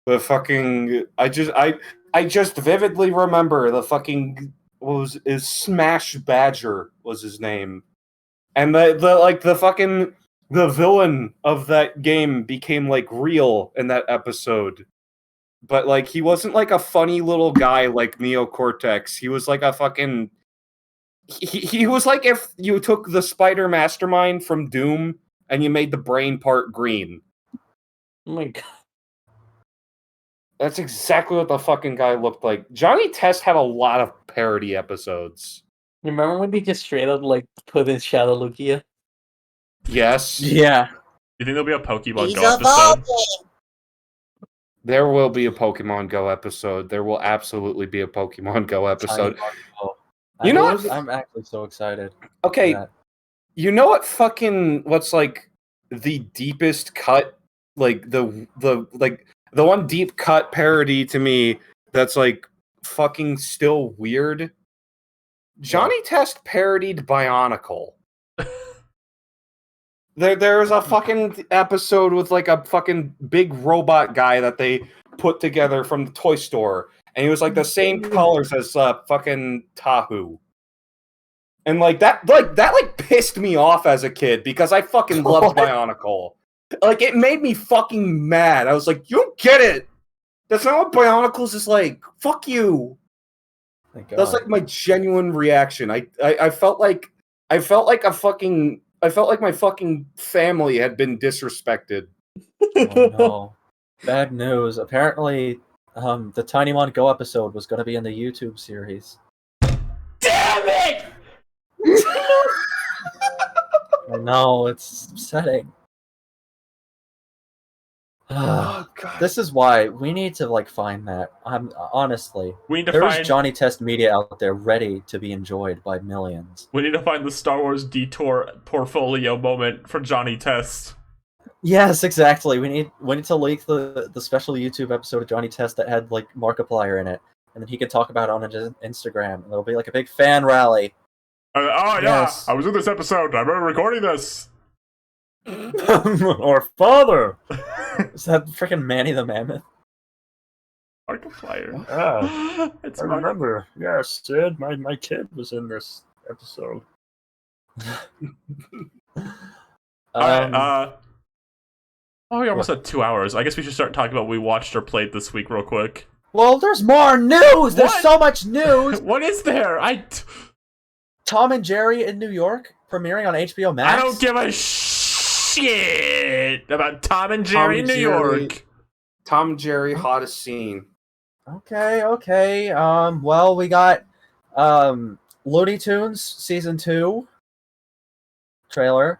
Speaker 4: The fucking I just vividly remember the fucking is Smash Badger was his name. And the villain of that game became like real in that episode. But like he wasn't like a funny little guy like Neo Cortex. He was like a fucking he was like if you took the Spider Mastermind from Doom and you made the brain part green.
Speaker 2: Oh my god.
Speaker 4: That's exactly what the fucking guy looked like. Johnny Test had a lot of parody episodes.
Speaker 2: Remember when they just straight up like put in Shadow Lugia?
Speaker 4: Yes.
Speaker 3: Yeah.
Speaker 1: You think there'll be a Pokemon
Speaker 6: He's
Speaker 1: Go episode?
Speaker 6: evolving.
Speaker 4: There will be a Pokemon Go episode. There will absolutely be a Pokemon Go episode. You know what?
Speaker 3: I'm actually so excited.
Speaker 4: Okay,
Speaker 3: for that.
Speaker 4: you know what's like the deepest cut, like the one deep cut parody to me that's like fucking still weird. Johnny Test parodied Bionicle. There's a fucking episode with like a fucking big robot guy that they put together from the toy store, and he was like the same colors as fucking Tahu. And that pissed me off as a kid because I fucking loved Bionicle. Like it made me fucking mad. I was like, you don't get it. That's not what Bionicles is like. Fuck you.
Speaker 3: Thank God.
Speaker 4: That's like my genuine reaction. I felt like my fucking family had been disrespected.
Speaker 3: Oh, no. Bad news. Apparently, the Tinymon Go episode was going to be in the YouTube series.
Speaker 1: Damn it!
Speaker 3: I know, it's upsetting.
Speaker 4: Oh, God.
Speaker 3: This is why we need to like find that. Honestly,
Speaker 1: We need to
Speaker 3: there's
Speaker 1: find
Speaker 3: Johnny Test media out there ready to be enjoyed by millions.
Speaker 1: we need to find the Star Wars Detour portfolio moment for Johnny Test.
Speaker 3: Yes, exactly. We need to leak the special YouTube episode of Johnny Test that had like Markiplier in it, and then he could talk about it on his Instagram. And it'll be like a big fan rally.
Speaker 1: Oh yeah,
Speaker 3: Yes.
Speaker 1: I was in this episode. I remember recording this.
Speaker 3: Our father. Is that freaking Manny the Mammoth?
Speaker 1: Markiplier.
Speaker 8: Ah,
Speaker 1: It's
Speaker 8: I remember. Yes, Sid, my kid was in this episode.
Speaker 1: Alright, we almost had 2 hours. I guess we should start talking about what we watched or played this week real quick.
Speaker 3: Well, there's more news. There's
Speaker 1: What?
Speaker 3: so much news.
Speaker 1: What is there?
Speaker 3: Tom and Jerry in New York premiering on HBO Max.
Speaker 1: I don't give a shit about Tom and Jerry in New York.
Speaker 4: Tom and Jerry, hottest scene.
Speaker 3: Okay. Well, we got Looney Tunes season 2 trailer.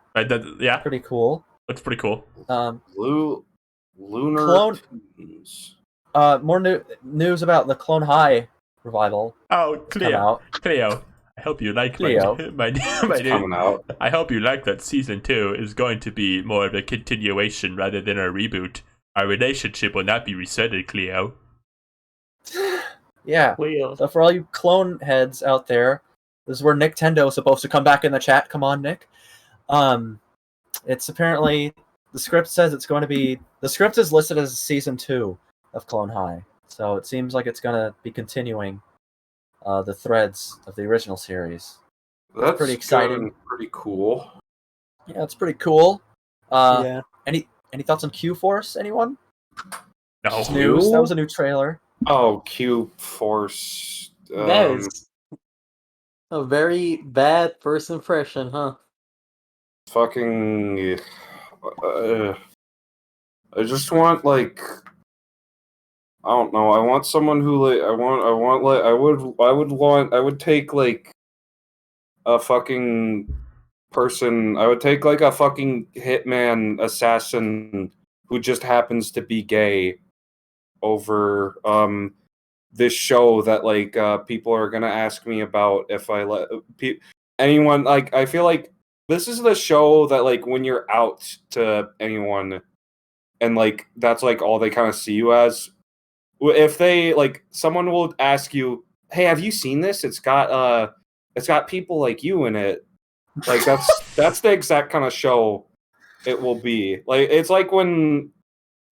Speaker 1: Yeah,
Speaker 3: Pretty cool.
Speaker 1: looks pretty cool.
Speaker 4: Lunar
Speaker 3: Clone-
Speaker 4: Tunes.
Speaker 3: More news about the Clone High revival
Speaker 1: Oh,
Speaker 3: come
Speaker 1: Cleo.
Speaker 3: out.
Speaker 1: Cleo. I hope you like
Speaker 3: Cleo.
Speaker 1: my
Speaker 4: It's coming out.
Speaker 1: I hope you like that season 2 is going to be more of a continuation rather than a reboot. Our relationship will not be resetted, Cleo.
Speaker 3: Yeah.
Speaker 2: Leo.
Speaker 3: So for all you clone heads out there, this is where Nintendo is supposed to come back in the chat. Come on, Nick. It's apparently the script says it's going to be the script is listed as season 2 of Clone High, so it seems like it's going to be continuing the threads of the original series.
Speaker 4: That's
Speaker 3: pretty exciting.
Speaker 4: good and pretty cool.
Speaker 3: Yeah, it's pretty cool.
Speaker 2: yeah.
Speaker 3: Any thoughts on Q Force? Anyone?
Speaker 1: No.
Speaker 3: Just news. That was a new trailer.
Speaker 4: Oh, Q Force.
Speaker 2: That is a very bad first impression, huh?
Speaker 4: Fucking. I just want like. I don't know. I want someone who like. I would take like a fucking person. I would take like a fucking hitman assassin who just happens to be gay over this show that like people are gonna ask me about if I let anyone like. I feel like this is the show that like when you're out to anyone and like that's like all they kind of see you as. If they like someone will ask you, hey, have you seen this? It's got people like you in it. Like that's the exact kind of show it will be. Like it's like when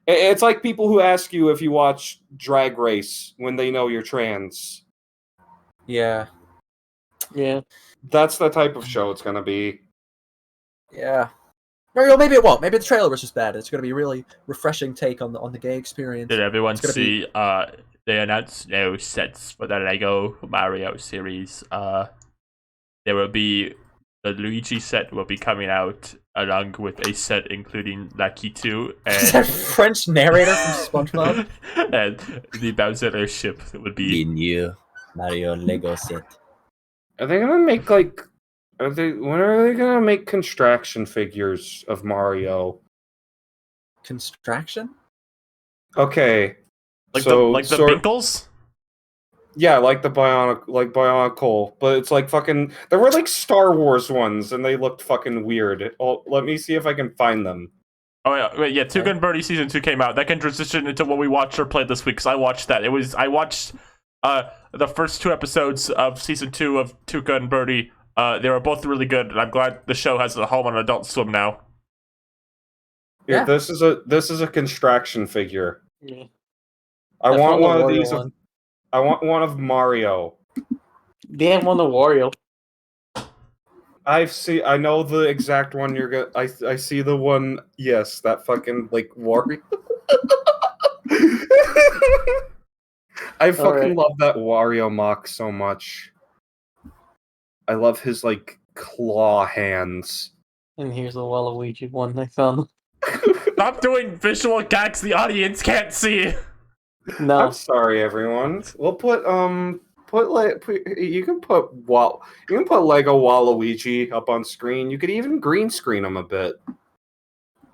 Speaker 4: it's like people who ask you if you watch Drag Race when they know you're trans.
Speaker 3: Yeah.
Speaker 2: Yeah.
Speaker 4: That's the type of show it's gonna be.
Speaker 3: Yeah. Or maybe it won't. Maybe the trailer was just bad. It's going to be a really refreshing take on the gay experience.
Speaker 1: Did everyone
Speaker 3: It's gonna
Speaker 1: see? They announced new sets for the Lego Mario series. There will be the Luigi set will be coming out along with a set including Lucky 2
Speaker 3: Is that
Speaker 1: and
Speaker 3: French narrator from SpongeBob?
Speaker 1: and the Bowser airship would
Speaker 5: The
Speaker 1: be.
Speaker 5: new Mario Lego set.
Speaker 4: Are they gonna make like? When are they gonna make construction figures of Mario?
Speaker 3: Construction?
Speaker 4: Okay,
Speaker 1: Like
Speaker 4: so
Speaker 1: the
Speaker 4: sort-
Speaker 1: Binkles?
Speaker 4: Yeah, like the Bionicle, but it's like fucking. There were like Star Wars ones, and they looked fucking weird. Oh, let me see if I can find them.
Speaker 1: Oh yeah, wait, yeah. Two Gun Birdie season 2 came out. That can transition into what we watched or played this week. Cause I watched that. I watched the first 2 episodes of season 2 of Two Gun Birdie. They were both really good, and I'm glad the show has a home on Adult Swim now.
Speaker 4: Here,
Speaker 3: Yeah.
Speaker 4: this is a construction figure.
Speaker 2: Yeah.
Speaker 4: I
Speaker 2: That's
Speaker 4: want
Speaker 2: the
Speaker 4: one of
Speaker 2: Wario
Speaker 4: these.
Speaker 2: one.
Speaker 4: I want one of Mario.
Speaker 2: They have one of Wario.
Speaker 4: I know the exact one you're gonna. I see the one. Yes, that fucking like Wario. I fucking
Speaker 2: Alright.
Speaker 4: love that Wario mock so much. I love his like claw hands.
Speaker 2: And here's a Waluigi one I found.
Speaker 1: Stop doing visual gags the audience can't see.
Speaker 2: No.
Speaker 4: I'm sorry, everyone. We'll put you can put Lego Waluigi up on screen. You could even green screen him a bit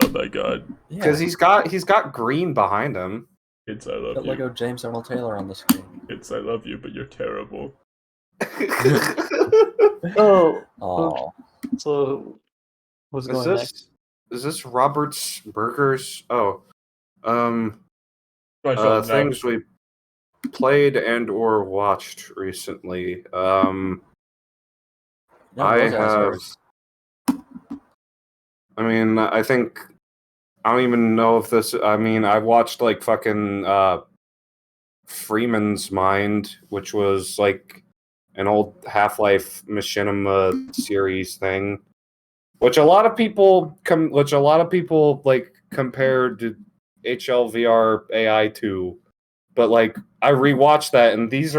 Speaker 1: Oh my god.
Speaker 4: because he's got green behind him.
Speaker 1: Kids, I love
Speaker 3: Got
Speaker 1: you.
Speaker 3: Lego James Arnold Taylor on the screen.
Speaker 1: Kids, I love you, but you're terrible.
Speaker 2: Oh,
Speaker 3: Oh,
Speaker 2: so what's going next?
Speaker 4: Is this Robert's Burgers? Oh,
Speaker 1: Right,
Speaker 4: things we played and or watched recently. I have. I mean, I think I don't even know if this. I mean, I watched like fucking Freeman's Mind, which was like an old Half-Life Machinima series thing, which a lot of people like compared to HLVR AI 2, but like I rewatched that, and those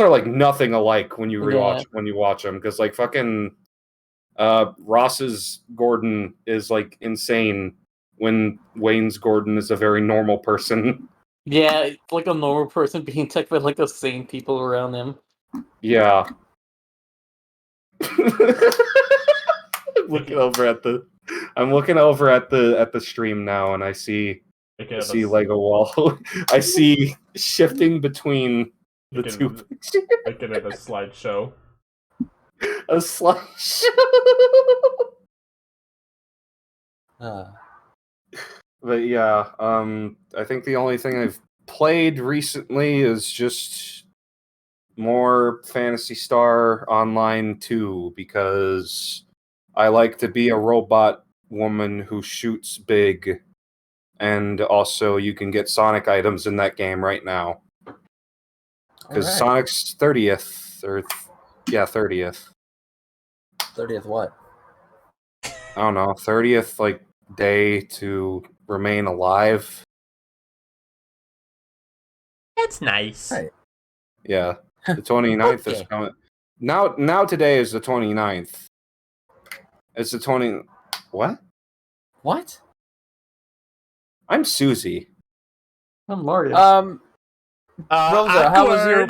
Speaker 4: are like nothing alike when you watch them, because like fucking Ross's Gordon is like insane when Wayne's Gordon is a very normal person.
Speaker 2: Yeah, it's like a normal person being attacked by like the same people around him.
Speaker 4: Yeah. looking over at the I'm looking over at the stream now, and I see Lego Wall. I see shifting between the two pictures.
Speaker 1: Making it a slideshow.
Speaker 4: A slideshow. But yeah, I think the only thing I've played recently is just more Phantasy Star Online 2, because I like to be a robot woman who shoots big, and also you can get Sonic items in that game right now. because
Speaker 3: Alright.
Speaker 4: Sonic's 30th or 30th.
Speaker 3: 30th what?
Speaker 4: I don't know, 30th like day to remain alive.
Speaker 1: That's nice.
Speaker 3: Right.
Speaker 4: Yeah, the 29th is
Speaker 7: Okay.
Speaker 4: coming. Now today is the 29th. It's the 20. What?
Speaker 3: What?
Speaker 4: I'm Susie.
Speaker 2: I'm Mario.
Speaker 3: Rosa, how was your-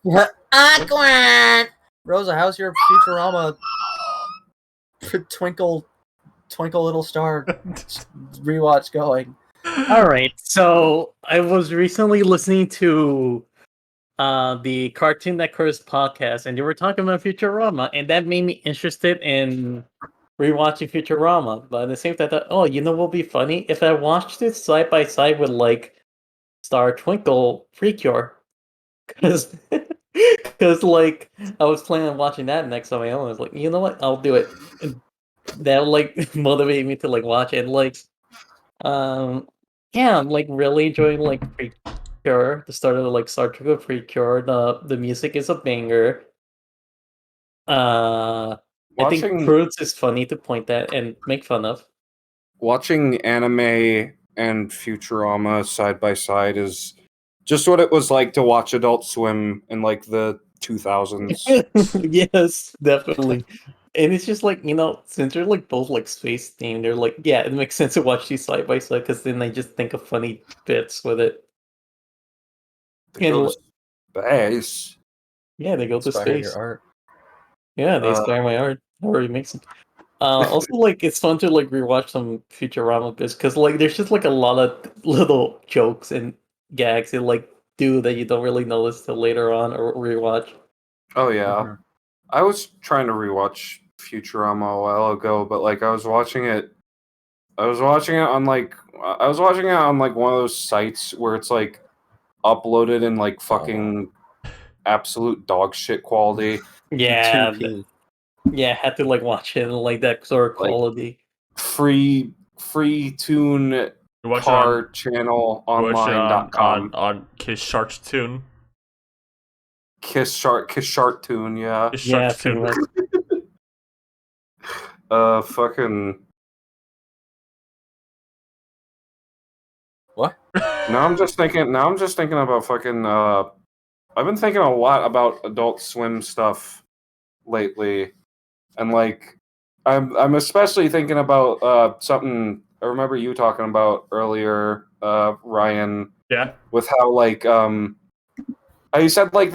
Speaker 1: awkward.
Speaker 6: Awkward.
Speaker 3: Rosa, how's your Futurama Twinkle Little Star rewatch going?
Speaker 2: All right, so I was recently listening to the Cartoon That Cursed podcast, and they were talking about Futurama, and that made me interested in rewatching Futurama. But at the same time, I thought, oh, you know what would be funny if I watched it side by side with like Star Twinkle Precure, because like I was planning on watching that next on my own. I was like, you know what, I'll do it. And that like motivated me to like watch it. Like, yeah, I'm like really enjoying like Precure. The start of like Star Trek Precure. The music is a banger. I think
Speaker 4: Watching
Speaker 2: Fruits is funny to point at and make fun of.
Speaker 4: watching anime and Futurama side by side is just what it was like to watch Adult Swim in like the 2000s.
Speaker 2: Yes, definitely. And it's just like, you know, since they're like both like space themed, they're like, yeah, it makes sense to watch these side by side because then I just think of funny bits with it.
Speaker 4: They go to space.
Speaker 2: Yeah, they go to
Speaker 3: Inspired
Speaker 2: space.
Speaker 3: your art.
Speaker 2: Yeah, they
Speaker 4: Uh,
Speaker 2: inspire my art. Or it makes them. Also, like it's fun to like rewatch some Futurama bits because like there's just like a lot of little jokes and gags they like do that you don't really notice till later on or rewatch.
Speaker 4: Oh yeah.
Speaker 3: Mhm.
Speaker 4: I was trying to rewatch Futurama a while ago, but like I was watching it on like one of those sites where it's like uploaded in like fucking absolute dog shit quality.
Speaker 2: Yeah,
Speaker 3: 2P.
Speaker 2: yeah, had to like watch it in like that sort of
Speaker 4: Like-
Speaker 2: quality.
Speaker 4: Free tune
Speaker 1: You watch it
Speaker 4: car channel
Speaker 1: on, you watch it
Speaker 4: online.com.
Speaker 1: on Kiss Shark Tune.
Speaker 4: Kiss Shark Tune, yeah.
Speaker 1: Kiss
Speaker 2: Yeah,
Speaker 1: Shark
Speaker 2: pretty
Speaker 1: Tune.
Speaker 2: much.
Speaker 4: Fucking
Speaker 3: What?
Speaker 4: Now I'm just thinking about fucking I've been thinking a lot about Adult Swim stuff lately. And like I'm especially thinking about something I remember you talking about earlier, Ryan,
Speaker 1: Yeah.
Speaker 4: with how like I said like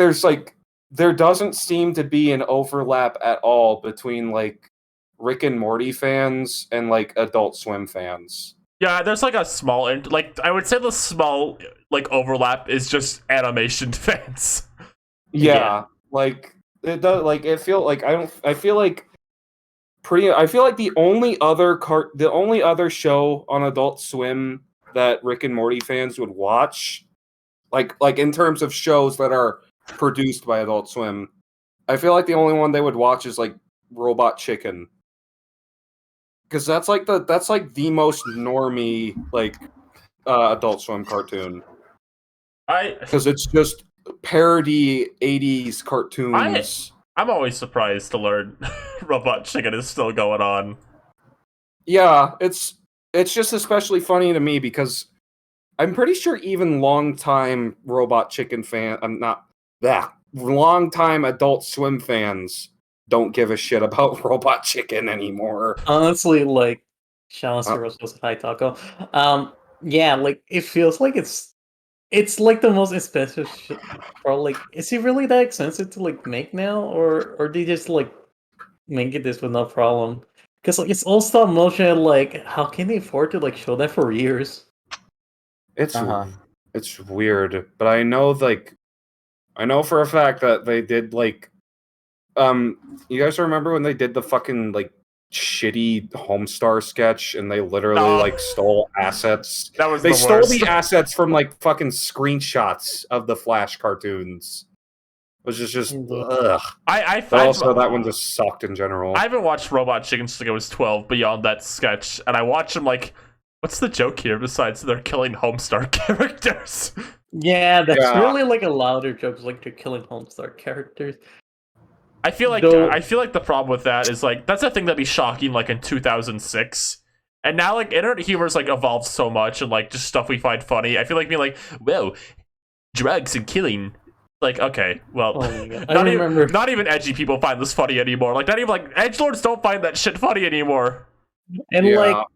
Speaker 4: there doesn't seem to be an overlap at all between like Rick and Morty fans and like Adult Swim fans.
Speaker 1: Yeah, there's like a small, like I would say the small like overlap is just animation fans.
Speaker 4: Yeah, like it does. Like I feel like I feel like the only other show on Adult Swim that Rick and Morty fans would watch, like in terms of shows that are produced by Adult Swim, I feel like the only one they would watch is like Robot Chicken, because that's like the most normie like Adult Swim cartoon, because it's just parody 80s cartoons.
Speaker 1: I'm always surprised to learn Robot Chicken is still going on.
Speaker 4: Yeah, it's just especially funny to me because I'm pretty sure even longtime Robot Chicken fan, longtime Adult Swim fans don't give a shit about Robot Chicken anymore.
Speaker 2: Honestly, like shout out to Roscoe's High Taco. Yeah, like it feels like it's like the most expensive shit. Or like, is it really that expensive to like make now, or they just like make it this with no problem? Because like it's all stop motion. And, like, how can they afford to like show that for years?
Speaker 4: It's
Speaker 3: Uh-huh.
Speaker 4: it's weird, but I know for a fact that they did like you guys remember when they did the fucking like shitty Homestar sketch and they literally
Speaker 1: Oh.
Speaker 4: like stole assets.
Speaker 1: That was
Speaker 4: They
Speaker 1: the
Speaker 4: stole
Speaker 1: worst.
Speaker 4: the assets from like fucking screenshots of the Flash cartoons, which is just ugh. But also that one just sucked in general.
Speaker 1: I haven't watched Robot Chicken since I was 12 beyond that sketch, and I watched them like, what's the joke here besides they're killing Homestar characters?
Speaker 2: Yeah, that's
Speaker 4: Yeah.
Speaker 2: really like a louder joke, like they're killing Homestar characters.
Speaker 1: I feel like
Speaker 2: Though-
Speaker 1: the problem with that is like that's a thing that'd be shocking like in 2006. And now like internet humor's like evolved so much and like just stuff we find funny. I feel like being like, whoa, drugs and killing. Like, okay, well,
Speaker 2: Oh my God. I remember.
Speaker 1: not even edgy people find this funny anymore. Like, not even like edgelords don't find that shit funny anymore.
Speaker 2: And
Speaker 4: Yeah.
Speaker 2: like,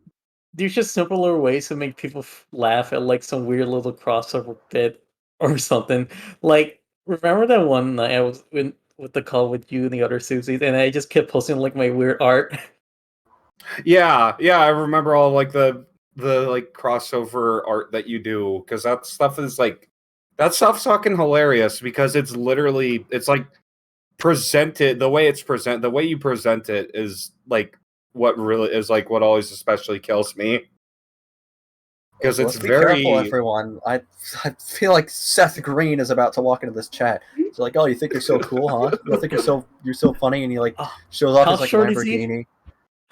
Speaker 2: there's just simpler ways to make people laugh at like some weird little crossover bit or something. Like, remember that one night I was with the call with you and the other Susies, and I just kept posting like my weird art.
Speaker 4: Yeah, I remember all like the like crossover art that you do because that stuff's fucking hilarious because it's like presented the way you present it is like what really is like what always especially kills me because it's
Speaker 3: Let's be
Speaker 4: very
Speaker 3: careful, everyone. I feel like Seth Green is about to walk into this chat. He's like, "Oh, you think you're so cool, huh? You think you're so funny?" And he like shows off
Speaker 2: How
Speaker 3: his like
Speaker 2: short is he?
Speaker 3: Lamborghini.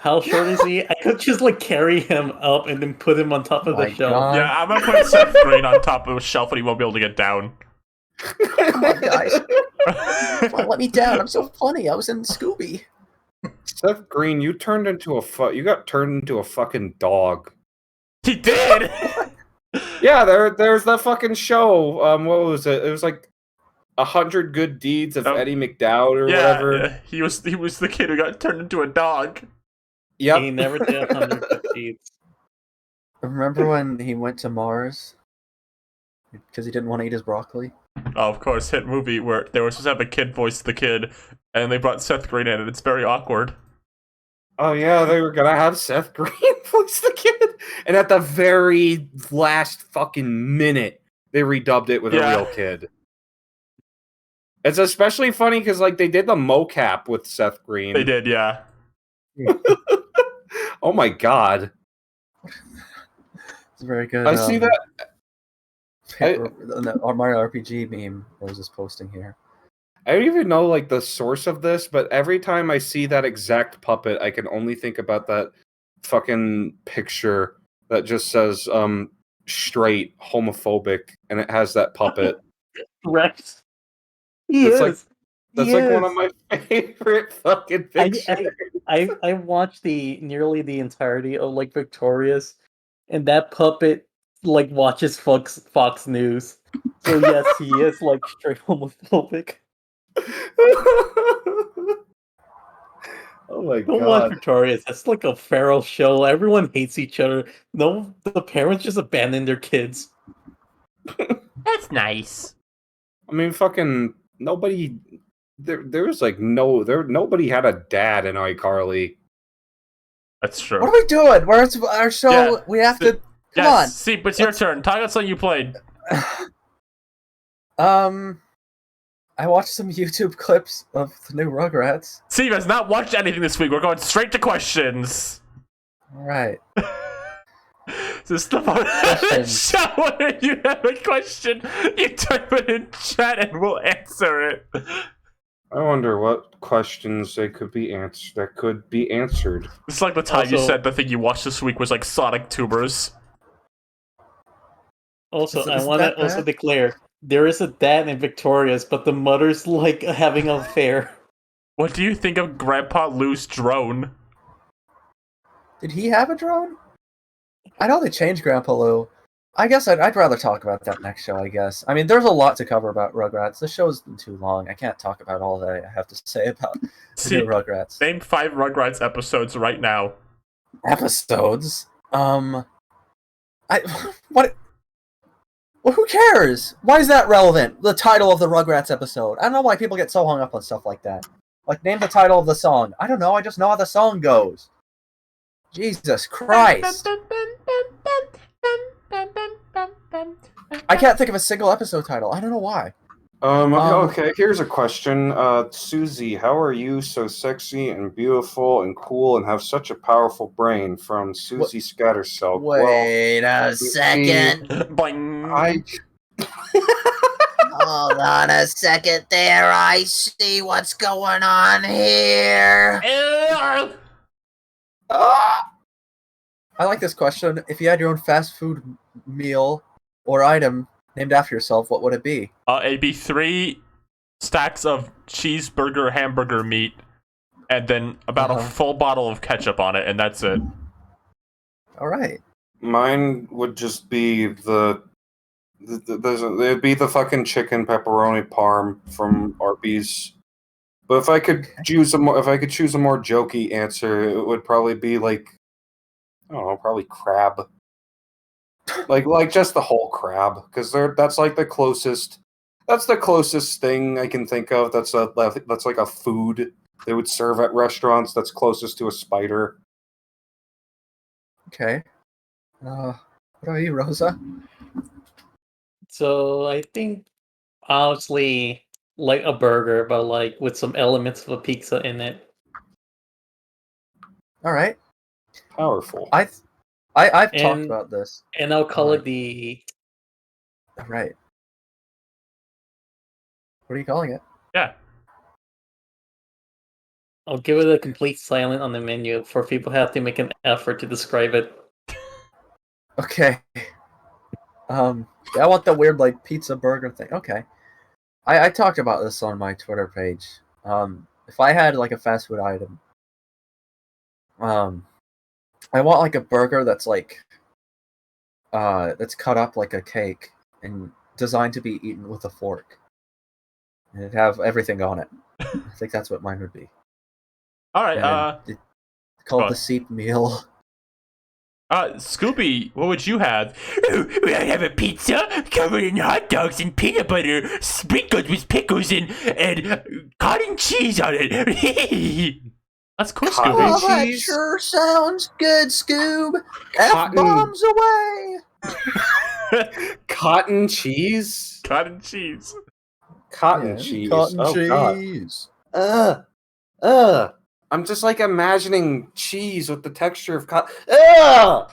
Speaker 2: How short is he? I could just like carry him up and then put him on top of
Speaker 3: My
Speaker 2: the shelf.
Speaker 3: God.
Speaker 1: Yeah, I'm gonna put Seth Green on top of a shelf and he won't be able to get down.
Speaker 3: Come on, guys. Come on, let me down. I'm so funny. I was in Scooby.
Speaker 4: Seth Green. You got turned into a fucking dog.
Speaker 1: He did.
Speaker 4: Yeah, there's that fucking show. What was it? It was like 100 Good Deeds of Eddie McDowd or whatever.
Speaker 1: Yeah, he was the kid who got turned into a dog.
Speaker 4: Yep.
Speaker 2: He never did 150.
Speaker 3: Remember when he went to Mars because he didn't want to eat his broccoli?
Speaker 1: Oh, of course, hit movie where they were supposed to have a kid voice the kid, and they brought Seth Green in, and it's very awkward.
Speaker 4: Oh yeah, they were gonna have Seth Green voice the kid, and at the very last fucking minute, they redubbed it with a real kid. It's especially funny because like they did the mocap with Seth Green.
Speaker 1: They did, yeah.
Speaker 4: Oh my god,
Speaker 3: It's very good.
Speaker 4: I see that.
Speaker 3: The Mario RPG meme I was just posting here.
Speaker 4: I don't even know like the source of this, but every time I see that exact puppet, I can only think about that fucking picture that just says straight homophobic and it has that puppet.
Speaker 2: Rex. He
Speaker 4: That's
Speaker 2: is.
Speaker 4: like- That's
Speaker 2: He
Speaker 4: like
Speaker 2: is.
Speaker 4: one of my favorite fucking pictures.
Speaker 2: I watched nearly the entirety of like Victorious, and that puppet like watches Fox News. So yes, he is like straight homophobic.
Speaker 4: Oh my
Speaker 2: Don't watch
Speaker 4: god.
Speaker 2: Victorious. That's like a feral show. Everyone hates each other. No, the parents just abandon their kids.
Speaker 1: That's nice.
Speaker 4: I mean, fucking nobody. There was like nobody had a dad in iCarly.
Speaker 1: That's true.
Speaker 3: What are we doing? Where's our show?
Speaker 1: Yeah.
Speaker 3: We have to. Come
Speaker 1: Yes, see, but it's your turn. Talk about something you played.
Speaker 3: on. I watched some YouTube clips of the new Rugrats.
Speaker 1: Steve has not watched anything this week. We're going straight to questions.
Speaker 3: All right.
Speaker 1: This is the part of the
Speaker 3: Questions.
Speaker 1: show where you have a question, you type it in chat and we'll answer it.
Speaker 4: I wonder what questions that could be answered.
Speaker 1: It's like the time you
Speaker 2: Also-
Speaker 1: said the thing you watched this week was like Sonic Tubers.
Speaker 2: Also,
Speaker 3: Is
Speaker 2: I
Speaker 3: that
Speaker 2: want to
Speaker 3: bad?
Speaker 2: also declare there is a dad in Victorious, but the mother's like having an affair.
Speaker 1: What do you think of Grandpa Lou's drone?
Speaker 3: Did he have a drone? I know they changed Grandpa Lou. I guess I'd rather talk about that next show, I guess. I mean, there's a lot to cover about Rugrats. The show's been too long. I can't talk about all that I have to say about the
Speaker 1: See,
Speaker 3: new Rugrats.
Speaker 1: name 5 Rugrats episodes right now.
Speaker 3: Episodes? What? Well, who cares? Why is that relevant? The title of the Rugrats episode. I don't know why people get so hung up on stuff like that. Like, name the title of the song. I don't know. I just know how the song goes. Jesus Christ. I can't think of a single episode title. I don't know why.
Speaker 4: Okay, here's a question. Susie, how are you so sexy and beautiful and cool and have such a powerful brain? From Susie Scattersilk.
Speaker 6: Wait a
Speaker 4: see-
Speaker 6: second.
Speaker 1: Boing.
Speaker 4: I
Speaker 6: Hold on a second there. I see what's going on here.
Speaker 3: I like this question. If you had your own fast food meal or item, named after yourself, what would it be?
Speaker 1: It'd be 3 stacks of cheeseburger hamburger meat, and then about a full bottle of ketchup on it, and that's it.
Speaker 3: All right.
Speaker 4: Mine would just be it'd be the fucking chicken pepperoni parm from Arby's. But if I could choose a more jokey answer, it would probably be like, I don't know, probably crab. like just the whole crab, because that's like the closest. That's the closest thing I can think of. That's like a food they would serve at restaurants. That's closest to a spider.
Speaker 3: Okay. What are you, Rosa?
Speaker 2: So I think honestly like a burger, but like with some elements of a pizza in it.
Speaker 3: All right.
Speaker 4: Powerful.
Speaker 3: I've talked
Speaker 2: And-
Speaker 3: about this.
Speaker 2: And I'll call
Speaker 3: Alright.
Speaker 2: it the
Speaker 3: All right. What are you calling it?
Speaker 1: Yeah.
Speaker 2: I'll give it a complete silent on the menu for people who have to make an effort to describe it.
Speaker 3: Okay. I want the weird like pizza burger thing. Okay. I talked about this on my Twitter page. If I had like a fast food item, I want like a burger that's like that's cut up like a cake and designed to be eaten with a fork. And it'd have everything on it. I think that's what mine would be.
Speaker 1: All right.
Speaker 3: And then called
Speaker 1: go
Speaker 3: the Seep meal.
Speaker 1: Scooby, what would you have? I have a pizza covered in hot dogs and peanut butter, sprinkled with pickles and cotton cheese on it. That's cool,
Speaker 4: Cotton
Speaker 1: Scooby.
Speaker 4: cheese?
Speaker 3: that sure sounds good, Scoob.
Speaker 4: Cotton-
Speaker 3: F-bombs away!
Speaker 4: Cotton cheese?
Speaker 1: Cotton cheese.
Speaker 4: Cotton
Speaker 3: Yeah,
Speaker 4: cheese.
Speaker 3: Cotton
Speaker 4: Oh, God.
Speaker 3: cheese.
Speaker 4: I'm just like imagining cheese with the texture of cotton. Oh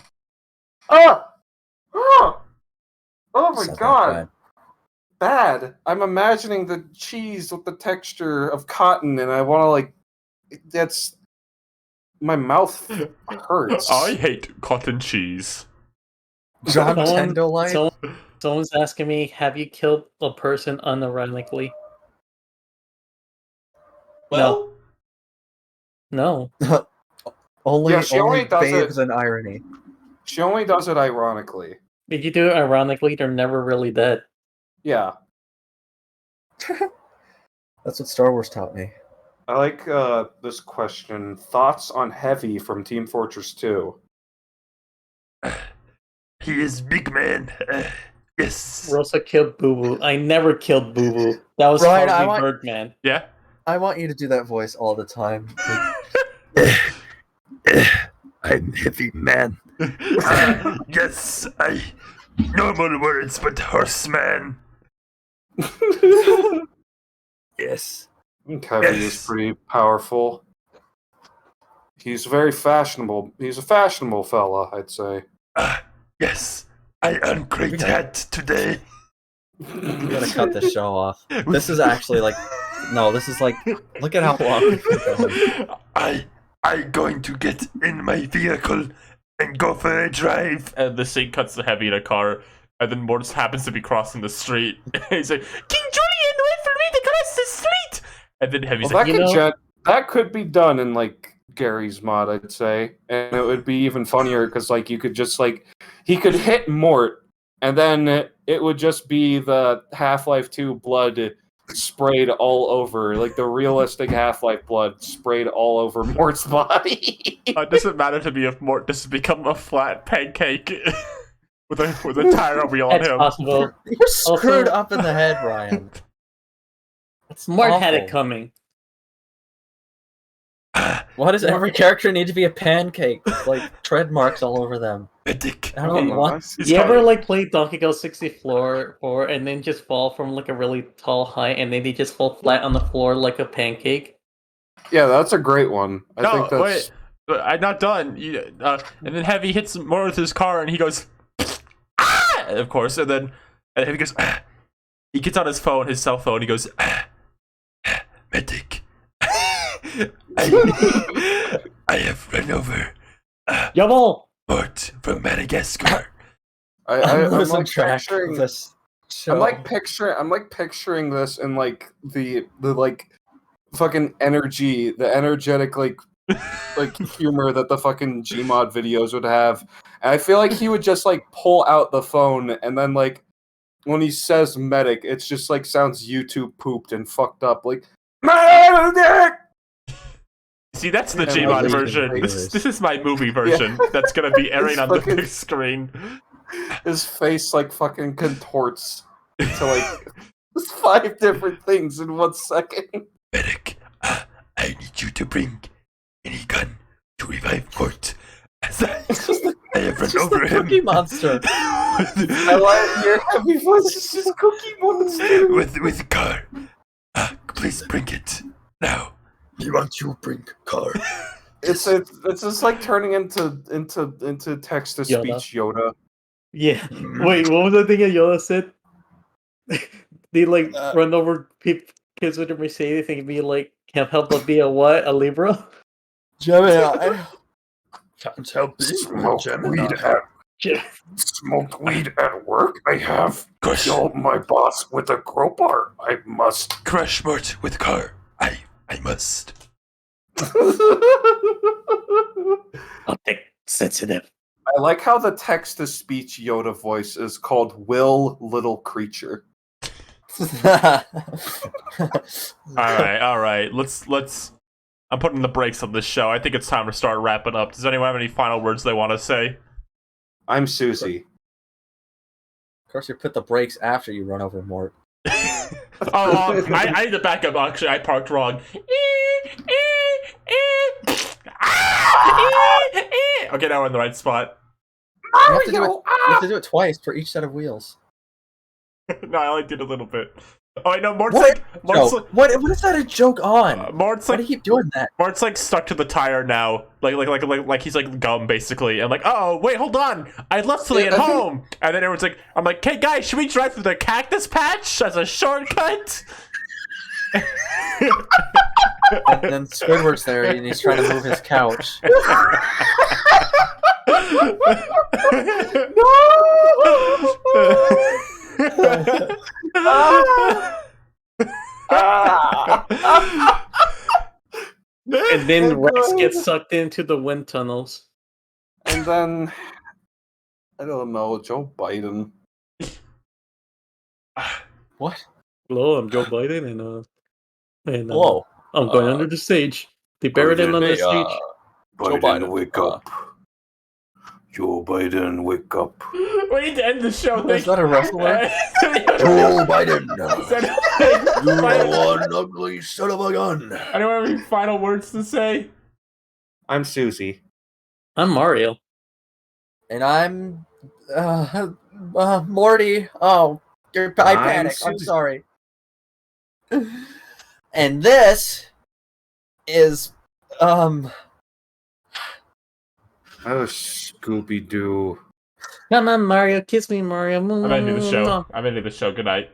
Speaker 4: my
Speaker 3: It's not that
Speaker 4: god.
Speaker 3: bad.
Speaker 4: Bad. I'm imagining the cheese with the texture of cotton, and I want to like. That's. My mouth hurts.
Speaker 1: I hate cotton cheese.
Speaker 3: John
Speaker 2: Someone-
Speaker 3: Tenderlight?
Speaker 2: Someone's asking me, have you killed a person unironically?
Speaker 1: Well,
Speaker 2: No.
Speaker 3: Only,
Speaker 4: Yeah, she only
Speaker 3: only
Speaker 4: does
Speaker 3: babes
Speaker 4: it-
Speaker 3: and irony.
Speaker 4: She only does it ironically.
Speaker 2: If you do it ironically, they're never really dead.
Speaker 4: Yeah.
Speaker 3: That's what Star Wars taught me.
Speaker 4: I like this question. Thoughts on Heavy from Team Fortress 2?
Speaker 1: he is big man. Yes.
Speaker 2: Rosa killed Boo Boo. I never killed Boo Boo. That was
Speaker 3: Ryan, I
Speaker 2: Harvey
Speaker 3: want-
Speaker 2: Birdman.
Speaker 1: Yeah.
Speaker 3: I want you to do that voice all the time.
Speaker 5: I'm heavy man.
Speaker 1: Yes, I. Normal words, but horseman.
Speaker 5: Yes.
Speaker 4: I think Heavy
Speaker 1: Yes.
Speaker 4: is pretty powerful. He's very fashionable. He's a fashionable fella, I'd say.
Speaker 1: Yes, I earned great hat today.
Speaker 3: We gotta cut this show off. This is actually like, no, this is like, look at how long we've been going.
Speaker 1: I going to get in my vehicle and go for a drive. And the scene cuts to Heavy in a car, and then Mortis happens to be crossing the street. He's like, King Julian, wait for me to cross the street! And then Heavy's
Speaker 4: Well,
Speaker 1: like,
Speaker 4: that could be done in like Gary's mod, I'd say, and it would be even funnier because like you could just like he could hit Mort, and then it would just be the Half-Life 2 blood sprayed all over, like the realistic Half-Life blood sprayed all over Mort's body.
Speaker 1: it doesn't matter to me if Mort just become a flat pancake with a tire wheel on
Speaker 2: That's
Speaker 1: him.
Speaker 2: possible.
Speaker 3: You're screwed
Speaker 2: Also-
Speaker 3: up in the head, Ryan.
Speaker 2: Smart had it
Speaker 3: Awful.
Speaker 2: coming.
Speaker 3: Why does every character need to be a pancake? Like tread marks all over them.
Speaker 1: Medic.
Speaker 3: I don't want.
Speaker 1: He's
Speaker 2: You ever
Speaker 1: coming.
Speaker 2: like play Donkey Kong 64 and then just fall from like a really tall height and then they just fall flat on the floor like a pancake?
Speaker 4: Yeah, that's a great one. I
Speaker 1: No,
Speaker 4: think that's
Speaker 1: wait. But I'm not done. And then Heavy hits Mort with his car, and he goes, ah! Of course. And then Heavy goes, ah! He gets on his phone, his cell phone. He goes, ah! Medic. I have run over
Speaker 2: Yamal!
Speaker 1: Mort from Madagascar.
Speaker 3: I'm
Speaker 4: I'm
Speaker 3: losing
Speaker 4: like
Speaker 3: track
Speaker 4: picturing-
Speaker 3: of this show.
Speaker 4: I'm like picturing this in like the like fucking energy, the energetic like humor that the fucking Gmod videos would have. And I feel like he would just like pull out the phone and then like when he says medic, it's just like sounds YouTube pooped and fucked up like medic.
Speaker 1: See, that's the
Speaker 4: Yeah,
Speaker 1: Gmod
Speaker 2: I'll
Speaker 1: version.
Speaker 2: leave
Speaker 1: This is my movie version that's gonna be airing on the
Speaker 4: fucking-
Speaker 1: big screen.
Speaker 4: His face like fucking contorts to like 5 different things in 1 second.
Speaker 1: Medic, I need you to bring any gun to revive Court. As I have run over him.
Speaker 3: Cookie Monster.
Speaker 4: I like your heavy voice. It's just Cookie Monster.
Speaker 1: with car. Please bring it now.
Speaker 5: You want to bring car?
Speaker 4: It's just like turning into text to speech Yoda.
Speaker 2: Yeah. Wait, what was the thing that Yoda said? They like run over kids with a Mercedes and be like, can't help but be a what? A Libra?
Speaker 3: Gemini.
Speaker 5: Can't help it.
Speaker 4: Smoke weed at work. I have killed my boss with a crowbar. I must
Speaker 1: Crush Mort with car. I must.
Speaker 2: I'll take sensitive.
Speaker 4: I like how the text to speech Yoda voice is called Will Little Creature.
Speaker 1: All right. Let's. I'm putting the brakes on this show. I think it's time to start wrapping up. Does anyone have any final words they want to say?
Speaker 4: I'm Susie.
Speaker 3: Of course, you put the brakes after you run over Mort.
Speaker 1: I need to back up. Actually, I parked wrong. Okay, now we're in the right spot.
Speaker 3: You have to do it twice for each set of wheels.
Speaker 1: No, I only did a little bit. Oh, I know. Mort's
Speaker 3: What?
Speaker 1: like,
Speaker 3: What is that a joke on?
Speaker 1: Mort's
Speaker 3: Why do
Speaker 1: like,
Speaker 3: you keep doing that?
Speaker 1: Mart's like stuck to the tire now, like he's like gum basically. And like, oh wait, hold on, I left something at home. And then everyone's like, I'm like, hey guys, should we drive through the cactus patch as a shortcut?
Speaker 3: And then Squidward's there and he's trying to move his couch.
Speaker 2: And then Rex gets sucked into the wind tunnels.
Speaker 4: And then I don't know, Joe Biden.
Speaker 3: What?
Speaker 2: Hello, I'm Joe Biden, and
Speaker 3: Whoa.
Speaker 2: I'm going under the stage. They buried him under the stage.
Speaker 3: Joe Biden,
Speaker 4: wake up. Joe Biden, wake up.
Speaker 1: We need to end the show.
Speaker 3: Is that a wrestler?
Speaker 5: Joe Biden. You
Speaker 1: Anyone
Speaker 5: one ugly son of a gun.
Speaker 1: have any final words to say?
Speaker 4: I'm Susie.
Speaker 2: I'm Mario.
Speaker 3: And I'm Morty. Oh, I panicked. I'm
Speaker 4: Susie.
Speaker 3: sorry. And this is
Speaker 4: Oh, Scooby Doo.
Speaker 2: Come on, Mario. Kiss me, Mario.
Speaker 1: I'm ending the show. Good night.